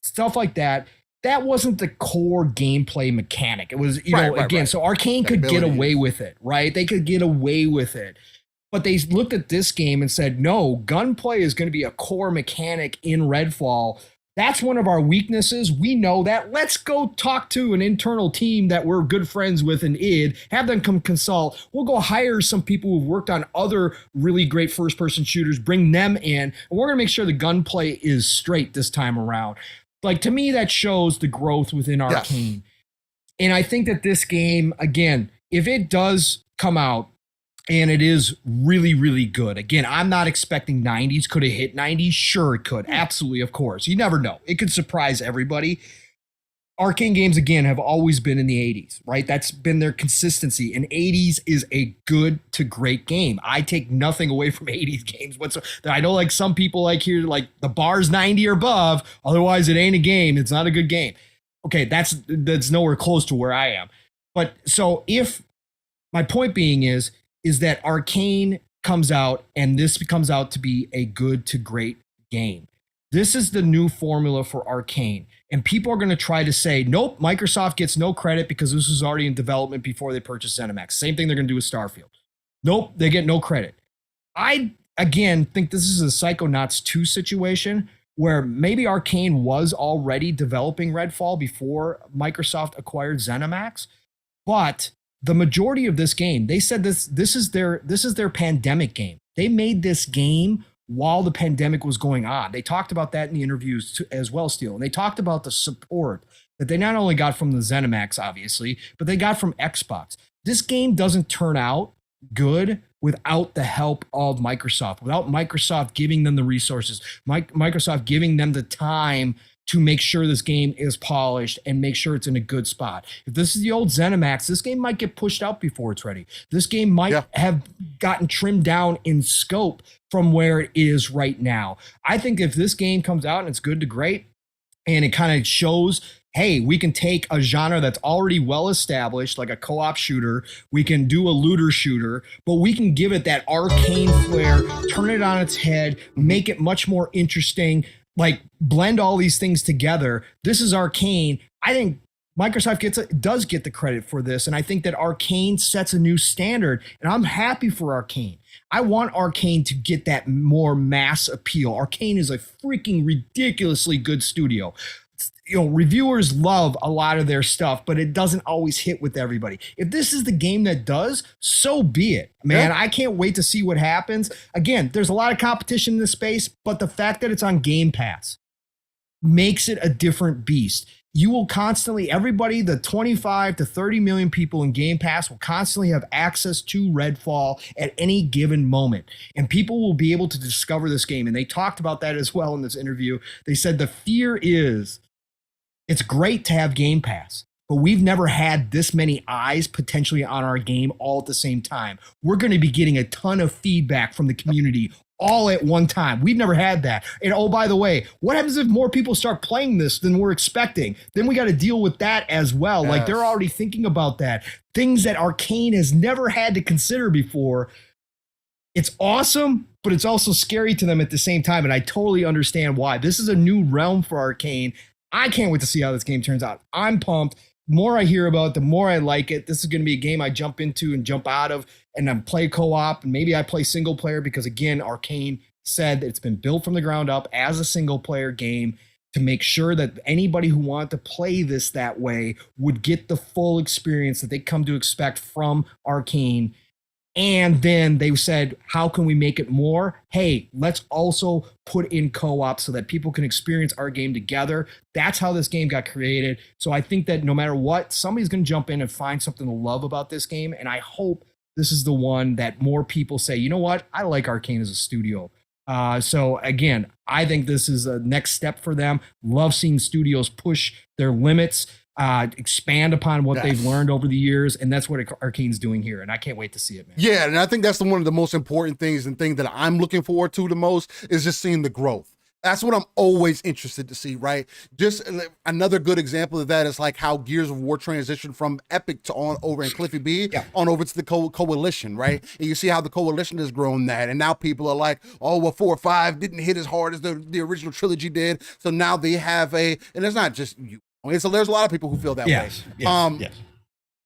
stuff like that. That wasn't the core gameplay mechanic. It was, again, so Arcane could get away with it, right? They could get away with it. But they looked at this game and said, no, gunplay is going to be a core mechanic in Redfall. That's one of our weaknesses. We know that. Let's go talk to an internal team that we're good friends with in id, have them come consult. We'll go hire some people who've worked on other really great first-person shooters, bring them in, and we're going to make sure the gunplay is straight this time around. Like, to me, that shows the growth within Arcane. Yes. And I think that this game, again, if it does come out, and it is really, really good. Again, I'm not expecting 90s. Could it hit 90s? Sure, it could. Absolutely, of course. You never know. It could surprise everybody. Arcane games, again, have always been in the 80s, right? That's been their consistency. And 80s is a good to great game. I take nothing away from 80s games whatsoever. I know, like, some people like here, like, the bar's 90 or above. Otherwise, it ain't a game. It's not a good game. Okay, that's nowhere close to where I am. But so if my point being is that Arcane comes out and this comes out to be a good to great game. This is the new formula for Arcane. And people are going to try to say, nope, Microsoft gets no credit because this was already in development before they purchased ZeniMax. Same thing they're going to do with Starfield. Nope, they get no credit. I, again, think this is a Psychonauts 2 situation where maybe Arcane was already developing Redfall before Microsoft acquired ZeniMax, but the majority of this game, they said this is their pandemic game. They made this game while the pandemic was going on. They talked about that in the interviews as well, Steel. And they talked about the support that they not only got from the ZeniMax, obviously, but they got from Xbox. This game doesn't turn out good without the help of Microsoft, without Microsoft giving them the resources, Microsoft giving them the time to make sure this game is polished and make sure it's in a good spot. If this is the old ZeniMax, this game might get pushed out before it's ready. This game might have gotten trimmed down in scope from where it is right now. I think if this game comes out and it's good to great, and it kind of shows, hey, we can take a genre that's already well established, like a co-op shooter, we can do a looter shooter, but we can give it that Arcane flair, turn it on its head, make it much more interesting, like blend all these things together. This is Arcane. I think Microsoft does get the credit for this, and I think that Arcane sets a new standard, and I'm happy for Arcane. I want Arcane to get that more mass appeal. Arcane is a freaking ridiculously good studio. Reviewers love a lot of their stuff, but it doesn't always hit with everybody. If this is the game that does, so be it, man. I can't wait to see what happens. Again, there's a lot of competition in this space, but the fact that it's on Game Pass makes it a different beast. You will constantly, everybody, the 25 to 30 million people in Game Pass will constantly have access to Redfall at any given moment. And people will be able to discover this game. And they talked about that as well in this interview. They said the fear is, it's great to have Game Pass, but we've never had this many eyes potentially on our game all at the same time. We're going to be getting a ton of feedback from the community all at one time. We've never had that. And oh, by the way, what happens if more people start playing this than we're expecting? Then we got to deal with that as well. Yes. Like, they're already thinking about that. Things that Arcane has never had to consider before. It's awesome, but it's also scary to them at the same time. And I totally understand why. This is a new realm for Arcane. I can't wait to see how this game turns out. I'm pumped. The more I hear about it, the more I like it. This is going to be a game I jump into and jump out of, and then play co-op, and maybe I play single player because, again, Arcane said that it's been built from the ground up as a single player game to make sure that anybody who wanted to play this that way would get the full experience that they come to expect from Arcane. And then they said, how can we make it more? Hey, let's also put in co-op so that people can experience our game together. That's how this game got created. So I think that no matter what, somebody's going to jump in and find something to love about this game. And I hope this is the one that more people say, you know what? I like Arcane as a studio. So again, I think this is a next step for them. Love seeing studios push their limits, expand upon what they've learned over the years, and that's what Arcane's doing here, and I can't wait to see it, man. Yeah, and I think that's one of the most important things, and thing that I'm looking forward to the most is just seeing the growth. That's what I'm always interested to see, right? Just another good example of that is like how Gears of War transitioned from Epic to on over in Cliffy B on over to the Coalition, right? And you see how the Coalition has grown that, and now people are like, oh, well, 4 or 5 didn't hit as hard as the original trilogy did, so now they have and it's not just you. There's a lot of people who feel that way. Yes.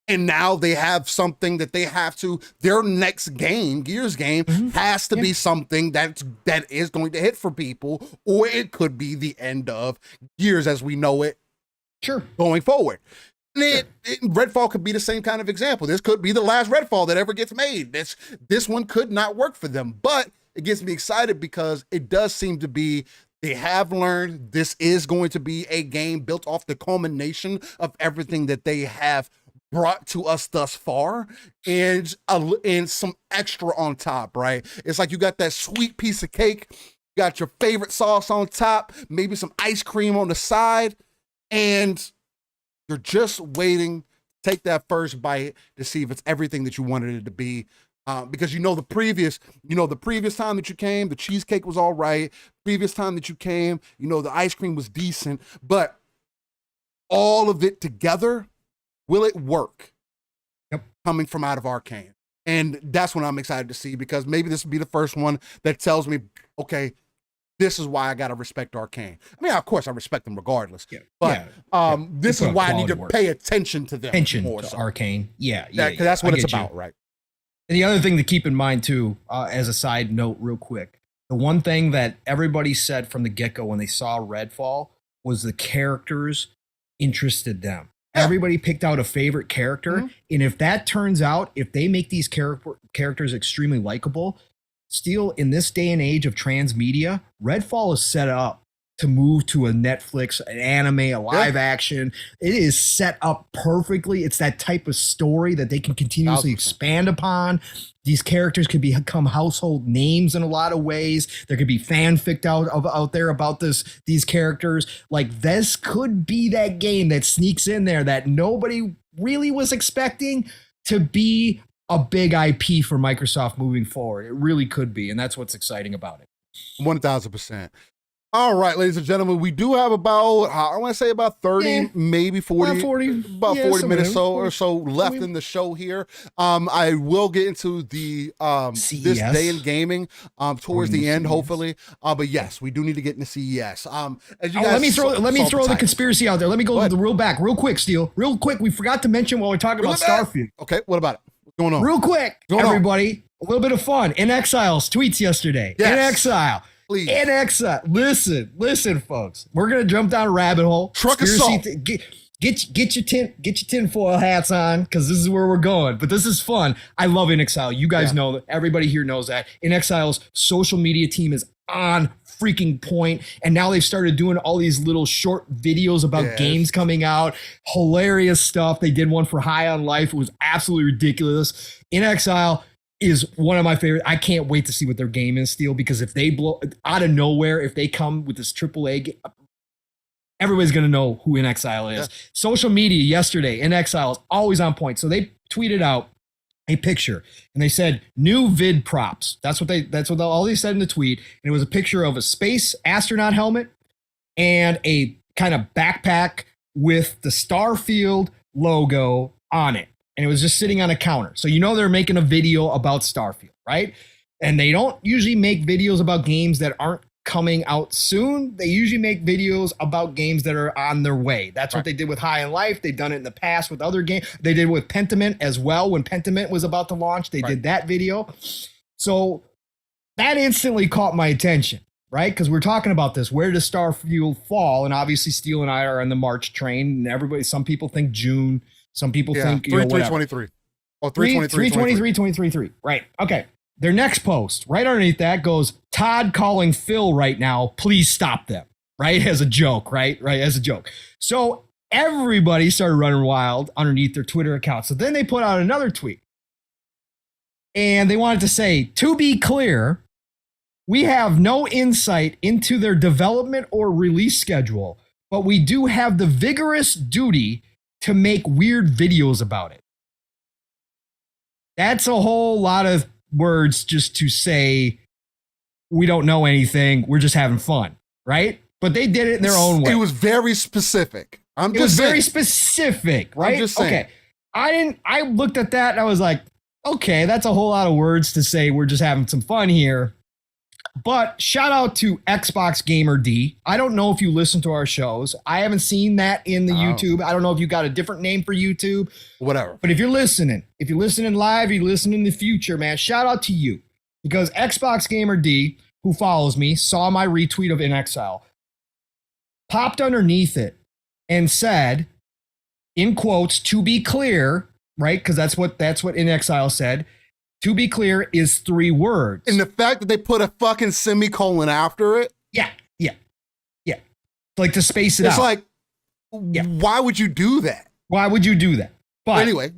And now they have something that they have to, their next game, Gears game, has to be something that is going to hit for people, or it could be the end of Gears as we know it going forward. And Redfall could be the same kind of example. This could be the last Redfall that ever gets made. This one could not work for them, but it gets me excited because it does seem to be they have learned this is going to be a game built off the culmination of everything that they have brought to us thus far, and some extra on top, right? It's like you got that sweet piece of cake, you got your favorite sauce on top, maybe some ice cream on the side, and you're just waiting to take that first bite to see if it's everything that you wanted it to be. Because the previous time that you came, the cheesecake was all right. Previous time that you came, the ice cream was decent, but all of it together, will it work? Coming from out of Arcane. And that's what I'm excited to see, because maybe this will be the first one that tells me, okay, this is why I got to respect Arcane. I mean, of course, I respect them regardless. But this is why I need to pay attention to them. More to Arcane. Because that's what it's about, right? And the other thing to keep in mind, too, as a side note, real quick, the one thing that everybody said from the get-go when they saw Redfall was the characters interested them. Everybody picked out a favorite character. And if that turns out, if they make these characters extremely likable, Steel, in this day and age of transmedia, Redfall is set up to move to a Netflix, an anime, a live action. It is set up perfectly. It's that type of story that they can continuously expand upon. These characters could become household names in a lot of ways. There could be fanfic out there about these characters. Like, this could be that game that sneaks in there that nobody really was expecting to be a big IP for Microsoft moving forward. It really could be, and that's what's exciting about it. 1,000%. All right, ladies and gentlemen, we do have about, I want to say about 30, maybe 40, about 40 minutes or so left in the show here. I will get into the this day in gaming towards the end, hopefully. But yes, we do need to get into CES. As you guys let me throw the conspiracy out there. Let me go real quick, Steel. Real quick, we forgot to mention while we're talking about Starfield. Okay, what about it? What's going on? Real quick, everybody, a little bit of fun. In Exile's tweets yesterday. In Exile. Please. In Exile. Listen, folks. We're gonna jump down a rabbit hole. Truck assault. Get your tinfoil hats on, because this is where we're going. But this is fun. I love In Exile. You guys know that. Everybody here knows that. In Exile's social media team is on freaking point, and now they've started doing all these little short videos about games coming out. Hilarious stuff. They did one for High on Life. It was absolutely ridiculous. In Exile is one of my favorite. I can't wait to see what their game is, Steel, because if they blow out of nowhere, if they come with this AAA game, everybody's going to know who In Exile is. Social media yesterday, In Exile is always on point. So they tweeted out a picture and they said new vid props. That's what all they said in the tweet. And it was a picture of a space astronaut helmet and a kind of backpack with the Starfield logo on it. And it was just sitting on a counter. So they're making a video about Starfield, right? And they don't usually make videos about games that aren't coming out soon. They usually make videos about games that are on their way. That's what they did with High on Life. They've done it in the past with other games. They did it with Pentiment as well. When Pentiment was about to launch, they did that video. So that instantly caught my attention, right? Because we're talking about this. Where does Starfield fall? And obviously Steel and I are on the March train. And some people think June. Some people think 323. Oh, 323. Right. Okay. Their next post, right underneath that, goes, Todd calling Phil right now. Please stop them. Right? As a joke, right? As a joke. So everybody started running wild underneath their Twitter account. So then they put out another tweet. And they wanted to say, to be clear, we have no insight into their development or release schedule, but we do have the vigorous duty to make weird videos about it. That's a whole lot of words just to say we don't know anything. We're just having fun, right? But they did it in their own way. It was very specific. It was very specific, right? I'm just saying. Okay. I looked at that and I was like, okay, that's a whole lot of words to say we're just having some fun here. But shout out to Xbox Gamer D. I don't know if you listen to our shows. I haven't seen that in the YouTube. I don't know if you got a different name for YouTube. Whatever. But if you're listening live, you're listening in the future, man, shout out to you. Because Xbox Gamer D, who follows me, saw my retweet of In Exile, popped underneath it and said, in quotes, to be clear, right? Because that's what In Exile said. To be clear is 3 words. And the fact that they put a fucking semicolon after it. Yeah. Like to space it out. It's like, why would you do that? Why would you do that? But anyway.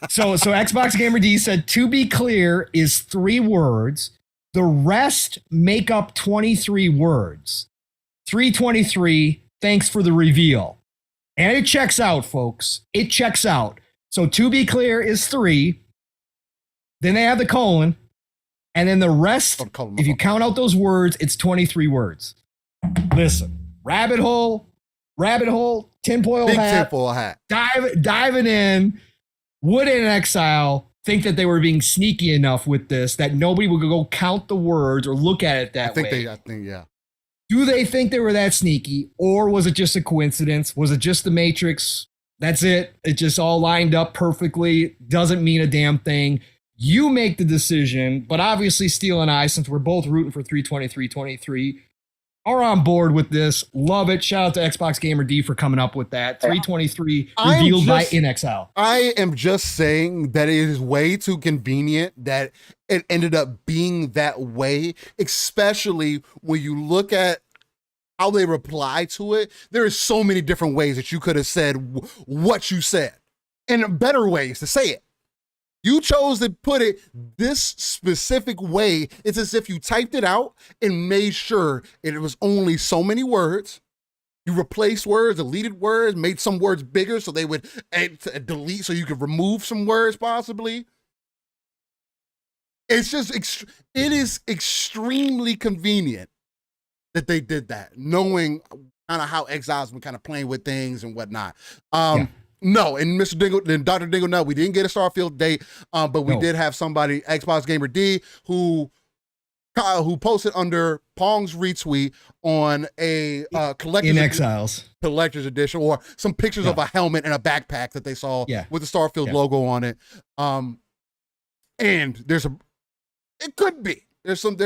so Xbox Gamer D said, to be clear is 3 words. The rest make up 23 words. 323, thanks for the reveal. And it checks out, folks. It checks out. So to be clear is 3. Then they have the colon, and then the rest, if you count out those words, it's 23 words. Listen, rabbit hole, tinfoil Big hat, tinfoil hat. Diving in, would In Exile think that they were being sneaky enough with this that nobody would go count the words or look at it that way? I think, yeah. Do they think they were that sneaky, or was it just a coincidence? Was it just the Matrix? That's it. It just all lined up perfectly. Doesn't mean a damn thing. You make the decision, but obviously Steel and I, since we're both rooting for 323, are on board with this. Love it. Shout out to Xbox Gamer D for coming up with that. 323 revealed by In Exile. I am just saying that it is way too convenient that it ended up being that way, especially when you look at how they reply to it. There is so many different ways that you could have said what you said, and better ways to say it. You chose to put it this specific way. It's as if you typed it out and made sure it was only so many words. You replaced words, deleted words, made some words bigger so they would delete, so you could remove some words possibly. It's just, it is extremely convenient that they did that, knowing kind of how Exile's been kind of playing with things and whatnot. No, and Mr. Dingle and Dr. Dingle, no, we didn't get a Starfield date, but we did have somebody, Xbox Gamer D, who posted under Pong's retweet on a collector's edition, or some pictures of a helmet and a backpack that they saw with the Starfield logo on it. And it could be there's some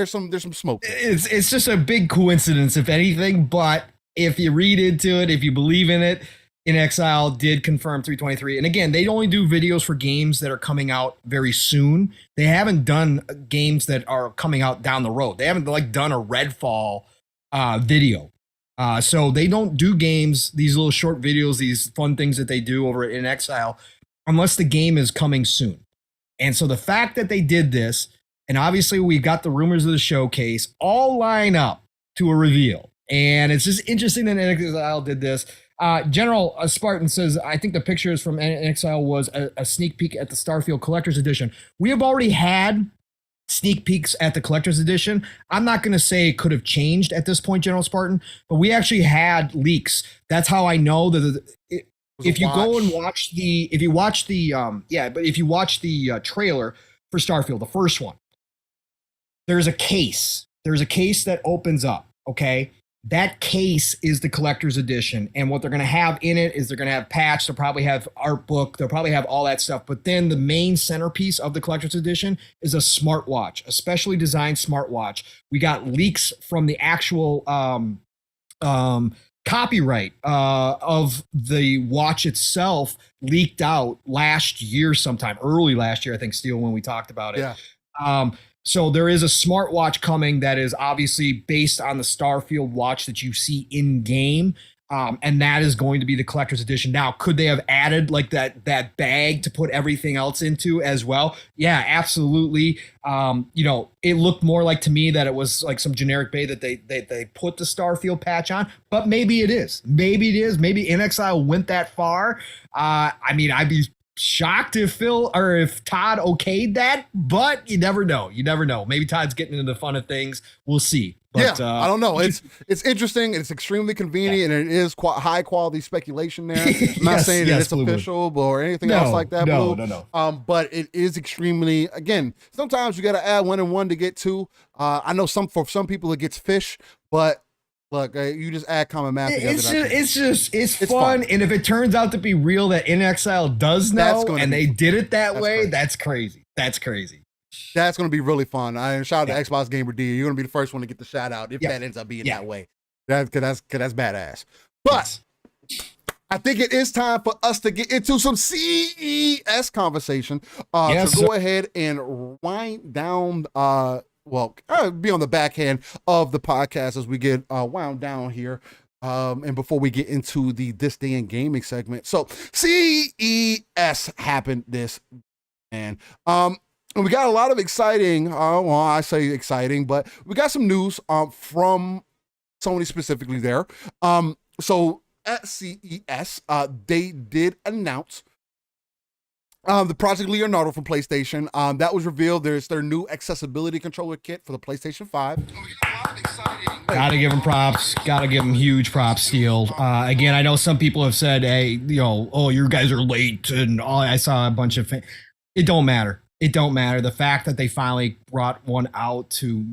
smoke. It's just a big coincidence, if anything. But if you read into it, if you believe in it. In Exile did confirm 323. And again, they only do videos for games that are coming out very soon. They haven't done games that are coming out down the road. They haven't done a Redfall video. So they don't do games, these little short videos, these fun things that they do over in Exile, unless the game is coming soon. And so the fact that they did this, and obviously we got the rumors of the showcase, all line up to a reveal. And it's just interesting that Exile did this. General Spartan says, I think the pictures from Exile was a sneak peek at the Starfield Collector's Edition. We have already had sneak peeks at the Collector's Edition. I'm not going to say it could have changed at this point, General Spartan, but we actually had leaks. That's how I know that if you go and watch the trailer for Starfield, the first one, there's a case. There's a case that opens up, okay? That case is the collector's edition. And what they're going to have in it is they're going to have patch. They'll probably have art book. They'll probably have all that stuff. But then the main centerpiece of the collector's edition is a smartwatch, a specially designed smartwatch. We got leaks from the actual copyright of the watch itself leaked out last year sometime, early last year, I think, Steel, when we talked about it. Yeah. So there is a smartwatch coming that is obviously based on the Starfield watch that you see in game. And that is going to be the collector's edition. Now, could they have added like that bag to put everything else into as well? Yeah, absolutely. It looked more like to me that it was like some generic bag that they put the Starfield patch on, but maybe it is. Maybe it is. Maybe In Exile went that far. I'd be shocked if Todd okayed that, but you never know. You never know. Maybe Todd's getting into the fun of things. We'll see. But, I don't know. It's interesting. It's extremely convenient, and it is high quality speculation there. I'm not saying that it's official or anything else like that. No. But it is extremely. Again, sometimes you got to add 1 and 1 to get 2. I know for some people it gets fish, but look, you just add common math together. It's fun, and if it turns out to be real that In Exile does know, and they did it that way, that's crazy. That's crazy. That's going to be really fun. Shout out to Xbox Gamer D. You're going to be the first one to get the shout out if that ends up being that way. That's badass. But I think it is time for us to get into some CES conversation. So go ahead and wind down. Be on the back end of the podcast as we get wound down here. And before we get into This Day in Gaming segment. So CES happened this, and we got a lot of exciting, I say exciting, but we got some news from Sony specifically there. So at CES, they did announce the Project Leonardo from PlayStation. That was revealed. There's their new accessibility controller kit for the PlayStation 5. Gotta give them props. Gotta give them huge props, Steel. Again, I know some people have said, hey, you guys are late. And I saw a bunch of it don't matter. It don't matter. The fact that they finally brought one out to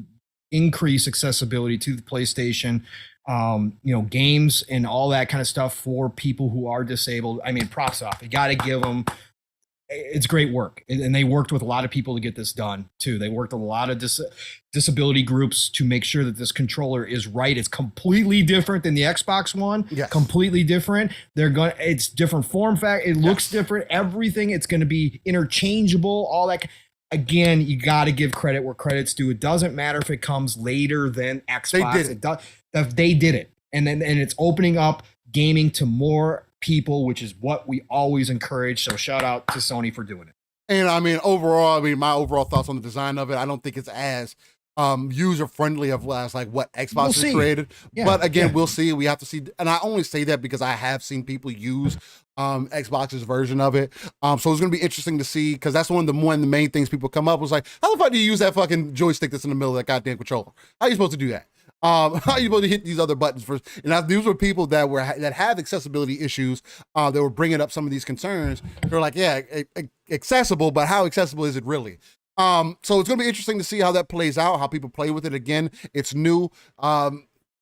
increase accessibility to the PlayStation, games and all that kind of stuff for people who are disabled. I mean, props off. You got to give them. It's great work. And they worked with a lot of people to get this done too. They worked with a lot of disability groups to make sure that this controller is right. It's completely different than the Xbox One. Yes. Completely different. It's different form factor. It looks different. Everything. It's going to be interchangeable. All that. Again, you got to give credit where credit's due. It doesn't matter if it comes later than Xbox. They did it. And it's opening up gaming to more people, which is what we always encourage. So shout out to Sony for doing it. And overall, my overall thoughts on the design of it, I don't think it's as user friendly as like what Xbox has created. But again, we'll see. We have to see. And I only say that because I have seen people use Xbox's version of it. So it's going to be interesting to see, because that's one of the main things people come up was like, how the fuck do you use that fucking joystick that's in the middle of that goddamn controller? How are you supposed to do that? How are you supposed to hit these other buttons first? And these were people that have accessibility issues. They were bringing up some of these concerns. They're like, accessible, but how accessible is it really? So it's going to be interesting to see how that plays out, how people play with it. Again, it's new.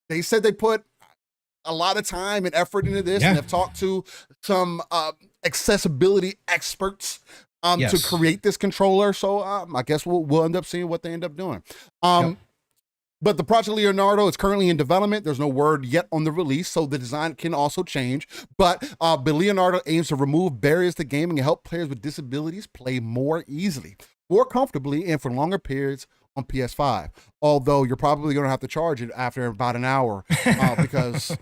They said they put a lot of time and effort into this, and have talked to some accessibility experts to create this controller. So I guess we'll end up seeing what they end up doing. But the Project Leonardo is currently in development. There's no word yet on the release, so the design can also change. But Leonardo aims to remove barriers to gaming and help players with disabilities play more easily, more comfortably, and for longer periods on PS5. Although you're probably going to have to charge it after about an hour because,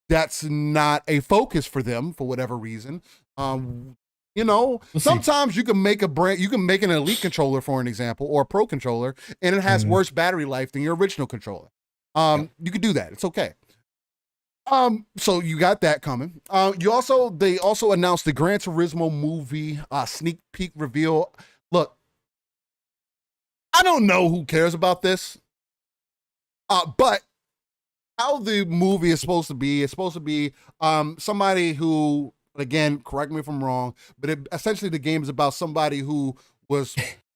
that's not a focus for them for whatever reason. Sometimes you can make an Elite controller, for an example, or a Pro controller, and it has worse battery life than your original controller. You could do that. It's okay. So you got that coming. They also announced the Gran Turismo movie sneak peek reveal. Look, I don't know who cares about this, but how the movie is supposed to be, it's supposed to be somebody who, again, correct me if I'm wrong, but essentially the game is about somebody who was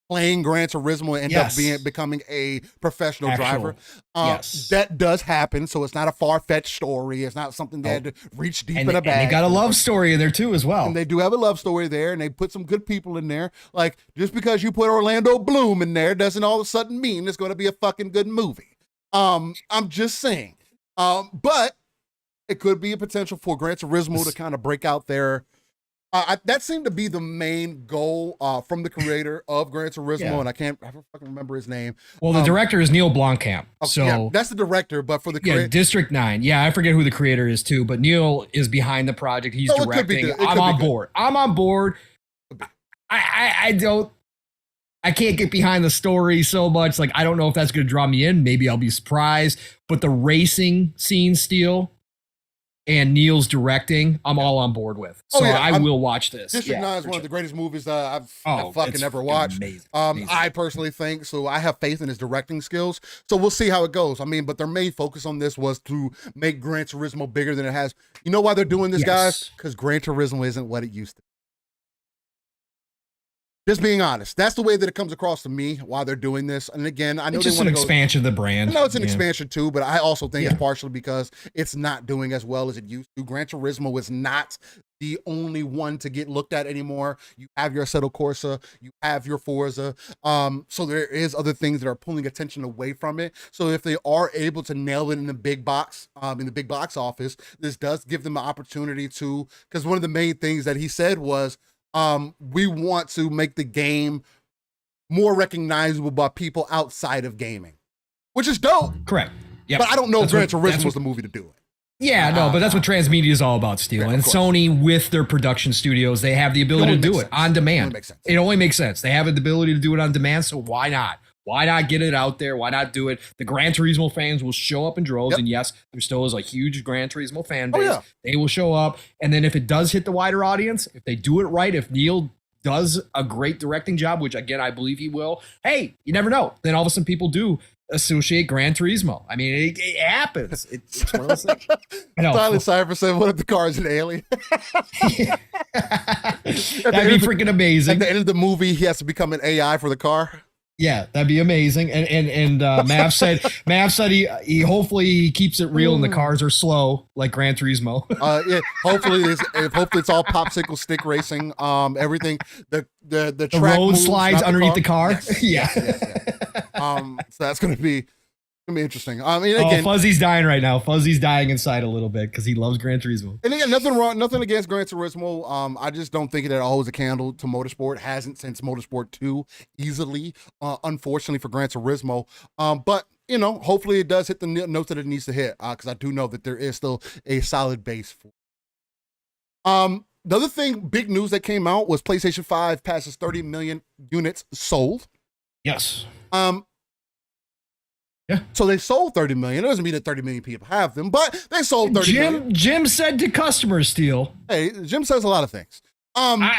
playing Gran Turismo and ended up becoming a professional driver. That does happen, so it's not a far-fetched story. It's not something that had to reach deep in a bag. And they got a love story in there too as well. And they do have a love story there, and they put some good people in there. Like, just because you put Orlando Bloom in there doesn't all of a sudden mean it's going to be a fucking good movie. I'm just saying. But it could be a potential for Gran Turismo to kind of break out there. That seemed to be the main goal from the creator of Gran Turismo, and I don't fucking remember his name. Well, the director is Neil Blomkamp. So that's the director, but for the District 9. Yeah, I forget who the creator is too, but Neil is behind the project. He's directing. I'm on board. I'm on board. I can't get behind the story so much. Like, I don't know if that's going to draw me in. Maybe I'll be surprised. But the racing scene, Steel, and Neil's directing, I'm all on board with. So I will watch this. District 9 is one of the greatest movies that I've fucking ever watched. Amazing. I personally think so. I have faith in his directing skills. So we'll see how it goes. I mean, but their main focus on this was to make Gran Turismo bigger than it has. You know why they're doing this, guys? Because Gran Turismo isn't what it used to be. Just being honest, that's the way that it comes across to me why they're doing this. And again, I know it's just an expansion of the brand. I know it's an expansion too, but I also think it's partially because it's not doing as well as it used to. Gran Turismo is not the only one to get looked at anymore. You have your Assetto Corsa, you have your Forza. So there is other things that are pulling attention away from it. So if they are able to nail it in the big box office, this does give them an opportunity to, because one of the main things that he said was, we want to make the game more recognizable by people outside of gaming, which is dope. Correct. Yep. But I don't know if Gran Turismo was the movie to do it. Yeah, no, but that's what transmedia is all about, Steel. And Sony, with their production studios, they have the ability to do it on demand. It only makes sense. They have the ability to do it on demand, so why not? Why not get it out there? Why not do it? The Gran Turismo fans will show up in droves. And yes, there still is a huge Gran Turismo fan base. They will show up. And then if it does hit the wider audience, if they do it right, if Neil does a great directing job, which again, I believe he will, hey, you never know. Then all of a sudden people do associate Gran Turismo. I mean, it happens. It's one of those things. Tyler Cypher said, what if the car is an alien? That'd be freaking amazing. At the end of the movie, he has to become an AI for the car. Yeah, that'd be amazing. And Mav said he hopefully keeps it real and the cars are slow like Gran Turismo. Hopefully it's all popsicle stick racing. Everything the track road moves, slides underneath the car. Yes. So that's gonna be interesting. I mean, again, Fuzzy's dying right now. Fuzzy's dying inside a little bit because he loves Gran Turismo. And again, nothing against Gran Turismo. I just don't think it holds a candle to Motorsport. Hasn't since Motorsport 2 easily, unfortunately for Gran Turismo. But you know, hopefully it does hit the notes that it needs to hit, because I do know that there is still a solid base for. The other thing, big news that came out was PlayStation 5 passes 30 million units sold. Yes. So they sold 30 million. It doesn't mean that 30 million people have them, but they sold 30 million. Jim said to customers, Steel. Hey, Jim says a lot of things.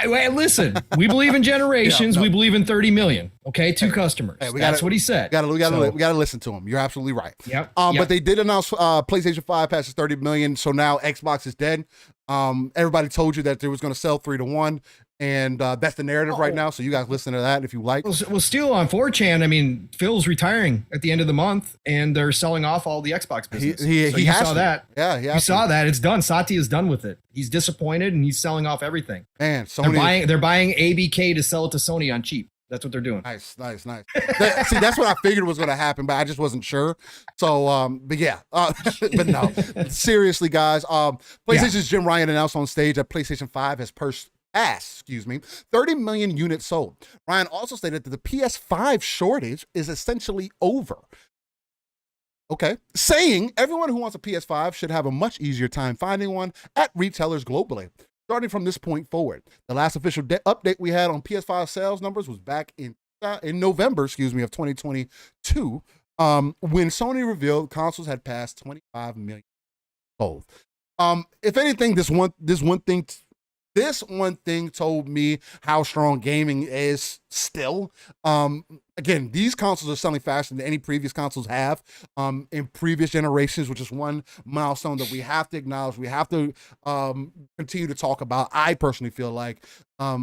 Listen, we believe in generations. We believe in 30 million. Okay, to customers. That's what he said. We gotta listen to him. You're absolutely right. Yep. But they did announce PlayStation 5 passes 30 million. So now Xbox is dead. Everybody told you that they was going to sell 3-1. And that's the narrative right now. So you guys listen to that if you like. Well, still on 4chan, I mean, Phil's retiring at the end of the month, and they're selling off all the Xbox business. He saw that. Yeah, you saw that. It's done. Satya is done with it. He's disappointed, and he's selling off everything. Man, Sony they're buying ABK to sell it to Sony on cheap. That's what they're doing. Nice. See, that's what I figured was going to happen, but I just wasn't sure. So, but yeah, but no, seriously, guys. PlayStation's Jim Ryan announced on stage that PlayStation 5 has passed 30 million units sold. Ryan also stated that the PS5 shortage is essentially over. Okay. Saying everyone who wants a PS5 should have a much easier time finding one at retailers globally. Starting from this point forward, the last official update we had on PS5 sales numbers was back in November, of 2022, when Sony revealed consoles had passed 25 million sold. If anything, this one thing told me how strong gaming is still. Again, these consoles are selling faster than any previous consoles have in previous generations, which is one milestone that we have to acknowledge. We have to continue to talk about. I personally feel like,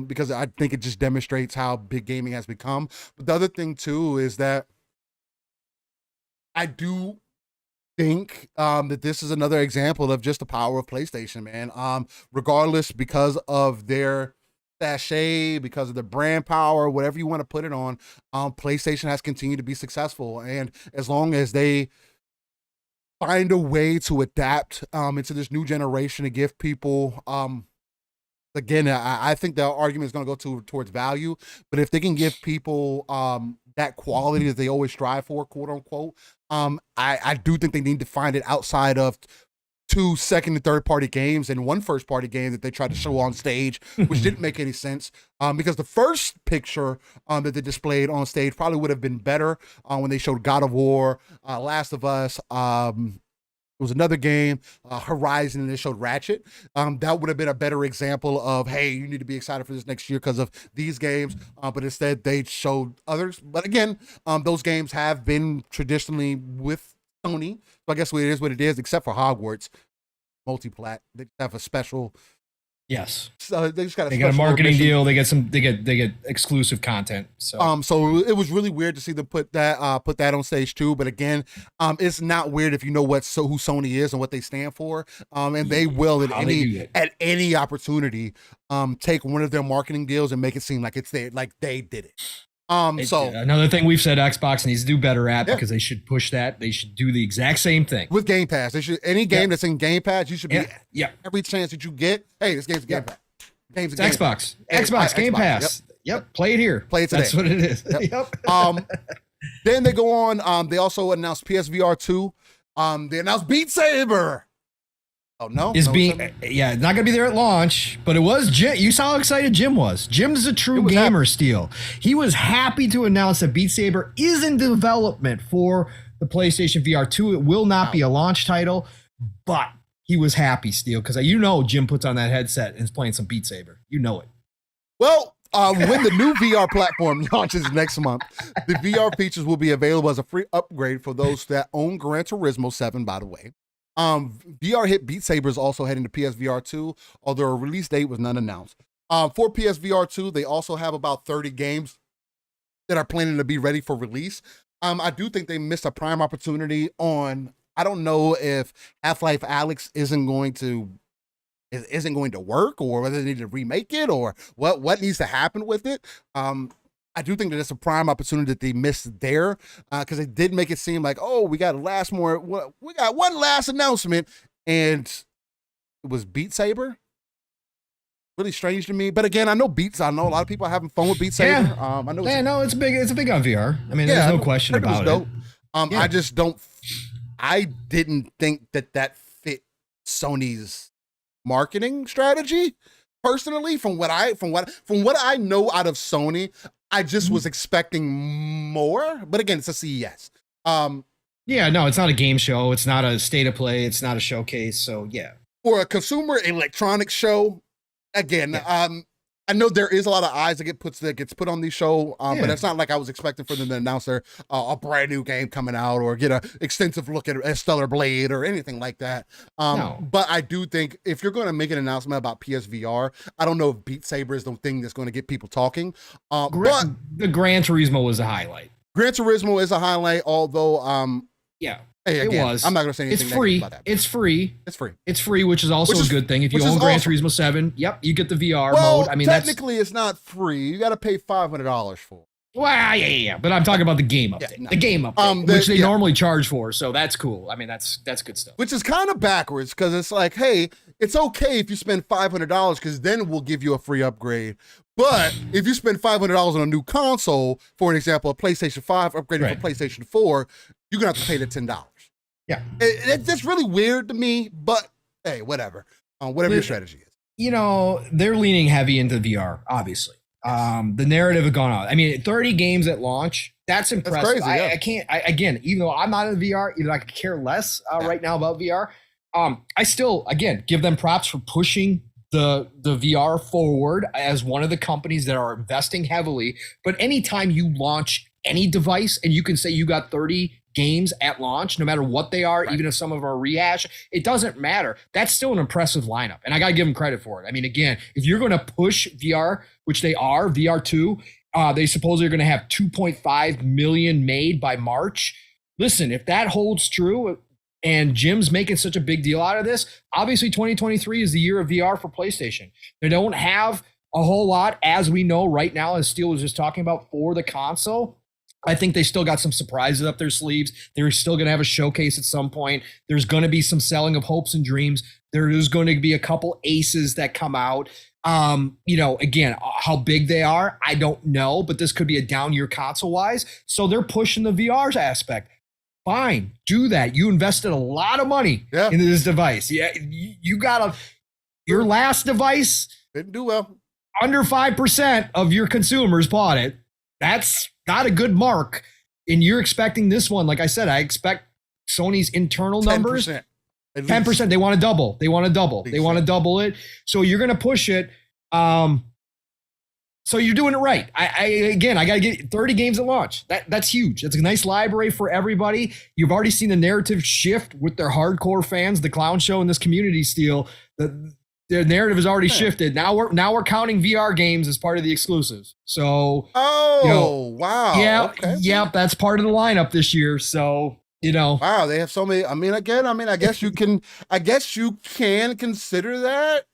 because I think it just demonstrates how big gaming has become. But the other thing too is that I do think that this is another example of just the power of PlayStation, man. Regardless, because of their sachet, because of their brand power, whatever you want to put it on, PlayStation has continued to be successful. And as long as they find a way to adapt into this new generation to give people, again, I think the argument is going to go towards value, but if they can give people that quality that they always strive for, quote unquote, I do think they need to find it outside of 2 second and third party games and 1 first party game that they tried to show on stage, which didn't make any sense. Because the first picture that they displayed on stage probably would have been better when they showed God of War, Last of Us, was another game, Horizon, and they showed Ratchet. That would have been a better example of, hey, you need to be excited for this next year because of these games. But instead, they showed others. But again, those games have been traditionally with Sony. So I guess it is what it is, except for Hogwarts multi-plat. They have a special. Yes. So they just got a marketing deal. They get exclusive content. So so it was really weird to see them put that on stage too. But again, it's not weird if you know who Sony is and what they stand for. And they will at any opportunity take one of their marketing deals and make it seem like it's they did it. So another thing we've said Xbox needs to do better at, because they should push that. They should do the exact same thing with Game Pass. They should game that's in Game Pass. You should be every chance that you get. Hey, this game's Game Pass. Game's Game Xbox. Xbox Game Pass. Yep. Play it here. Play it today. That's what it is. Yep. Then they go on. They also announced PSVR 2. They announced Beat Saber. Oh no! It's not gonna be there at launch, but it was Jim. You saw how excited Jim was. Jim's a true gamer, Steel. He was happy to announce that Beat Saber is in development for the PlayStation VR 2. It will not be a launch title, but he was happy, Steel, because Jim puts on that headset and is playing some Beat Saber. You know it. Well, when the new VR platform launches next month, the VR features will be available as a free upgrade for those that own Gran Turismo 7. By the way. VR hit Beat Saber is also heading to PSVR 2, although a release date was not announced. For PSVR 2, they also have about 30 games that are planning to be ready for release. I do think they missed a prime opportunity on, I don't know if Half-Life Alyx isn't going to work, or whether they need to remake it, or what needs to happen with it. I do think that it's a prime opportunity that they missed there, because they did make it seem like, oh, we got one last announcement, and it was Beat Saber. Really strange to me, but again, I know a lot of people are having fun with Beat Saber. Yeah. It's big. It's big on VR. I mean, there's no question about it. I just don't. I didn't think that fit Sony's marketing strategy. Personally, from what I know out of Sony, I just was expecting more. But again, it's a CES. It's not a game show. It's not a state of play. It's not a showcase. So yeah, for a consumer electronics show, again, I know there is a lot of eyes that gets put on these show, but it's not like I was expecting for them to announce a brand new game coming out or get an extensive look at Stellar Blade or anything like that. No. But I do think if you're going to make an announcement about PSVR, I don't know if Beat Saber is the thing that's going to get people talking. But the Gran Turismo was a highlight. Gran Turismo is a highlight, although Hey, again, it was. I'm not going to say anything. It's free. About that. It's free. It's free. It's free, which is also a good thing. If you own Gran Turismo 7, you get the VR mode. I mean, technically, it's not free. You got to pay $500 for it. Well, yeah. But I'm talking about the game update. The game update, which they normally charge for. So that's cool. I mean, that's good stuff. Which is kind of backwards, because it's like, hey, it's okay if you spend $500, because then we'll give you a free upgrade. But if you spend $500 on a new console, for an example, a PlayStation 5 upgraded for PlayStation 4, you're going to have to pay the $10. Yeah. It's really weird to me, but hey, whatever. Whatever your strategy is. They're leaning heavy into VR, obviously. The narrative has gone out. I mean, 30 games at launch, that's impressive. That's crazy, again, even though I'm not in VR, even though I could care less right now about VR, I still, again, give them props for pushing the VR forward as one of the companies that are investing heavily. But anytime you launch any device and you can say you got 30 games at launch, no matter what they are, even if some of them are rehash, it doesn't matter. That's still an impressive lineup. And I got to give them credit for it. I mean, again, if you're going to push VR, which they are, VR 2, they supposedly are going to have 2.5 million made by March. Listen, if that holds true and Jim's making such a big deal out of this, obviously 2023 is the year of VR for PlayStation. They don't have a whole lot, as we know right now, as Steele was just talking about, for the console. I think they still got some surprises up their sleeves. They're still going to have a showcase at some point. There's going to be some selling of hopes and dreams. There is going to be a couple aces that come out. Again, how big they are, I don't know, but this could be a down year console wise. So they're pushing the VR aspect. Fine, do that. You invested a lot of money into this device. Yeah, you got your last device didn't do well. Under 5% of your consumers bought it. That's not a good mark. And you're expecting this one. Like I said, I expect Sony's internal numbers 10%. They want to double. They want to double. They want to double it. So you're going to push it. So you're doing it right. I got to get 30 games at launch. That's huge. That's a nice library for everybody. You've already seen the narrative shift with their hardcore fans, the clown show and this community steal. The narrative has already shifted. Now we're counting VR games as part of the exclusives. So wow. Yep, that's part of the lineup this year. So wow, they have so many. I guess you can consider that.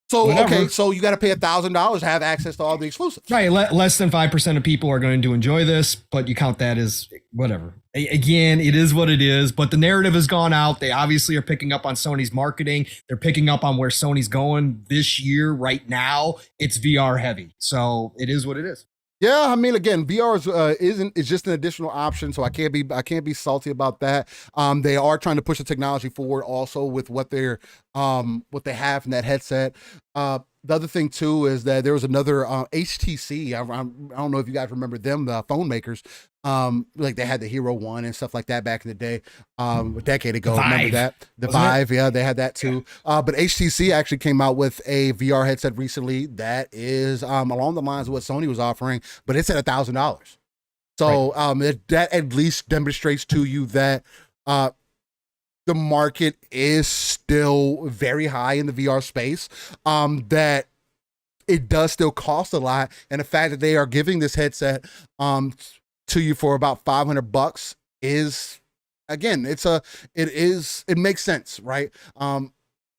So, whatever. okay, so you got to pay $1,000 to have access to all the exclusives. Right. Less than 5% of people are going to enjoy this, but you count that as whatever. Again, it is what it is, but the narrative has gone out. They obviously are picking up on Sony's marketing. They're picking up on where Sony's going this year. Right now, it's VR heavy. So it is what it is. Yeah, again, VR is just an additional option, so I can't be salty about that. They are trying to push the technology forward, also with what they have in that headset. The other thing too is that there was another HTC. I don't know if you guys remember them, the phone makers. Like they had the Hero One and stuff like that back in the day, a decade ago. Remember that? The Vive, yeah, they had that too. But HTC actually came out with a VR headset recently that is along the lines of what Sony was offering, but it's at $1,000. So that at least demonstrates to you that the market is still very high in the VR space, that it does still cost a lot. And the fact that they are giving this headset to you for about $500 is, again, it makes sense, right?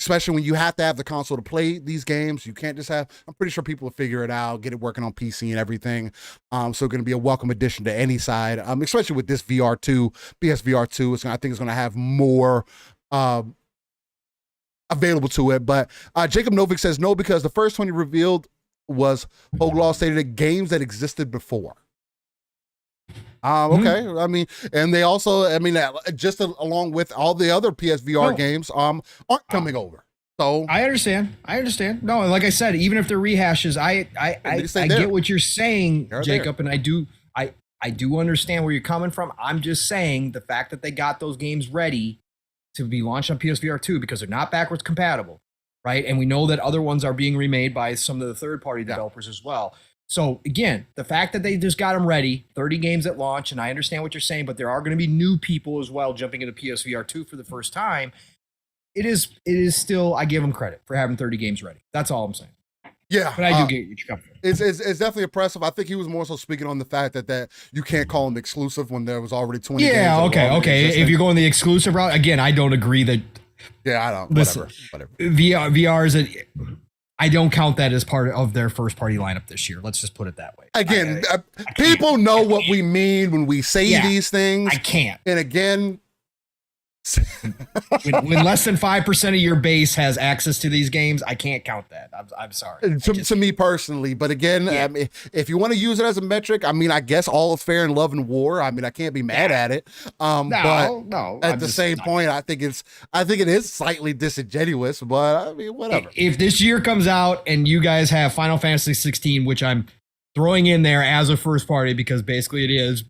Especially when you have to have the console to play these games. You can't just have, I'm pretty sure people will figure it out, get it working on PC and everything. So going to be a welcome addition to any side, especially with this VR2, PSVR 2. I think it's going to have more available to it. But Jacob Novik says no, because the first one he revealed was Hoglaw stated that games that existed before. Okay. And they also, just along with all the other PSVR games, aren't coming over. So I understand. No, like I said, even if they're rehashes, I get what you're saying, Jacob, and I do understand where you're coming from. I'm just saying the fact that they got those games ready to be launched on PSVR 2 because they're not backwards compatible, right? And we know that other ones are being remade by some of the third-party developers as well. So again, the fact that they just got them ready, 30 games at launch, and I understand what you're saying, but there are going to be new people as well jumping into PSVR 2 for the first time. It is still, I give them credit for having 30 games ready. That's all I'm saying. Yeah. But I do get what you're coming from. It's definitely impressive. I think he was more so speaking on the fact that you can't call them exclusive when there was already 20 games. Yeah, okay. If you're going the exclusive route, again, I don't agree that. Yeah, I don't. Listen, whatever. VR is I don't count that as part of their first party lineup this year. Let's just put it that way. Again, people know what we mean when we say these things. I can't. And again, when less than 5% of your base has access to these games, I can't count that. I'm sorry. To me personally, but again, if you want to use it as a metric, I guess all is fair in love and war. I can't be mad at it. But at the same point, I think it is slightly disingenuous. But whatever. If this year comes out and you guys have Final Fantasy 16, which I'm throwing in there as a first party because basically it is.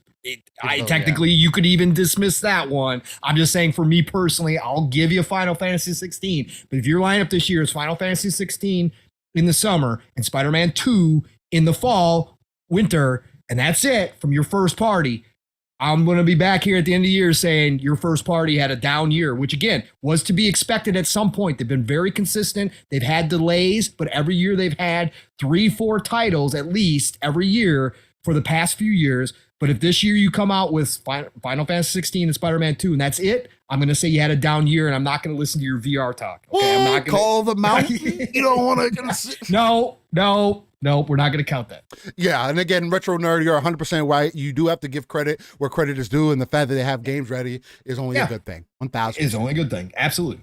Technically, you could even dismiss that one. I'm just saying, for me personally, I'll give you Final Fantasy 16. But if your lineup this year is Final Fantasy 16 in the summer and Spider-Man 2 in the fall, winter, and that's it from your first party, I'm going to be back here at the end of the year saying your first party had a down year, which again was to be expected at some point. They've been very consistent. They've had delays, but every year they've had 3-4 titles at least every year for the past few years. But if this year you come out with Final Fantasy 16 and Spider-Man 2 and that's it, I'm going to say you had a down year and I'm not going to listen to your VR talk. Okay, I'm not going to call the mountain. You don't want to. No, we're not going to count that. Yeah, and again, Retro Nerd, you're 100% right. You do have to give credit where credit is due, and the fact that they have games ready is only a good thing. 1,000% is only a good thing. Absolutely.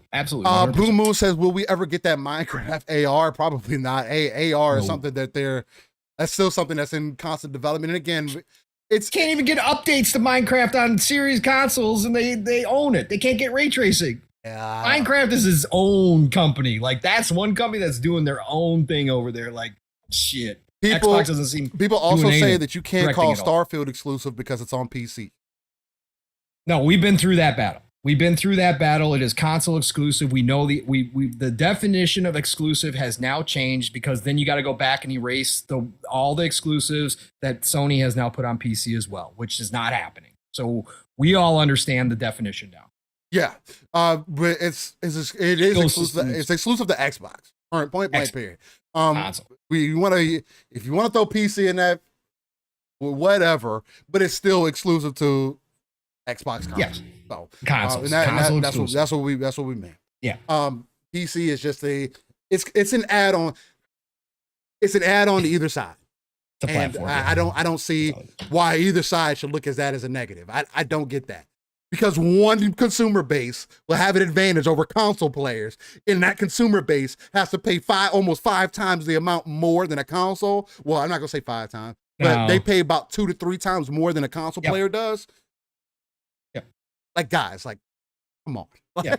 Blue Moon says, "Will we ever get that Minecraft AR? Probably not. AR is something that's still something that's in constant development. And again, it's can't even get updates to Minecraft on series consoles, and they own it. They can't get ray tracing. Yeah. Minecraft is his own company. Like, that's one company that's doing their own thing over there. Like, shit. Xbox doesn't seem. People also say that you can't call Starfield exclusive because it's on PC. No, we've been through that battle. We've been through that battle. It is console exclusive. We know the definition of exclusive has now changed, because then you got to go back and erase all the exclusives that Sony has now put on PC as well, which is not happening. So we all understand the definition now. Yeah, but it is exclusive. It's exclusive to Xbox. Point blank period. If you want to throw PC in that, well, whatever, but it's still exclusive to Xbox consoles. Yes. So consoles. That's what we meant. Yeah. PC is just it's an add-on. It's an add-on to either side. And I don't see why either side should look at that as a negative. I don't get that. Because one consumer base will have an advantage over console players, and that consumer base has to pay almost 5 times the amount more than a console. Well, I'm not gonna say 5 times, but they pay about 2 to 3 times more than a console player does. Yep. Like, guys, like, come on. Yeah.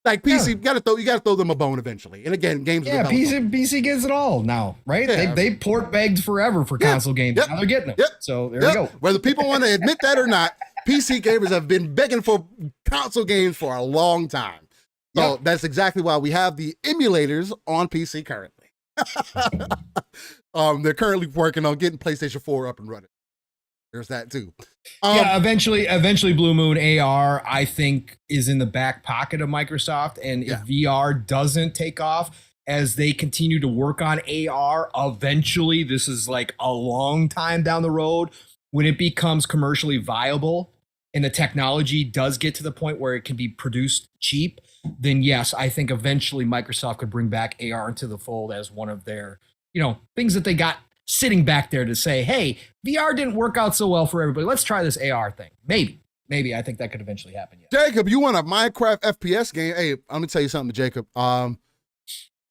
Like PC, you gotta throw them a bone eventually. And again, games. Yeah, PC gets it all now, right? Yeah. They port begged forever for console games. Now they're getting it. So there we go. Whether people want to admit that or not, PC gamers have been begging for console games for a long time. So that's exactly why we have the emulators on PC currently. They're currently working on getting PlayStation 4 up and running. There's that too. Eventually Blue Moon AR, I think, is in the back pocket of Microsoft. And if VR doesn't take off as they continue to work on AR, eventually, this is like a long time down the road, when it becomes commercially viable and the technology does get to the point where it can be produced cheap, then yes, I think eventually Microsoft could bring back AR into the fold as one of their, things that they got sitting back there to say, hey, VR didn't work out so well for everybody. Let's try this AR thing. Maybe I think that could eventually happen. Yeah. Jacob, you want a Minecraft FPS game? Hey, I'm gonna tell you something, Jacob. Might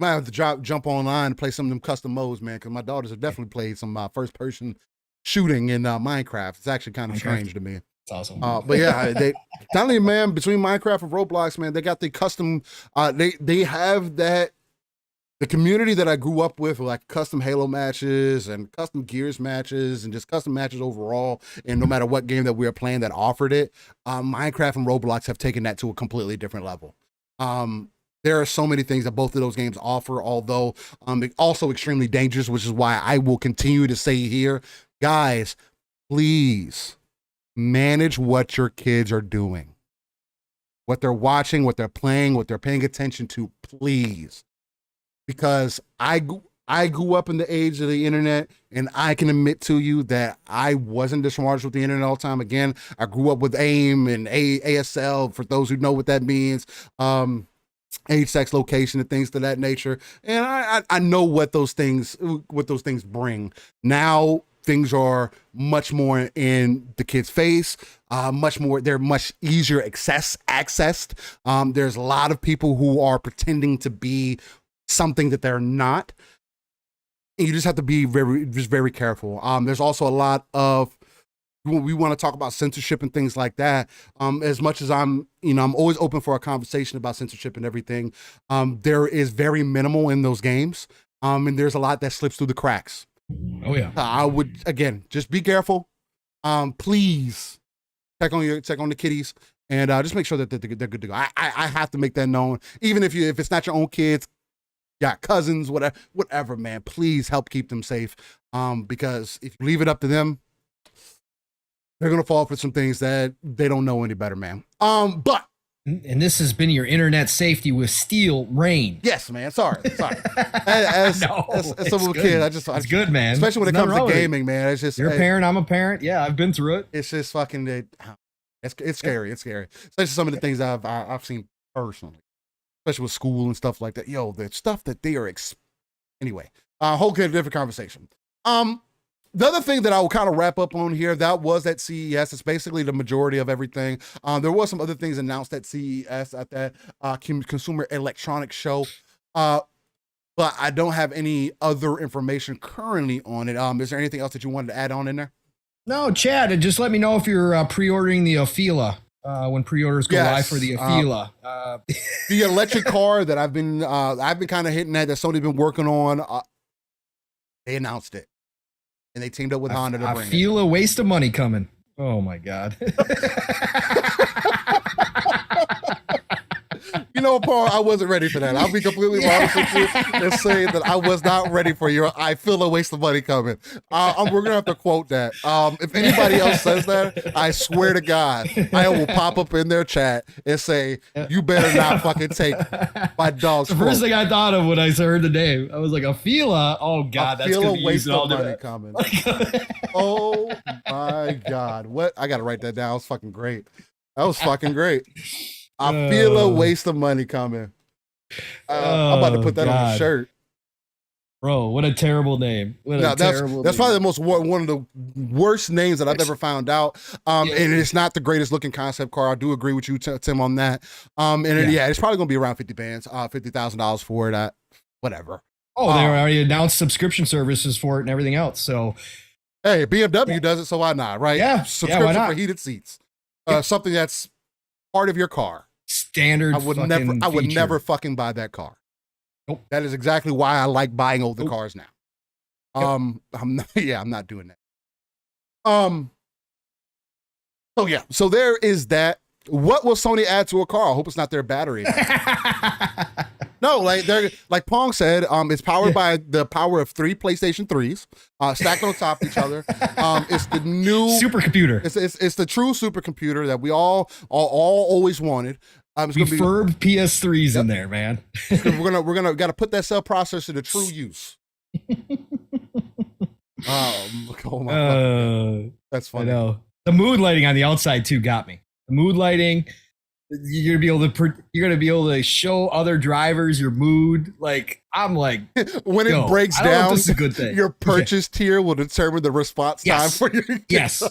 have to jump online and play some of them custom modes, man, because my daughters have definitely played some first person shooting in Minecraft. It's actually kind of strange to me. It's awesome. But yeah, they telling you, man, between Minecraft and Roblox, man, they got the custom. They have that. The community that I grew up with, like custom Halo matches and custom Gears matches and just custom matches overall, and no matter what game that we were playing that offered it, Minecraft and Roblox have taken that to a completely different level. There are so many things that both of those games offer, although also extremely dangerous, which is why I will continue to say here, guys, please manage what your kids are doing, what they're watching, what they're playing, what they're paying attention to, please. Because I grew up in the age of the internet, and I can admit to you that I wasn't discharged with the internet all the time. Again, I grew up with AIM and ASL, for those who know what that means, age, sex, location, and things to that nature. And I know what those things bring. Now things are much more in the kid's face, they're much easier accessed. There's a lot of people who are pretending to be something that they're not. And you just have to be very careful. There's also a lot of, we want to talk about censorship and things like that. As much as I'm always open for a conversation about censorship and everything. There is very minimal in those games. And there's a lot that slips through the cracks. Oh yeah. I would, again, just be careful. Please check on the kiddies, and just make sure that they're good to go. I have to make that known, even if it's not your own kids. Yeah, cousins, whatever, man. Please help keep them safe. Because if you leave it up to them, they're gonna fall for some things that they don't know any better, man. But and this has been your internet safety with Steel Rain. Yes, man. Sorry. As a little kid, it's good, man. Especially when it comes to gaming, man. It's just you're a parent. I'm a parent. Yeah, I've been through it. It's just fucking. It's scary. It's scary. Especially some of the things I've seen personally. Especially with school and stuff like that. Yo, the stuff that they are anyway, whole different conversation. The other thing that I will kind of wrap up on here, that was at CES. It's basically the majority of everything. There was some other things announced at CES at that Consumer Electronics Show. But I don't have any other information currently on it. Is there anything else that you wanted to add on in there? No, Chad, just let me know if you're pre-ordering the Ophila. When pre-orders go live for the Ophila. The electric car that I've been kind of hitting that Sony's been working on, they announced it. And they teamed up with Honda to bring it. Ophila waste of money coming. Oh my God. know, Paul, I wasn't ready for that. I'll be completely honest with you and say that I was not ready for your I feel a waste of money coming. We're going to have to quote that. If anybody else says that, I swear to God, I will pop up in their chat and say, you better not fucking take my dog's The first thing I thought of when I heard the name, I was like, a Fila? Oh, God, that's going to be used all day. Coming. Oh, my God. What? I got to write that down. It was fucking great. That was fucking great. I feel a waste of money coming. I'm about to put that on the shirt. Bro, what a terrible name. That's probably the most one of the worst names that I've ever found out. And it's not the greatest looking concept car. I do agree with you, Tim, on that. It's probably going to be around 50 bands, $50,000 for it. Whatever. Oh, they already announced subscription services for it and everything else. So, hey, BMW does it, so why not, right? Yeah. Subscription why not? for heated seats. Something that's part of your car. Standard. I would never fucking buy that car. Nope. That is exactly why I like buying older cars now. I'm not doing that. So there is that. What will Sony add to a car? I hope it's not their battery. No, like Pong said, it's powered by the power of 3 PlayStation 3s, stacked on top of each other. It's the new supercomputer. It's the true supercomputer that we all always wanted. Refurbed PS3s in there, man. we're gonna gotta put that cell processor to true use. That's funny. I know. The mood lighting on the outside too got me. The mood lighting. You're gonna be able to show other drivers your mood. Like, I'm like, when it breaks down, this is a good thing. Your purchase tier will determine the response time for your Yes.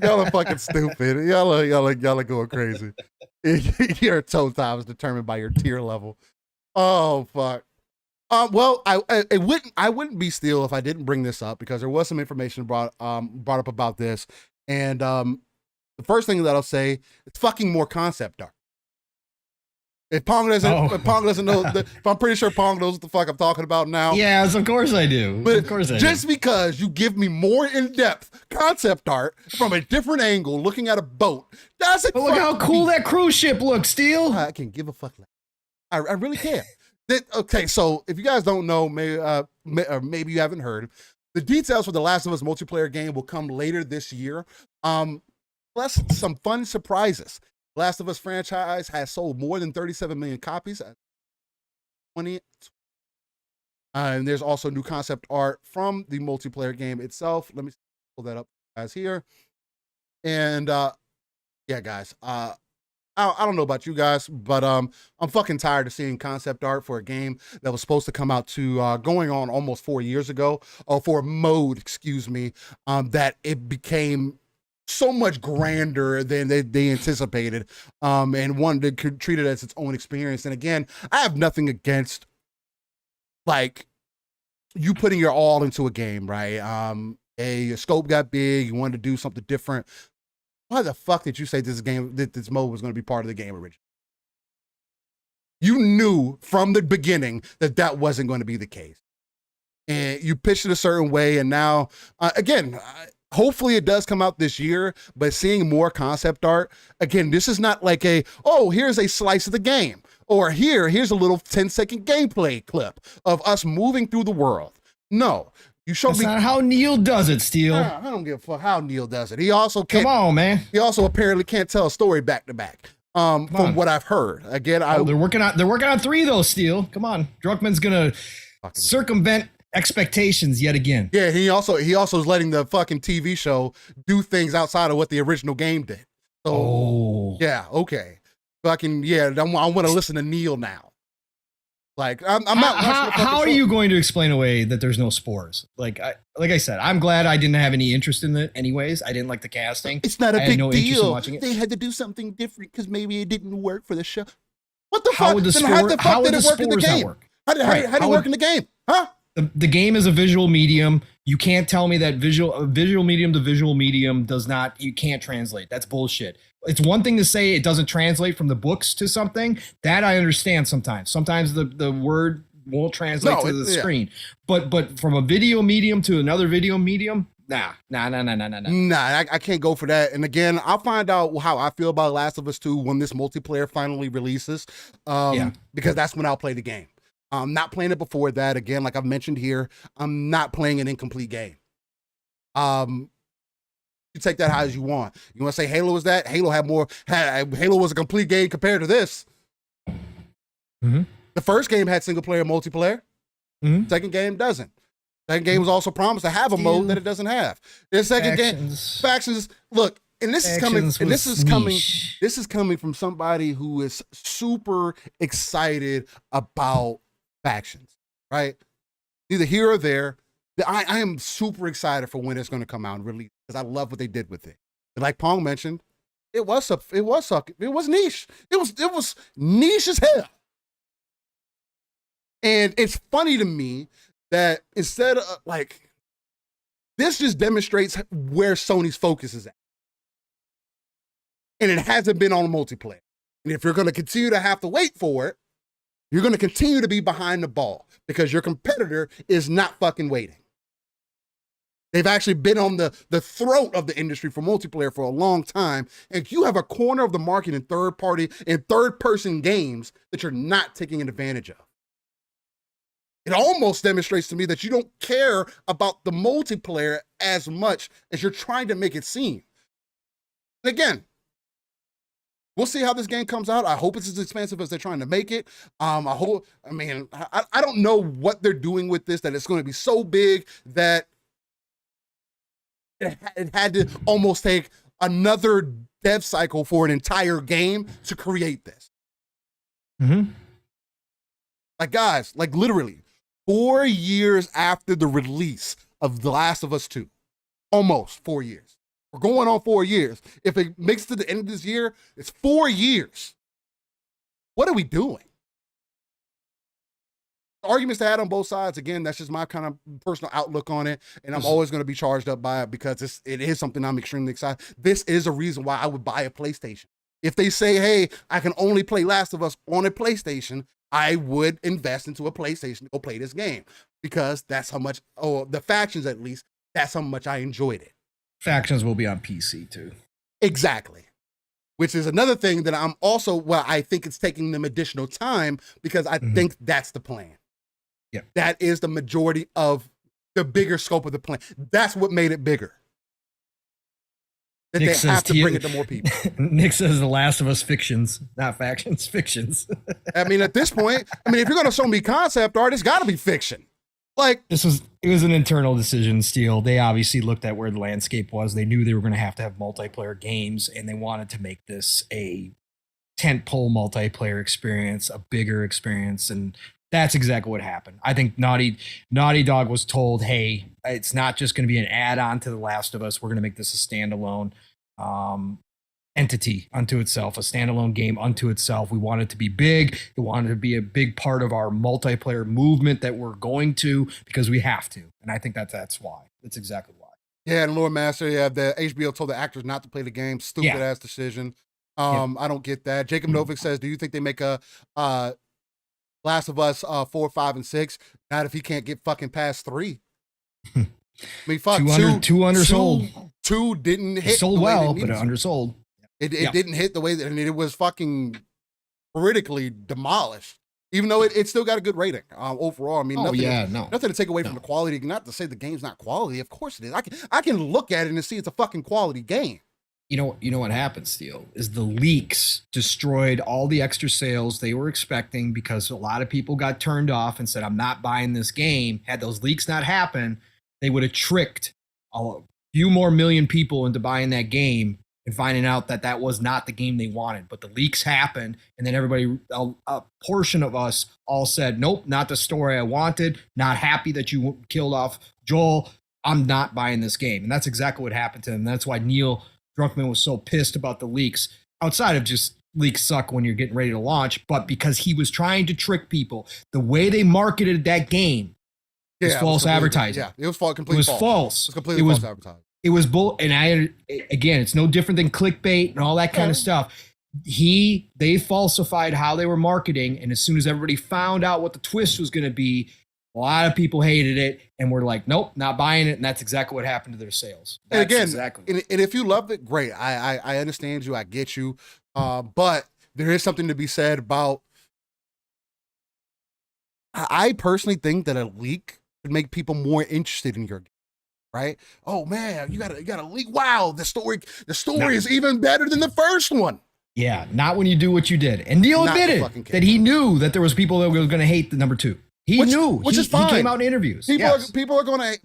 Y'all are fucking stupid. Y'all are going crazy. Your tow time is determined by your tier level. Oh fuck. Well, I wouldn't be Steel if I didn't bring this up, because there was some information brought up about this, and the first thing that I'll say, it's fucking more concept art. If Pong doesn't know, if I'm pretty sure Pong knows what the fuck I'm talking about now. Yes, of course I do. But of course I just do. because you give me more in-depth concept art from a different angle, looking at a boat, doesn't. But look how cool that cruise ship looks, Steel. I can give a fuck. I really can. Okay, so if you guys don't know, maybe you haven't heard, the details for the Last of Us multiplayer game will come later this year. Plus some fun surprises. Last of Us franchise has sold more than 37 million copies. And there's also new concept art from the multiplayer game itself. Let me pull that up, guys, here. And guys, I don't know about you guys, but I'm fucking tired of seeing concept art for a game that was supposed to come out to going on almost 4 years ago, or for a mode, excuse me, that it became so much grander than they anticipated, and wanted to treat it as its own experience. And again, I have nothing against like you putting your all into a game, right? Your scope got big, you wanted to do something different. Why the fuck did you say this mode was going to be part of the game originally? You knew from the beginning that wasn't going to be the case, and you pitched it a certain way. And now, hopefully it does come out this year, but seeing more concept art, again, this is not like here's a slice of the game, or here's a little 10-second gameplay clip of us moving through the world. No, you showed me. That's not how Neil does it, Steel. I don't give a fuck how Neil does it. He also can't. Come on, man. He also apparently can't tell a story back to back. From what I've heard. Again, they're working on 3 though, Steel. Come on. Druckmann's gonna circumvent expectations yet again. Yeah, he also is letting the fucking TV show do things outside of what the original game did. So yeah, okay. Fucking yeah, I want to listen to Neil now. Like I'm not. How are you going to explain away that there's no spores? Like I said, I'm glad I didn't have any interest in it. Anyways, I didn't like the casting. It's not a big deal. They had to do something different because maybe it didn't work for the show. What the fuck? How the fuck did it work in the game? How did it work in the game? Huh? The game is a visual medium. You can't tell me that visual medium to visual medium does not. You can't translate. That's bullshit. It's one thing to say it doesn't translate from the books to something. That I understand sometimes. Sometimes the word won't translate to the screen. But from a video medium to another video medium, Nah. I can't go for that. And again, I'll find out how I feel about Last of Us 2 when this multiplayer finally releases. Because that's when I'll play the game. I'm not playing it before that. Again, like I've mentioned here, I'm not playing an incomplete game. You take that how as you want. You want to say Halo is that? Halo was a complete game compared to this. Mm-hmm. The first game had single player, multiplayer. Mm-hmm. Second game doesn't. Second game was also promised to have a mode that it doesn't have. The second game, factions. Look, and this is coming. And this is coming. This is coming from somebody who is super excited about factions. Right? Either here or there. I am super excited for when it's going to come out and release because I love what they did with it. And like Pong mentioned, it was niche. It was niche as hell. And it's funny to me that instead of this just demonstrates where Sony's focus is at. And it hasn't been on multiplayer. And if you're going to continue to have to wait for it, you're going to continue to be behind the ball because your competitor is not fucking waiting. They've actually been on the throat of the industry for multiplayer for a long time. And you have a corner of the market in third-person games that you're not taking advantage of. It almost demonstrates to me that you don't care about the multiplayer as much as you're trying to make it seem. And again, we'll see how this game comes out. I hope it's as expensive as they're trying to make it. I don't know what they're doing with this, that it's going to be so big that it had to almost take another dev cycle for an entire game to create this. Mm-hmm. Like, guys, like literally 4 years after the release of The Last of Us 2, almost 4 years. We're going on 4 years. If it makes it to the end of this year, it's 4 years. What are we doing? Arguments to add on both sides. Again, that's just my kind of personal outlook on it. And I'm always going to be charged up by it because it is something I'm extremely excited. This is a reason why I would buy a PlayStation. If they say, hey, I can only play Last of Us on a PlayStation, I would invest into a PlayStation to go play this game because that's how much, the factions at least, that's how much I enjoyed it. Factions will be on PC too. Exactly. Which is another thing that I'm also, I think it's taking them additional time because I think that's the plan. Yeah. That is the majority of the bigger scope of the plan. That's what made it bigger. That Nick they have to bring it to more people. Nick says The Last of Us fictions, not factions, fictions. I mean, at this point, if you're going to show me concept art, it's got to be fiction. Like it was an internal decision, Steel. They obviously looked at where the landscape was. They knew they were going to have multiplayer games, and they wanted to make this a tentpole multiplayer experience, a bigger experience, and that's exactly what happened. I think Naughty Dog was told, hey, it's not just going to be an add-on to The Last of Us. We're going to make this a standalone entity unto itself, a standalone game unto itself. We want it to be big. We want it to be a big part of our multiplayer movement that we're going to because we have to. And I think that's why. That's exactly why. Yeah, and Lord Master, the HBO told the actors not to play the game. Stupid-ass decision. I don't get that. Jacob Novik says, do you think they make a Last of Us 4, 5, and 6? Not if he can't get fucking past 3. I mean, fuck, 2 undersold. 2 didn't hit. It sold well, but undersold. It didn't hit the way that, and it was fucking critically demolished. Even though it still got a good rating overall. I mean, nothing to take away from the quality. Not to say the game's not quality. Of course it is. I can look at it and see it's a fucking quality game. You know what happened, Steel, is the leaks destroyed all the extra sales they were expecting because a lot of people got turned off and said, I'm not buying this game. Had those leaks not happened, they would have tricked a few more million people into buying that game and finding out that was not the game they wanted. But the leaks happened, and then everybody, a portion of us all said, nope, not the story I wanted, not happy that you killed off Joel, I'm not buying this game. And that's exactly what happened to them. That's why Neil Druckmann was so pissed about the leaks, outside of just leaks suck when you're getting ready to launch, but because he was trying to trick people. The way they marketed that game was false advertising. Yeah, it was completely false. False. It was completely false advertising. It was bull. And again, it's no different than clickbait and all that kind of stuff. They falsified how they were marketing, and as soon as everybody found out what the twist was going to be, A lot of people hated it and were like, nope, not buying it. And that's exactly what happened to their sales. That's and again, exactly. and if you loved it, great. I understand you. I get you. But there is something to be said about. I personally think that a leak could make people more interested in your game. Right? Oh man, you got a leak. Wow, the story is even better than the first one. Yeah, not when you do what you did. And Neil admitted that he knew that there was people that were going to hate the number 2. He knew, which is fine. He came out in interviews. People are going to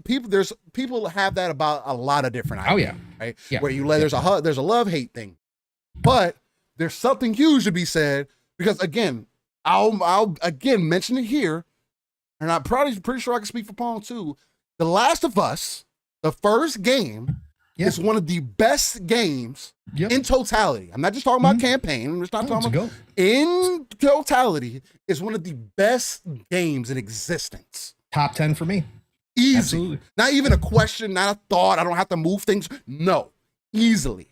people have that about a lot of different ideas. Oh yeah, right. Yeah. Where there's a love hate thing, but there's something huge to be said because again, I'll again mention it here, and I'm probably pretty sure I can speak for Pong too. The Last of Us, the first game, is one of the best games in totality. I'm not just talking about campaign. I'm just not talking about in totality. Is one of the best games in existence. Top 10 for me. Easy. Absolutely. Not even a question, not a thought. I don't have to move things. No, easily.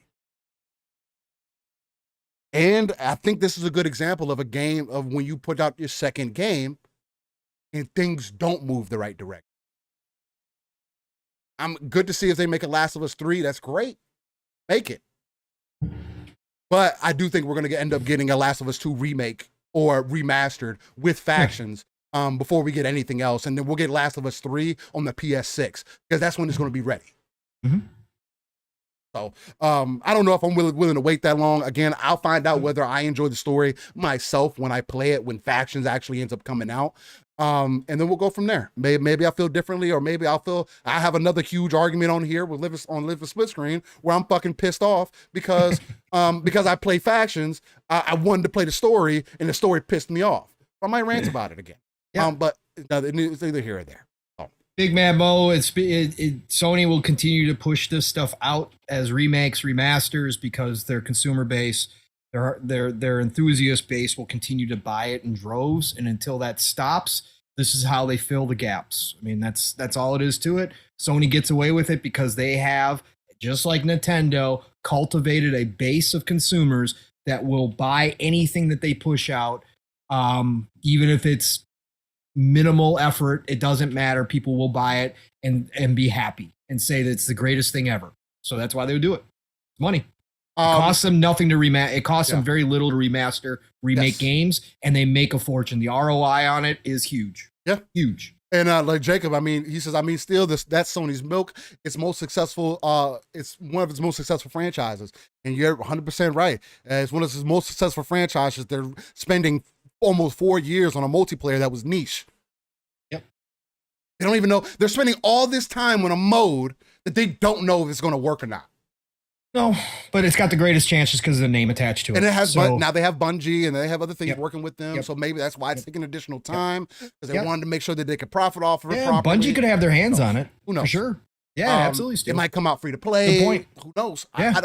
And I think this is a good example of a game of when you put out your second game and things don't move the right direction. I'm good to see if they make a Last of Us 3. That's great. Make it. But I do think we're going to end up getting a Last of Us 2 remake or remastered with factions before we get anything else. And then we'll get Last of Us 3 on the PS6 because that's when it's going to be ready. So I don't know if I'm willing to wait that long. Again, I'll find out whether I enjoy the story myself when I play it, when factions actually ends up coming out. And then we'll go from there. Maybe I feel differently, or maybe I have another huge argument on here with Living Splitscreen where I'm fucking pissed off because I play factions. I wanted to play the story and the story pissed me off. I might rant about it again. But it's either here or there. Big Man Mo, Sony will continue to push this stuff out as remakes, remasters, because their consumer base, their enthusiast base will continue to buy it in droves. And until that stops, this is how they fill the gaps. I mean, that's all it is to it. Sony gets away with it because they have, just like Nintendo, cultivated a base of consumers that will buy anything that they push out, even if it's minimal effort. It doesn't matter. People will buy it and be happy and say that it's the greatest thing ever. So that's why they would do it. It's money. It costs them nothing to remaster. It costs them very little to remaster, remake games, and they make a fortune. The ROI on it is huge. Yeah. Huge. And like Jacob, he says, still that's Sony's milk. It's most successful. It's one of its most successful franchises. And you're 100% right. It's one of its most successful franchises. They're spending almost 4 years on a multiplayer that was niche. Yep. They don't even know. They're spending all this time on a mode that they don't know if it's going to work or not. No, but it's got the greatest chances because of the name attached to it. And it has, now they have Bungie and they have other things working with them. So maybe that's why it's taking additional time because they wanted to make sure that they could profit off of it properly. Bungie could have their hands on it. Who knows? For sure. Yeah, absolutely. It might come out free to play. Good point. Who knows? Yeah.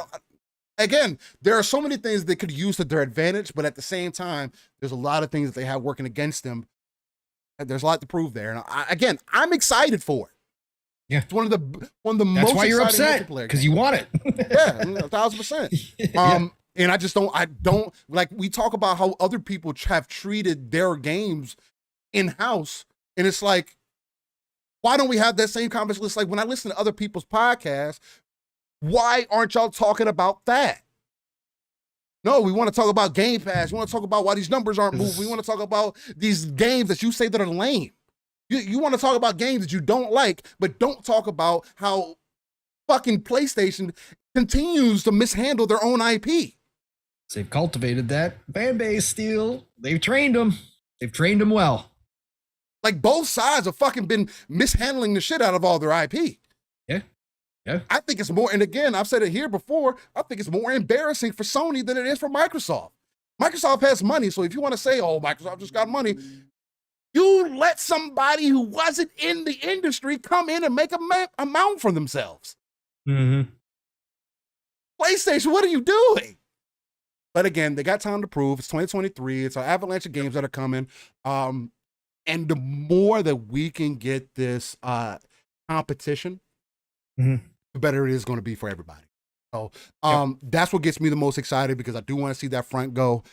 Again, there are so many things they could use to their advantage, but at the same time, there's a lot of things that they have working against them. There's a lot to prove there. And I'm excited for it. Yeah, it's one of the That's most. Why you're upset because you want it. Yeah, 1,000%. And I don't like. We talk about how other people have treated their games in house, and it's like, why don't we have that same conversation? It's like when I listen to other people's podcasts, why aren't y'all talking about that? No, we want to talk about Game Pass. We want to talk about why these numbers aren't moving. We want to talk about these games that you say that are lame. You want to talk about games that you don't like, but don't talk about how fucking PlayStation continues to mishandle their own IP. They've cultivated that fan base still. They've trained them. They've trained them well. Like both sides have fucking been mishandling the shit out of all their IP. Yeah. Yeah. I think it's more, and again, I've said it here before, I think it's more embarrassing for Sony than it is for Microsoft. Microsoft has money, so if you want to say, oh, Microsoft just got money, you let somebody who wasn't in the industry come in and make a mount for themselves. Mm-hmm. PlayStation, what are you doing? But again, they got time to prove. It's 2023. It's an avalanche of games that are coming. And the more that we can get this competition, the better it is going to be for everybody. So that's what gets me the most excited, because I do want to see that front go.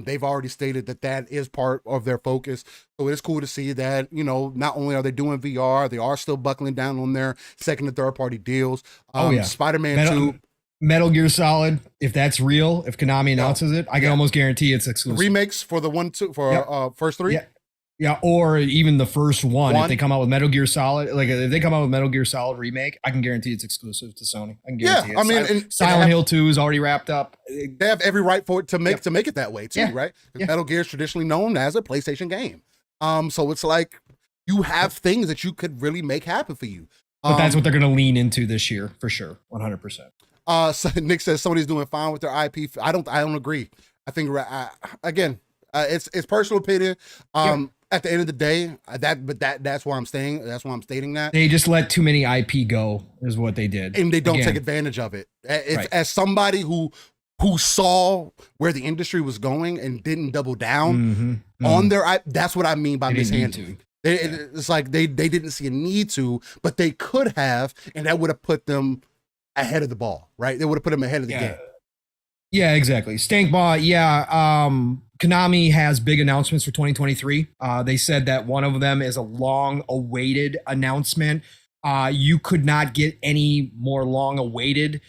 They've already stated that that is part of their focus. So it's cool to see that, you know, not only are they doing VR, they are still buckling down on their second and third party deals. Spider-Man 2. Metal Gear Solid, if that's real, if Konami announces it, I can almost guarantee it's exclusive. Remakes for the first 3? Yeah, or even the first one. If they come out with Metal Gear Solid, like if they come out with Metal Gear Solid remake, I can guarantee it's exclusive to Sony. I can guarantee it. I mean, Silent Hill 2 is already wrapped up. They have every right for it to make it that way too, right? Metal Gear is traditionally known as a PlayStation game. So it's like you have things that you could really make happen for you. But that's what they're going to lean into this year for sure, 100%. So Nick says Sony's doing fine with their IP. I don't agree. I think it's personal opinion. At the end of the day, that's why I'm staying. That's why I'm stating that they just let too many IP go, is what they did, and they don't take advantage of it. As somebody who saw where the industry was going and didn't double down on their IP, that's what I mean by mishandling. It's like they didn't see a need to, but they could have, and that would have put them ahead of the ball, right? They would have put them ahead of the game. Yeah, exactly. Stankbot, Konami has big announcements for 2023. They said that one of them is a long-awaited announcement. You could not get any more long-awaited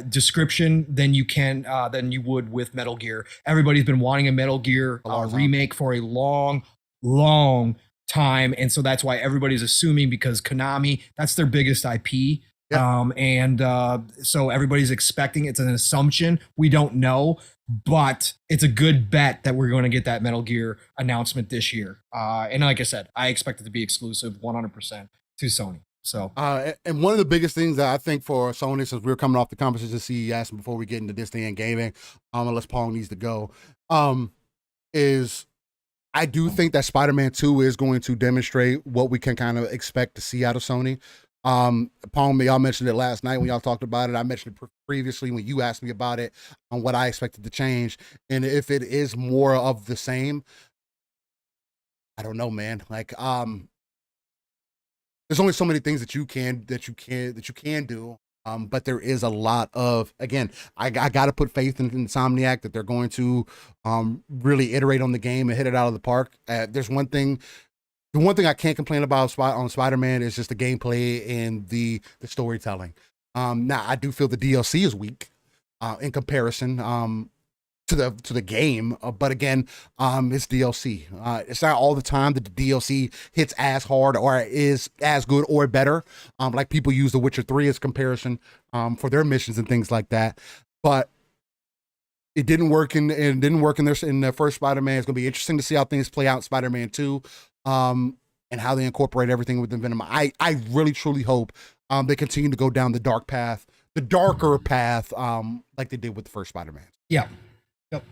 description than you would with Metal Gear. Everybody's been wanting a Metal Gear remake for a long time, and so that's why everybody's assuming, because Konami, that's their biggest IP. So everybody's expecting, it's an assumption. We don't know, but it's a good bet that we're going to get that Metal Gear announcement this year. And like I said, I expect it to be exclusive 100% to Sony. So, and one of the biggest things that I think for Sony, since we're coming off the conversation of CES and before we get into this day in gaming, unless Pong needs to go, is I do think that Spider-Man 2 is going to demonstrate what we can kind of expect to see out of Sony. Pong, y'all mentioned it last night when y'all talked about it. I mentioned it previously when you asked me about it, on what I expected to change, and if it is more of the same, I don't know, man. Like, there's only so many things that you can do. But there is a lot of, again, I got to put faith in Insomniac that they're going to really iterate on the game and hit it out of the park. There's one thing. The one thing I can't complain about on Spider-Man is just the gameplay and the storytelling. Now, I do feel the DLC is weak in comparison to the game, but again, it's DLC. It's not all the time that the DLC hits as hard or is as good or better. Like people use The Witcher 3 as comparison for their missions and things like that, but it didn't work in the first Spider-Man. It's gonna be interesting to see how things play out in Spider-Man 2. And how they incorporate everything within Venom. I really truly hope they continue to go down the darker path, like they did with the first Spider-Man. Yeah. Yep.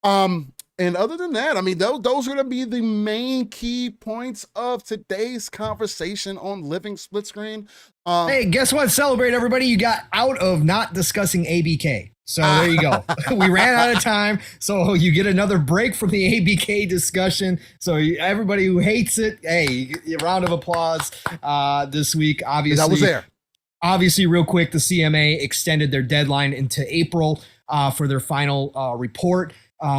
And other than that, I mean, those are going to be the main key points of today's conversation on Living Splitscreen. Hey, guess what? Celebrate, everybody. You got out of not discussing ABK. So there you go. We ran out of time. So you get another break from the ABK discussion. So everybody who hates it, hey, a round of applause this week. Obviously, I was there. Obviously, real quick, the CMA extended their deadline into April for their final report,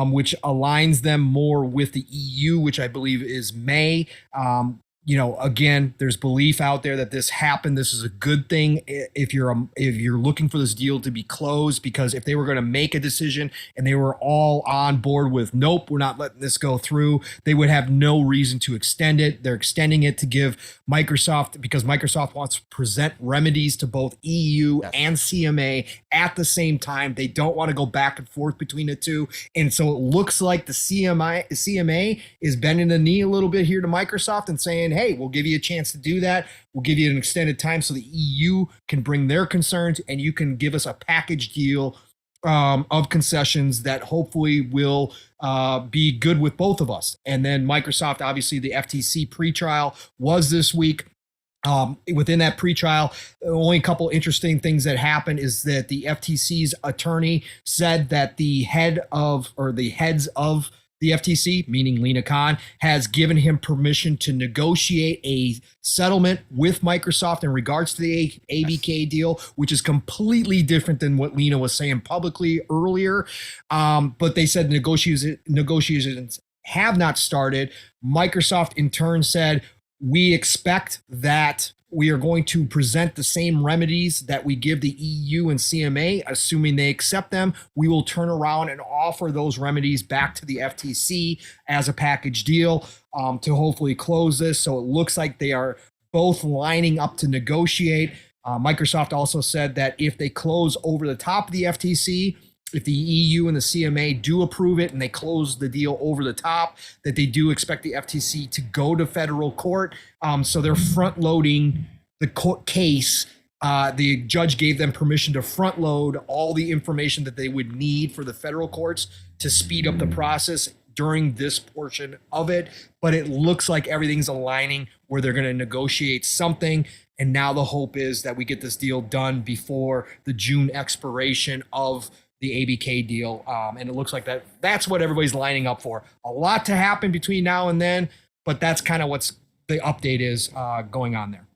which aligns them more with the EU, which I believe is May. Again, there's belief out there that this happened. This is a good thing if you're looking for this deal to be closed, because if they were going to make a decision and they were all on board with, nope, we're not letting this go through, they would have no reason to extend it. They're extending it to give Microsoft, because Microsoft wants to present remedies to both EU and CMA at the same time. They don't want to go back and forth between the two. And so it looks like the CMA is bending the knee a little bit here to Microsoft and saying, hey, we'll give you a chance to do that. We'll give you an extended time so the EU can bring their concerns and you can give us a package deal of concessions that hopefully will be good with both of us. And then Microsoft, obviously the FTC pretrial was this week. Within that pretrial, the only couple interesting things that happened is that the FTC's attorney said that the heads of the FTC, meaning Lena Khan, has given him permission to negotiate a settlement with Microsoft in regards to the ABK deal, which is completely different than what Lena was saying publicly earlier. But they said negotiations have not started. Microsoft in turn said, we expect that we are going to present the same remedies that we give the EU and CMA, assuming they accept them. We will turn around and offer those remedies back to the FTC as a package deal to hopefully close this. So it looks like they are both lining up to negotiate. Microsoft also said that if they close over the top of the FTC, if the EU and the CMA do approve it and they close the deal over the top, that they do expect the FTC to go to federal court. So they're front loading the court case. The judge gave them permission to front load all the information that they would need for the federal courts to speed up the process during this portion of it. But it looks like everything's aligning where they're going to negotiate something. And now the hope is that we get this deal done before the June expiration of the ABK deal. And it looks like that's what everybody's lining up for. A lot to happen between now and then, but that's kind of what's the update is going on there.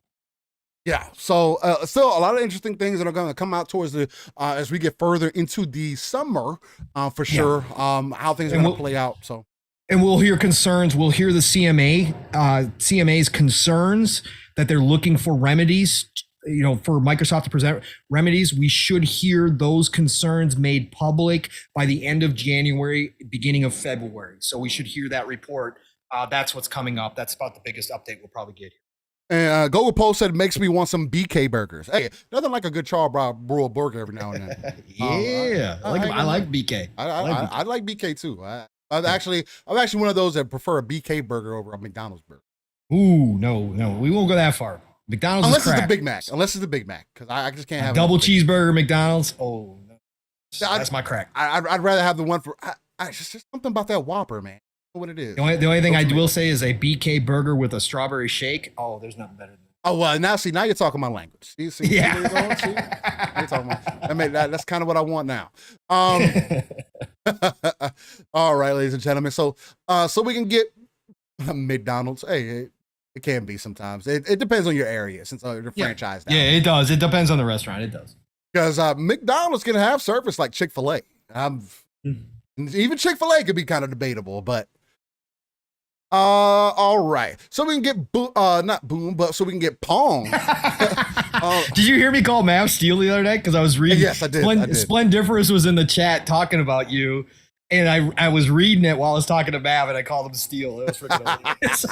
Yeah, so still a lot of interesting things that are going to come out towards the as we get further into the summer for sure. How things are going to play out. So, and we'll hear concerns. We'll hear the CMA's concerns that they're looking for remedies. You know, for Microsoft to present remedies, we should hear those concerns made public by the end of January, beginning of February. So we should hear that report. That's what's coming up. That's about the biggest update we'll probably get here. And Google Post said, makes me want some BK burgers. Hey, nothing like a good Charles burger every now and then. Yeah, I like BK. I like BK too. I'm actually one of those that prefer a BK burger over a McDonald's burger. Ooh, no, we won't go that far. McDonald's unless is it's the Big Mac. Unless it's the Big Mac, because I just can't have double cheeseburger McDonald's. Oh, that's my crack. I'd rather have the one for. Just something about that Whopper, man. What it is. The only thing I will say is a BK burger with a strawberry shake. Oh, there's nothing better than that. Oh well, now you're talking my language. See yeah. You're talking that's kind of what I want now. All right, ladies and gentlemen. So we can get McDonald's. Hey. It can be sometimes. It depends on your area since you're franchised. Yeah, it does. It depends on the restaurant. It does. Because McDonald's can have service like Chick-fil-A. Even Chick-fil-A could be kind of debatable, but all right. So we can get not Boom, but so we can get Pong. Did you hear me call Mav Steel the other night? Because I was reading. Yes, I did. Splendiferous was in the chat talking about you. And I was reading it while I was talking to Mav, and I called him Steel. It was freaking hilarious.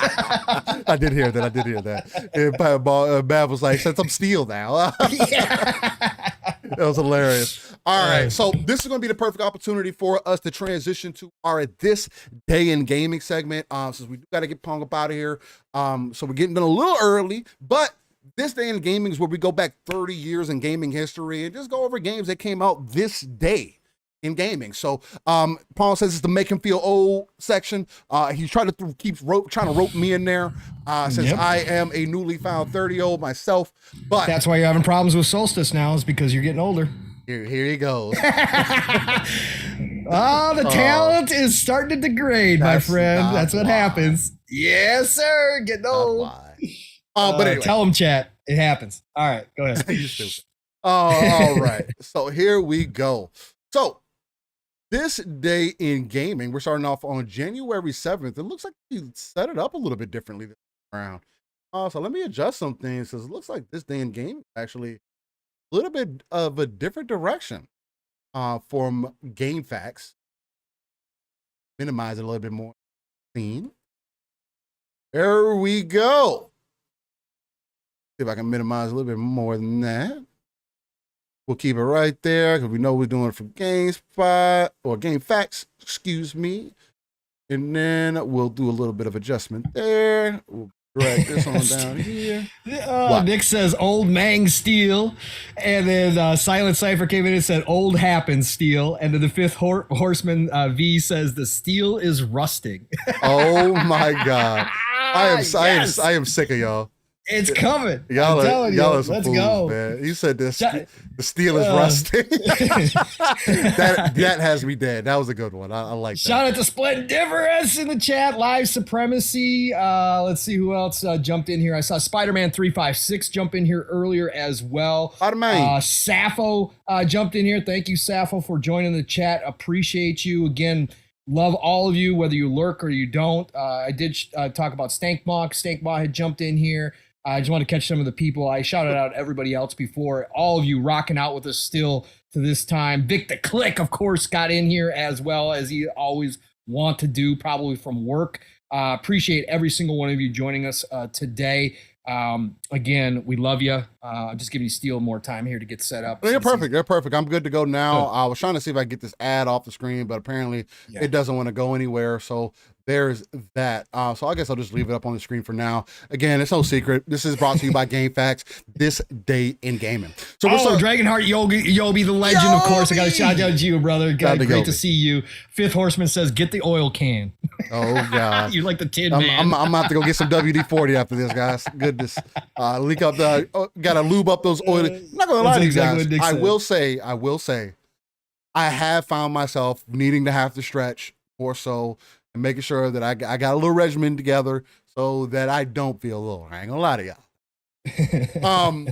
I did hear that. And Mav was like, since I'm Steel now. That was hilarious. All right. So this is going to be the perfect opportunity for us to transition to our This Day in Gaming segment. Since we got to get Pong up out of here. So we're getting done a little early, but This Day in Gaming is where we go back 30 years in gaming history and just go over games that came out this day in gaming. So Paul says it's the make him feel old section. He's trying to rope me in there since I am a newly found 30-year-old myself. But that's why you're having problems with Solstice now, is because you're getting older. Here he goes. The talent is starting to degrade, my friend. That's what happens. Yes, sir. Getting old. But anyway. Tell him, chat. It happens. All right, go ahead. You're stupid. All right. So here we go. So This Day in Gaming, we're starting off on January 7th. It looks like we set it up a little bit differently this round. So let me adjust some things, because it looks like This Day in Gaming actually a little bit of a different direction from Game Facts. Minimize it a little bit more. Scene. There we go. See if I can minimize a little bit more than that. We'll keep it right there because we know we're doing it for GameSpot or Game Facts, excuse me. And then we'll do a little bit of adjustment there. We'll drag this on down here. Nick says old Mang Steel. And then Silent Cypher came in and said old happens Steel. And then the fifth horseman V says the steel is rusting. Oh my God. I am sick of y'all. It's coming. Y'all I'm telling you. are some Let's fools, go. man. You said this. The steel is rusting. that has me dead. That was a good one. I like that. Shout out to Splendiferous in the chat. Live Supremacy. Let's see who else jumped in here. I saw Spider-Man 356 jump in here earlier as well. Spider-Man. Sappho jumped in here. Thank you, Sappho, for joining the chat. Appreciate you. Again, love all of you, whether you lurk or you don't. I did talk about Stankmaw. Stankmaw had jumped in here. I just want to catch some of the people. I shouted out everybody else before. All of you rocking out with us still to this time. Vic the Click, of course, got in here as well, as he always want to do, probably from work. Appreciate every single one of you joining us today. Again, we love you. I'm just giving you Steel more time here to get set up. You're perfect. You're perfect. I'm good to go now. Good. I was trying to see if I could get this ad off the screen, but apparently it doesn't want to go anywhere. So there's that. So I guess I'll just leave it up on the screen for now. Again, it's no secret. This is brought to you by GameFAQs, this day in gaming. So Dragonheart Yobi, the legend, of course. I got to shout out to you, brother. Great to see you. Fifth Horseman says, get the oil can. Oh, God. You're like the Tin Man. I'm going to have to go get some WD-40 after this, guys. Goodness. Leak up got to lube up those oil. I'm not going to lie to you guys. I will say, I have found myself needing to have to stretch more so, and making sure that I got a little regimen together so that I don't feel low. I ain't gonna lie to y'all.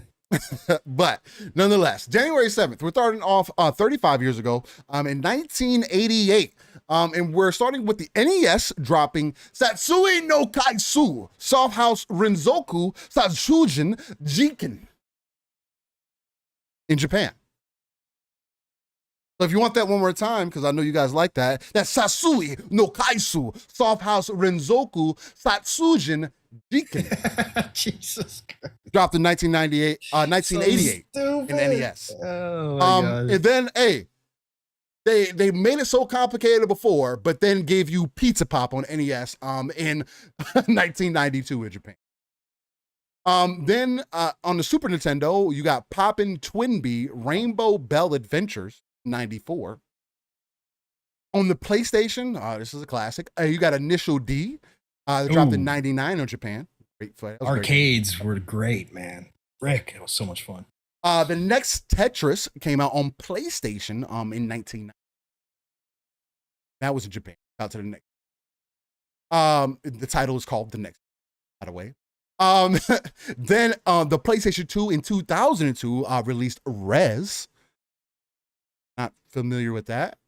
But nonetheless, January 7th, we're starting off 35 years ago in 1988. And we're starting with the NES dropping Satsui no Kaisu, Soft House Renzoku Satsujin Jiken in Japan. So if you want that one more time, because I know you guys like that, that's Satsui no Kaisu, Soft House Renzoku Satsujin Jiken. Jesus Christ. Dropped in 1988 in NES. Oh my God. And then, they made it so complicated before, but then gave you Pizza Pop on NES in 1992 in Japan. Then on the Super Nintendo, you got Poppin' Twinbee Rainbow Bell Adventures 94. On the PlayStation, this is a classic. You got Initial D. Dropped in 99 on Japan. Great fight. Arcades were great, man. Rick, it was so much fun. The next Tetris came out on PlayStation in 1990. That was in Japan. Out to the next. The title is called The Next, by the way. Then the PlayStation 2 in 2002 released Rez. Not familiar with that.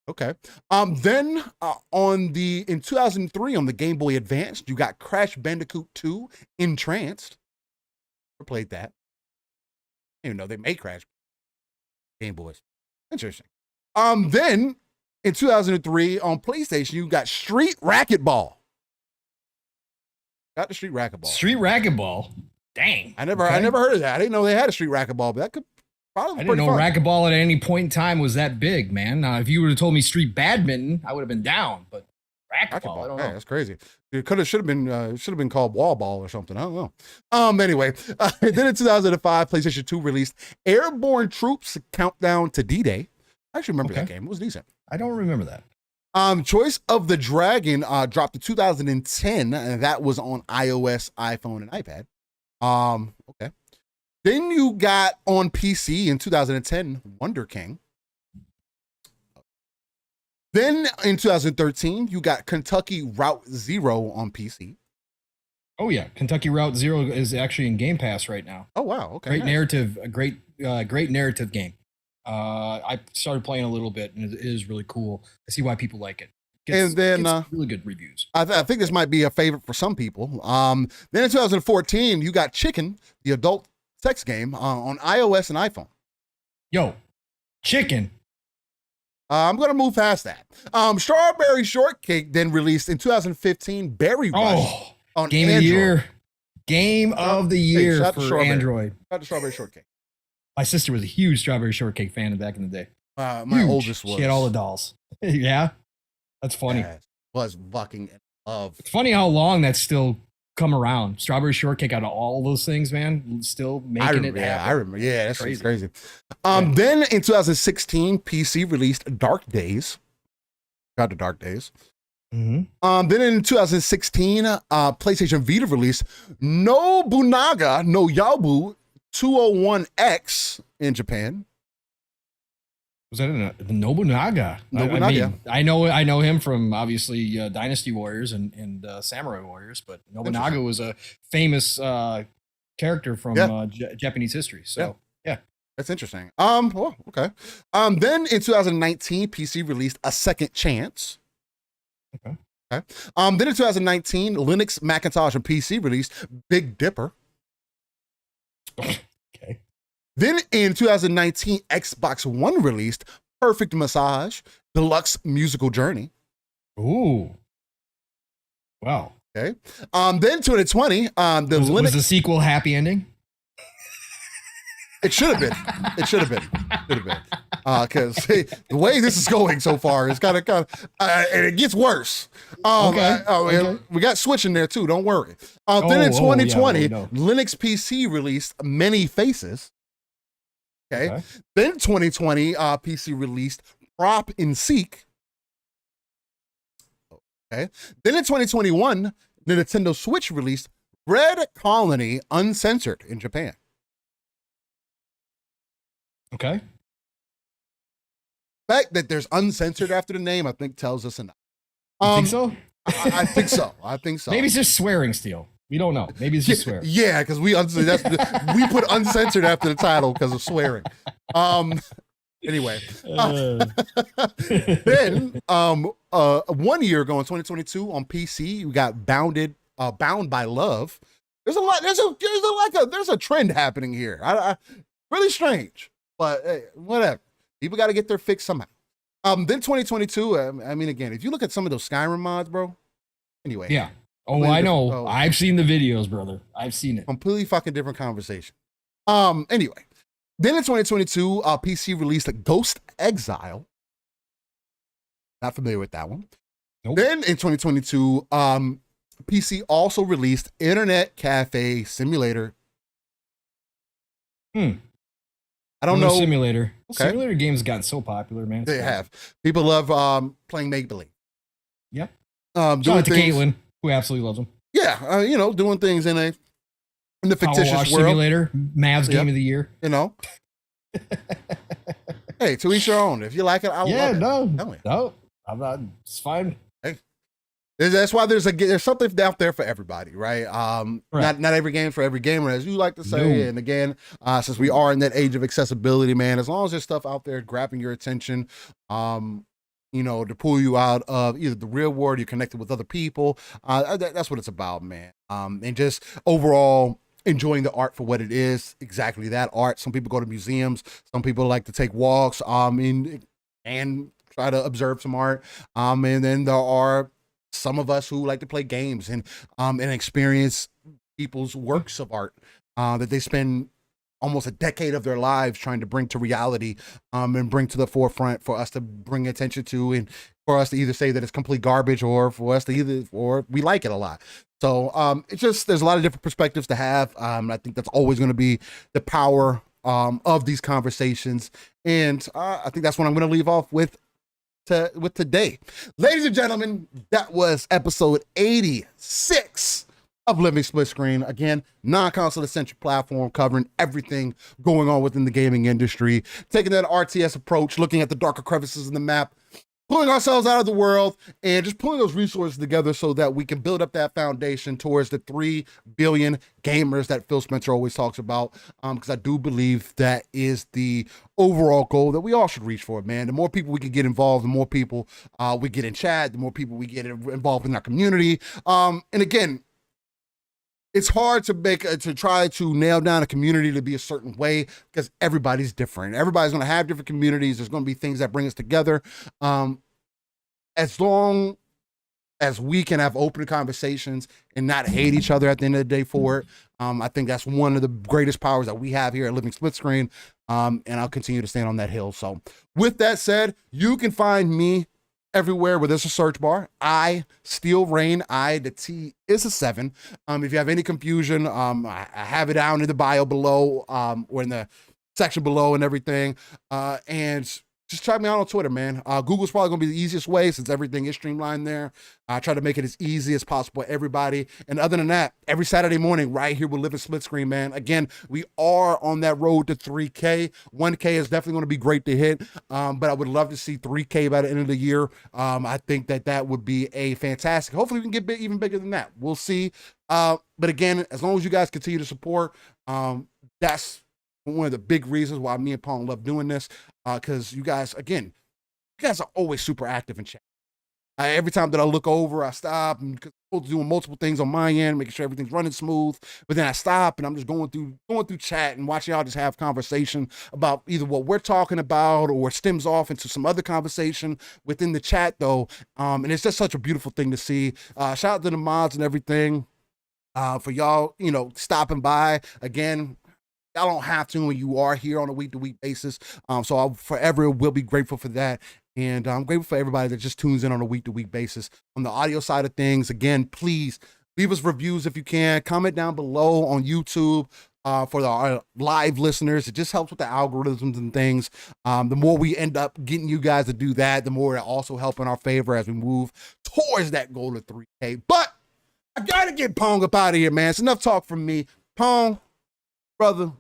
Okay. Then in 2003 on the Game Boy Advance, you got Crash Bandicoot 2 Entranced. Never played that. I didn't even know they made Crash Game Boys. Interesting. Then in 2003 on PlayStation, you got Street Racquetball. Got the Street Racquetball. Street Racquetball. Dang. I never heard of that. I didn't know they had a Street Racquetball, but that could probably. I didn't know racquetball at any point in time was that big, man. If you would have told me street badminton, I would have been down. But racquetball, I don't know. That's crazy. It should have been called wall ball or something. I don't know. Anyway, then in 2005, PlayStation 2 released Airborne Troops Countdown to D-Day. I actually remember that game. It was decent. I don't remember that. Choice of the Dragon dropped in 2010, and that was on iOS, iPhone, and iPad. Okay. Then you got on PC in 2010, Wonder King. Then in 2013, you got Kentucky Route Zero on PC. Oh yeah, Kentucky Route Zero is actually in Game Pass right now. Oh wow, okay. Great narrative, a great narrative game. I started playing a little bit, and it is really cool. I see why people like it. And then really good reviews. I think this might be a favorite for some people. Then in 2014, you got Chicken, the adult sex game, on iOS and iPhone. Yo, Chicken. I'm going to move past that. Strawberry Shortcake then released in 2015, Berry Rush on Game Android. of the Year. Game of the Year for Android. Shout out to Strawberry Shortcake. My sister was a huge Strawberry Shortcake fan back in the day. My oldest was. She had all the dolls. Yeah, that's funny. Yeah, was fucking in love. It's funny how long that's still come around. Strawberry Shortcake, out of all those things, man, still making it happen. Yeah, I remember. Yeah, that's crazy. Then in 2016, PC released Dark Days. Got the Dark Days. Then in 2016, PlayStation Vita released Nobunaga no Yabu 201X in Japan. Was that the Nobunaga? Nobunaga. I know him from obviously Dynasty Warriors and Samurai Warriors, but Nobunaga was a famous character from Japanese history. So yeah. That's interesting. Well, okay. Then in 2019, PC released A Second Chance. Okay. Then in 2019, Linux, Macintosh, and PC released Big Dipper. Okay. Then in 2019, Xbox One released Perfect Massage, Deluxe Musical Journey. Ooh. Wow. Okay. Then 2020, was the sequel happy ending? It should have been. It should have been. Because the way this is going so far is kind of, and it gets worse. Okay. We got Switch in there too. Don't worry. Then in 2020, Linux PC released Many Faces. Okay. Then 2020, PC released Prop and Seek. Okay. Then in 2021, the Nintendo Switch released Red Colony Uncensored in Japan. Okay. The fact that there's uncensored after the name, I think, tells us enough. You think so? I think so. I think so. Maybe it's just swearing, Steel. We don't know. Maybe it's just swearing. Yeah, because we put uncensored after the title because of swearing. Anyway. Then 1 year ago in 2022 on PC, we got Bound by Love. There's a lot. There's a trend happening here. Really strange. But hey, whatever. People got to get their fix somehow. Then 2022, I mean, again, if you look at some of those Skyrim mods, bro. Anyway. Yeah. Oh, I know. I've seen the videos, brother. I've seen it. Completely fucking different conversation. Anyway. Then in 2022, PC released Ghost Exile. Not familiar with that one. Nope. Then in 2022, PC also released Internet Cafe Simulator. I don't know. Simulator. Okay. Simulator games have gotten so popular, man. They have. People love playing make-believe. Yep. Shout out to Caitlin, who absolutely loves them. Yeah, doing things in the fictitious world. Simulator, Mavs game of the year. Hey, to each your own. If you like it, I'll love it. No, I'm not. It's fine. Hey, that's why there's something out there for everybody, right? Not every game for every gamer, as you like to say. No. And again, since we are in that age of accessibility, man, as long as there's stuff out there grabbing your attention, to pull you out of either the real world, you're connected with other people. That's what it's about, man. And just overall enjoying the art for what it is, exactly that, art. Some people go to museums. Some people like to take walks and try to observe some art. And then there are some of us who like to play games and experience people's works of art that they spend almost a decade of their lives trying to bring to reality and bring to the forefront for us to bring attention to, and for us to either say that it's complete garbage or for us to or we like it a lot. So it's just, there's a lot of different perspectives to have. I think that's always going to be the power of these conversations. And I think that's what I'm going to leave off with today. Ladies and gentlemen, that was episode 86 of Living Splitscreen. Again, non-console essential platform covering everything going on within the gaming industry, taking that RTS approach, looking at the darker crevices in the map, pulling ourselves out of the world, and just pulling those resources together so that we can build up that foundation towards the 3 billion gamers that Phil Spencer always talks about. Because I do believe that is the overall goal that we all should reach for, man. The more people we can get involved, the more people we get in chat, the more people we get involved in our community. And again, it's hard to try to nail down a community to be a certain way because everybody's different. Everybody's going to have different communities. There's going to be things that bring us together. As long as we can have open conversations and not hate each other at the end of the day for it, I think that's one of the greatest powers that we have here at Living Splitscreen. And I'll continue to stand on that hill. So with that said, you can find me everywhere where there's a search bar. Steel Rain. The T is a 7. If you have any confusion, I have it down in the bio below, or in the section below and everything. And just check me out on Twitter, man. Google's probably going to be the easiest way since everything is streamlined there. I try to make it as easy as possible for everybody. And other than that, every Saturday morning right here with Living Splitscreen, man. Again, we are on that road to 3K. 1K is definitely going to be great to hit, but I would love to see 3K by the end of the year. I think that would be a fantastic. Hopefully we can get even bigger than that. We'll see. But again, as long as you guys continue to support, that's one of the big reasons why me and Pong love doing this, because you guys are always super active in chat. Every time that I look over, I stop and doing multiple things on my end, making sure everything's running smooth. But then I stop and I'm just going through chat and watching y'all just have conversation about either what we're talking about or stems off into some other conversation within the chat, though. And it's just such a beautiful thing to see. Shout out to the mods and everything for y'all, stopping by again. Y'all don't have to when you are here on a week-to-week basis. So I forever will be grateful for that. And I'm grateful for everybody that just tunes in on a week-to-week basis. On the audio side of things, again, please leave us reviews if you can. Comment down below on YouTube for our live listeners. It just helps with the algorithms and things. The more we end up getting you guys to do that, the more it also help in our favor as we move towards that goal of 3K. But I got to get Pong up out of here, man. It's enough talk from me. Pong, brother.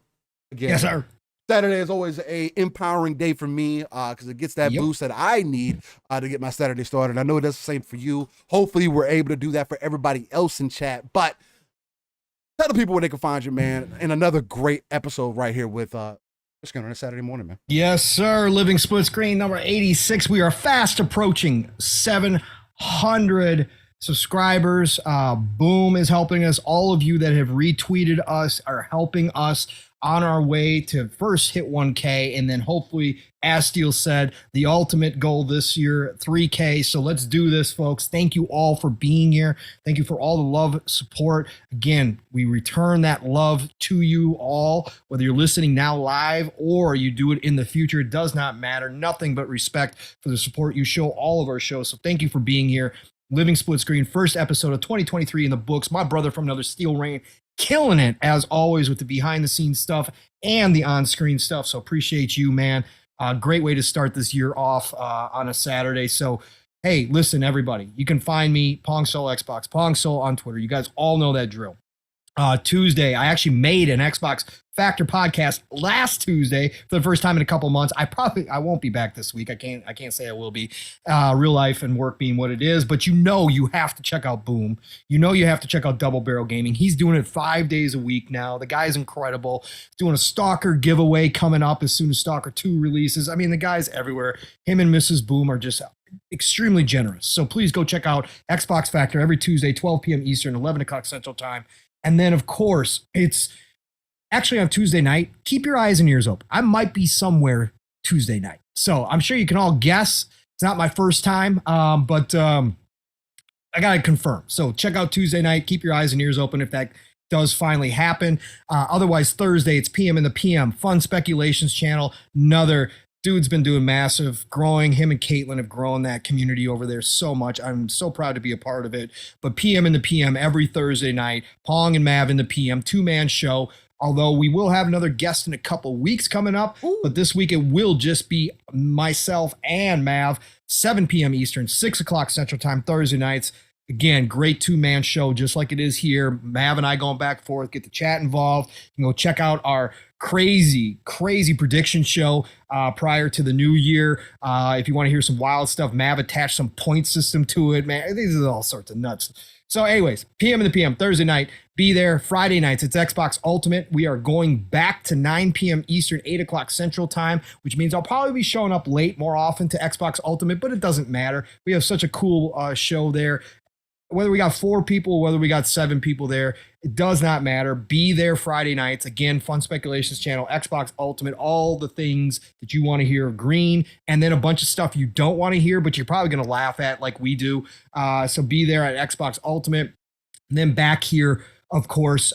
Again, yes, sir. Saturday is always a empowering day for me because it gets that boost that I need to get my Saturday started. I know it does the same for you. Hopefully, we're able to do that for everybody else in chat. But tell the people where they can find you, man. And another great episode right here with Splitscreen on a Saturday morning, man. Yes, sir. Living Splitscreen number 86. We are fast approaching 700 subscribers. Boom is helping us. All of you that have retweeted us are helping us on our way to first hit 1K, and then hopefully, as Steel said, the ultimate goal this year, 3K. So let's do this, folks. Thank you all for being here. Thank you for all the love, support. Again, we return that love to you all, whether you're listening now live or you do it in the future. It does not matter. Nothing but respect for the support you show all of our shows. So thank you for being here. Living Splitscreen, first episode of 2023 in the books. My brother from another Steel Rain, killing it as always with the behind the scenes stuff and the on screen stuff. So appreciate you, man. Great way to start this year off on a Saturday. So, hey, listen, everybody, you can find me, Pong Soul Xbox, Pong Soul on Twitter. You guys all know that drill. Tuesday, I actually made an Xbox Factor podcast last Tuesday for the first time in a couple months. I won't be back this week. I can't say I will be. Real life and work being what it is, but you have to check out Boom. You have to check out Double Barrel Gaming. He's doing it 5 days a week now. The guy's incredible. Doing a Stalker giveaway coming up as soon as Stalker 2 releases. I mean, the guy's everywhere. Him and Mrs. Boom are just extremely generous. So please go check out Xbox Factor every Tuesday, 12 p.m. Eastern, 11 o'clock Central Time. And then, of course, it's actually on Tuesday night. Keep your eyes and ears open. I might be somewhere Tuesday night. So I'm sure you can all guess. It's not my first time, but I got to confirm. So check out Tuesday night. Keep your eyes and ears open if that does finally happen. Otherwise, Thursday, it's PM in the PM. Fun Speculations channel. Another dude's been doing massive growing. Him and Caitlin have grown that community over there so much. I'm so proud to be a part of it. But PM in the PM every Thursday night. Pong and Mav in the PM, 2-man show. Although we will have another guest in a couple weeks coming up. Ooh. But this week it will just be myself and Mav, 7 p.m. Eastern, 6 o'clock Central Time, Thursday nights. Again, great 2-man show, just like it is here. Mav and I going back and forth, get the chat involved. You can go check out our crazy prediction show prior to the new year. If you want to hear some wild stuff, Mav attached some point system to it, man. These are all sorts of nuts. So anyways, PM in the PM, Thursday night. Be there. Friday nights, it's Xbox Ultimate. We are going back to 9 p.m. Eastern, 8 o'clock Central Time, which means I'll probably be showing up late more often to Xbox Ultimate, but it doesn't matter. We have such a cool show there. Whether we got 4 people, whether we got 7 people there, it does not matter. Be there Friday nights. Again, Fun Speculations channel, Xbox Ultimate, all the things that you want to hear of Green, and then a bunch of stuff you don't want to hear, but you're probably going to laugh at like we do. So be there at Xbox Ultimate. And then back here, of course,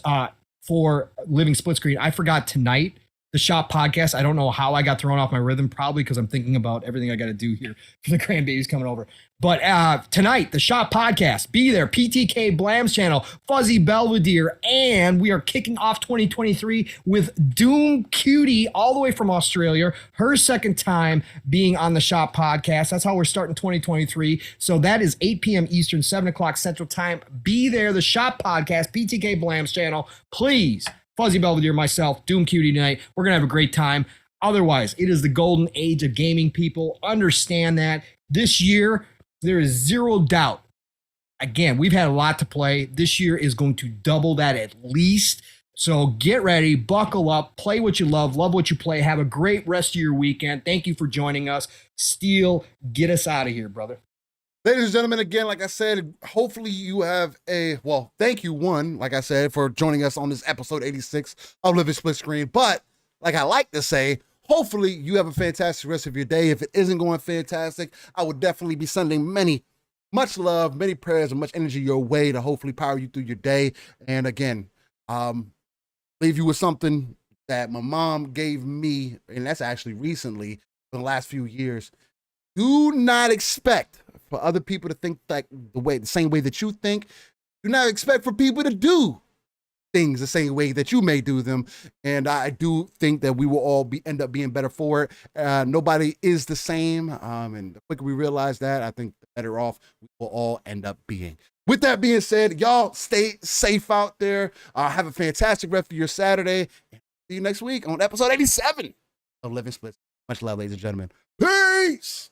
for Living Splitscreen. I forgot tonight. the Shop Podcast. I don't know how I got thrown off my rhythm, probably because I'm thinking about everything I got to do here for the grandbabies coming over. But tonight, the Shop Podcast, be there, PTK Blam's channel, Fuzzy Belvedere, and we are kicking off 2023 with Doom Cutie all the way from Australia, her second time being on the Shop Podcast. That's how we're starting 2023. So that is 8 p.m. Eastern, 7 o'clock Central Time. Be there, the Shop Podcast, PTK Blam's channel. Please, Fuzzy Belvedere, myself, Doom Cutie tonight. We're going to have a great time. Otherwise, it is the golden age of gaming, people. Understand that. This year, there is zero doubt. Again, we've had a lot to play. This year is going to double that at least. So get ready, buckle up, play what you love what you play. Have a great rest of your weekend. Thank you for joining us. Steel, get us out of here, brother. Ladies and gentlemen, again, like I said, hopefully you have thank you, like I said, for joining us on this episode 86 of Living Splitscreen. But like I like to say, hopefully you have a fantastic rest of your day. If it isn't going fantastic, I would definitely be sending much love, many prayers, and much energy your way to hopefully power you through your day. And again, leave you with something that my mom gave me, and that's actually recently, in the last few years. Do not expect for other people to think like the same way that you think. Do not expect for people to do things the same way that you may do them. And I do think that we will all end up being better for it. Nobody is the same. And the quicker we realize that, I think the better off we will all end up being. With that being said, y'all stay safe out there. Have a fantastic rest of your Saturday. And see you next week on episode 87 of Living Splits. Much love, ladies and gentlemen. Peace.